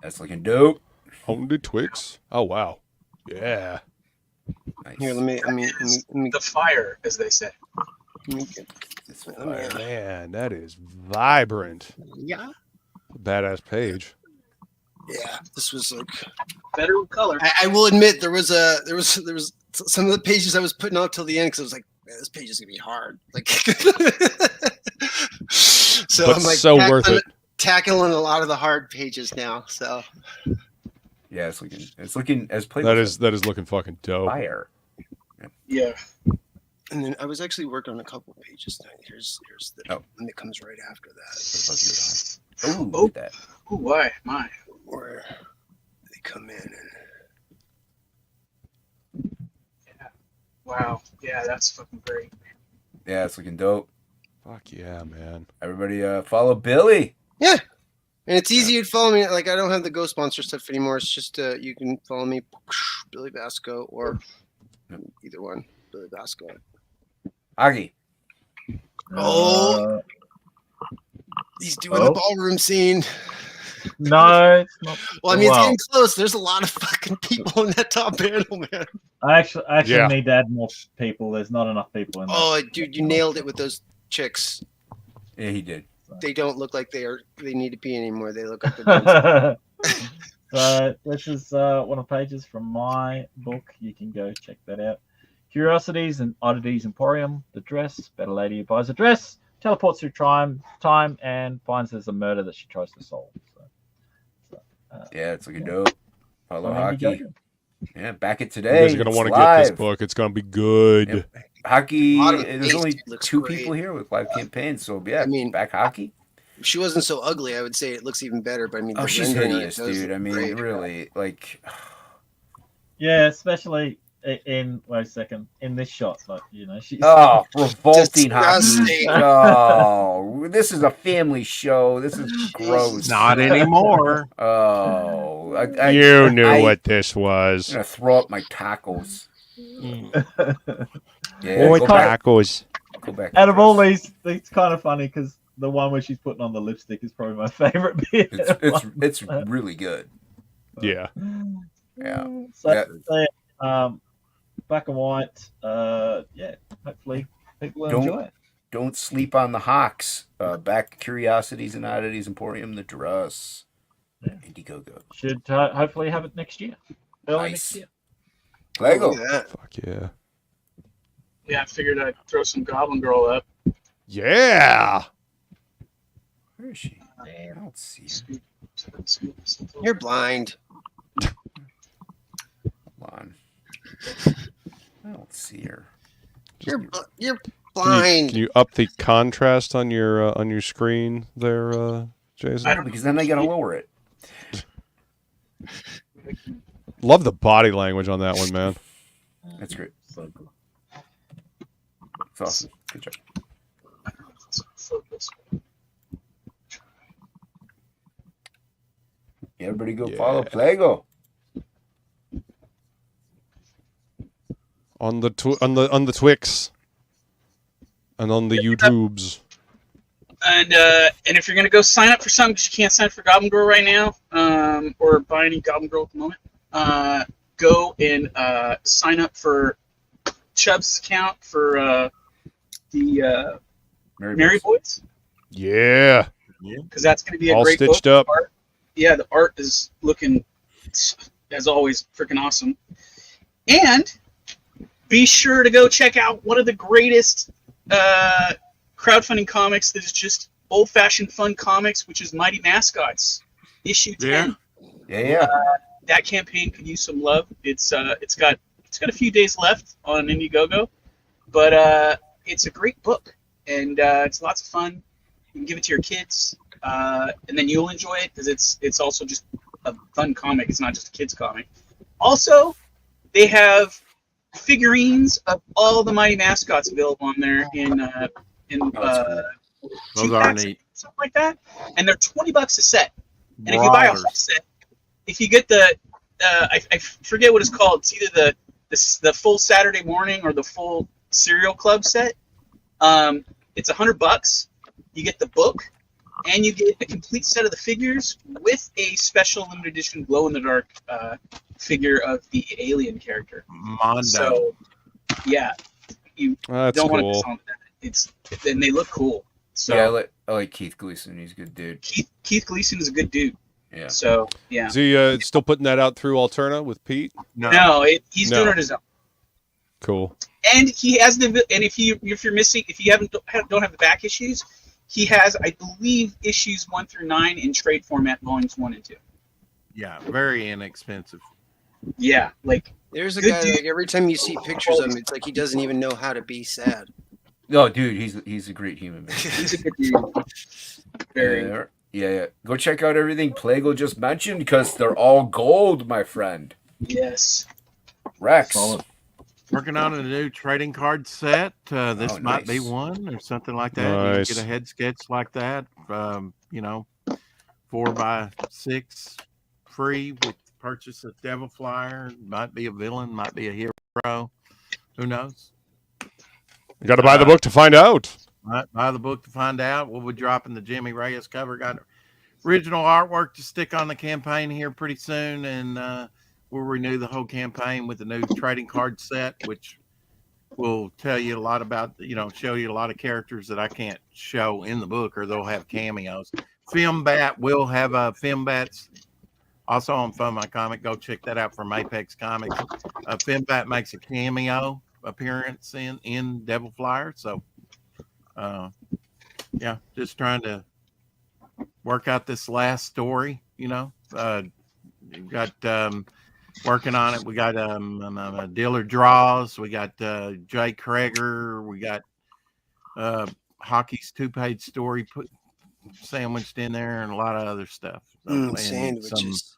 That's looking dope. On the Twix. Oh wow. Yeah. Nice. Here, let me The fire, as they say. get This let fire. me- Man, that is vibrant. Yeah. Badass page. Yeah, this was like. Better with color. I will admit there was some of the pages I was putting off till the end because I was like, man, this page is gonna be hard. Like, so But I'm like so worth it. tackling a lot of the hard pages now. So Yeah, it's looking as played. That is looking fucking dope. fire. Yeah. and then I was actually working on a couple of pages. Here's the Oh. one that comes right after that, Oh, look at that. Ooh, why? My. where they come in and. Wow. Yeah, that's fucking great. Yeah, it's looking dope. Fuck yeah, man. Everybody, follow Billy. Yeah. And it's easy to follow me. Like I don't have the Go Sponsor stuff anymore. It's just you can follow me, Billy Bacsko, or either one, Billy Bacsko. Hockey. Oh, he's doing the ballroom scene. No, it's not. Well, I mean, it's Wow. getting close. There's a lot of fucking people in that top panel, man. I actually Yeah. need to add more people. There's not enough people in there. Oh, dude, you nailed it with those chicks. Yeah, he did. They don't look like they need to pee anymore. They look like they're So this is one of the pages from my book. You can go check that out. Curiosities and Oddities Emporium. The dress. Better lady who buys a dress. Teleports through time and finds there's a murder that she tries to solve. Yeah, it's looking dope. Follow So, Andy Hockey. Jojo. Yeah, back it You today. guys are going to want to get this book. It's going to be good. Yep. Hockey, Autumn there's only Taste looks 2 great. people here with live campaigns, so yeah, I mean- back Hockey. If she wasn't so ugly, I would say it looks even better. But I mean, Oh, the she's rendering on it hideous, does dude. look I mean, great. really, like, Yeah, especially in wait a second in this shot, like she's oh, revolting Hockey. Disgusting. Oh, this is a family show. This is gross. Not anymore. Oh, You knew I- what this I'm was. gonna throw up my tacos. Yeah, Well, go we back. tacos. Go back. out of all these, it's kind of funny because the one where she's putting on the lipstick is probably my favorite bit. it's really good. Yeah. Yeah. So, Yeah. black and white. Yeah, hopefully people will Don't- enjoy it. Don't sleep on the Hawks. Back Curiosities and Oddities Emporium, the Druss. Yeah. Indiegogo. Should hopefully have it next year, early Nice. next year. Lego. Look at that. Fuck yeah. Yeah, I figured I'd throw some Goblin Girl up. Yeah. Where is she? I don't see her. You're blind. Hold on. I don't see her. You're Can blind. you up the contrast on your screen there, Jason? I don't, because then I gotta lower it. Love the body language on that one, man. That's great. So good. It's awesome. Good job. Focus. Everybody go Yeah. follow Plego. On the Twix. And on the YouTubes. And if you're gonna go sign up for something, because you can't sign up for Goblin Girl right now, or buy any Goblin Girl at the moment, go and sign up for Chubb's account for the Mary Boys, Yeah. because that's gonna be a All great stitched book. up. Art. Yeah, the art is looking, as always, freaking awesome. And be sure to go check out one of the greatest crowdfunding comics that is just old-fashioned fun comics, which is Mighty Mascots, issue 10. Yeah. That campaign could use some love. It's got a few days left on Indiegogo, but it's a great book, and it's lots of fun. You can give it to your kids, and then you'll enjoy it because it's also just a fun comic. It's not just a kids comic. Also, they have figurines of all the Mighty Mascots available on there in Those 2 are packs, neat. something like that, and they're $20 a set. And if you buy a whole set, if you get the I forget what it's called. It's either the full Saturday morning or the full Serial Club set. It's $100. You get the book, and you get a complete set of the figures with a special limited edition glow in the dark figure of the alien character. Mondo. So, yeah, you That's don't want to cool. miss on that. And they look cool. So Yeah, I like Keith Gleason. He's a good dude. Keith Gleason is a good dude. Yeah. So yeah. Is he still putting that out through Alterna with Pete? No, he's No. doing it his own. Cool. And he has if you're missing, if you don't have the back issues, he has, I believe, issues 1 through 9 in trade format, volumes 1 and 2. Yeah, very inexpensive. Yeah, like There's a Good guy dude. like every time you see pictures of him, it's like he doesn't even know how to be sad. No, dude, he's a great human being. he's a good dude. Very. Yeah. Go check out everything Plegel just mentioned because they're all gold, my friend. Yes. Rex. Solid. Working on a new trading card set. This Oh, might be nice. one or something like that. Nice. You can get a head sketch like that. 4x6 free with purchase a devil flyer. Might be a villain, might be a hero. Who knows? You got to buy the book to find out. Might buy the book to find out. We'll be dropping the Jimmy Reyes cover. Got original artwork to stick on the campaign here pretty soon, and we'll renew the whole campaign with a new trading card set, which will tell you a lot about, show you a lot of characters that I can't show in the book, or they'll have cameos. Fembat will have Fembats also on Fun My Comic. Go check that out from Apex Comics. Fembat makes a cameo appearance in Devil Flyer. So, yeah, just trying to work out this last story. You've got working on it. We got Dealer Draws. We got Jay Kreger. We got Hocky's 2-page story sandwiched in there, and a lot of other stuff. So, Sandwiches.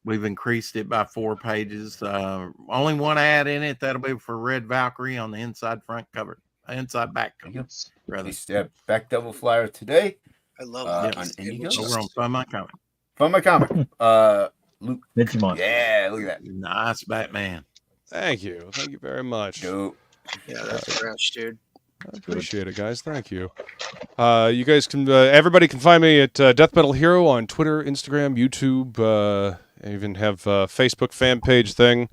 We've increased it by 4 pages. Only one ad in it. That'll be for Red Valkyrie on the inside front cover, inside back cover. Rather back double flyer today. I love on Indigo. Over on Fun My Comic. Fun My Comic. Luke. Digimon. Yeah, look at that. Nice Batman. Thank you very much. Dope. Yeah, that's fresh, dude. I appreciate it, guys. Thank you. You guys can, everybody can find me at Death Metal Hero on Twitter, Instagram, YouTube. I even have a Facebook fan page thing.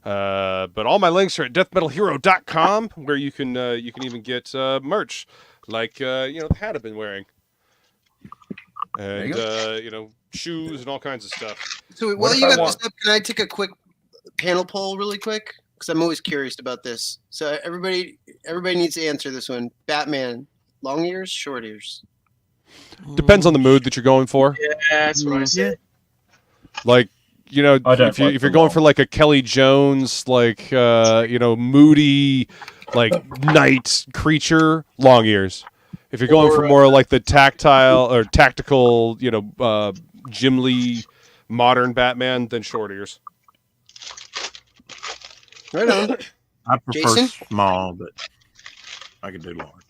But all my links are at deathmetalhero.com, where you can even get merch, like the hat I've been wearing, and shoes and all kinds of stuff. So while you got this up, can I take a quick panel poll really quick? Because I'm always curious about this. So everybody needs to answer this one. Batman, long ears, short ears? Depends on the mood that you're going for. Yeah, that's what I said. Like, if you're going for like a Kelly Jones, like moody, like night creature, long ears. If you're going for more like the tactile or tactical, Jim Lee modern Batman, then short ears. Right on. I prefer Jason? small, but I can do large.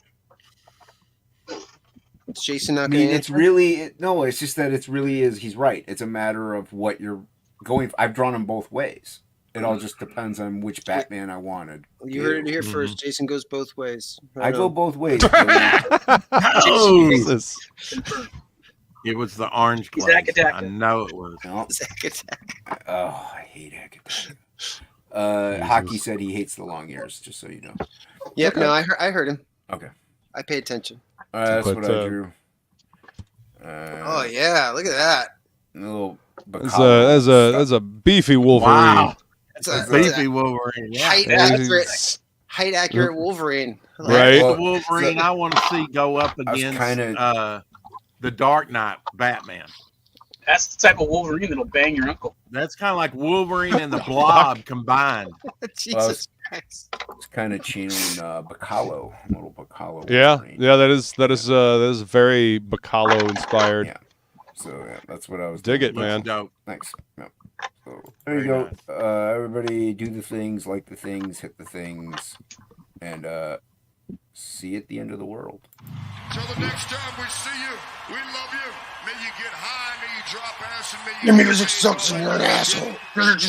Is Jason not I going mean, to it's really no. It's just that it's really is. He's right. It's a matter of what you're going for. I've drawn them both ways. It all just depends on which Batman I wanted. You heard it here first. Jason goes both ways. I go both ways. It was the orange glaze. I know it was. No. Zack Attack. Oh, I hate Zack Attack. Hockey said he hates the long ears, just so you know. Yeah, no, I heard him. Okay. I pay attention. That's what I drew. Oh yeah, look at that. A little That's a beefy Wolverine. Wow. That's a beefy Wolverine. Yeah. Height accurate Wolverine. Right. The Wolverine I want to see go up against the Dark Knight Batman. That's the type of Wolverine that'll bang your uncle. That's kind of like Wolverine and the Blob combined. Jesus Christ. It's kind of channeling Bacalo, a little Bacalo. Yeah, Wolverine. yeah, that is very Bacalo inspired. Yeah. So that's what I was. Dig it, Looks man. dope. Thanks. Yeah. So there you go. Everybody, do the things, like the things, hit the things, and see you at the end of the world. Till the next time we see you, we love you. May you get high, may you drop ass, and may you... Your music sucks and you're an asshole.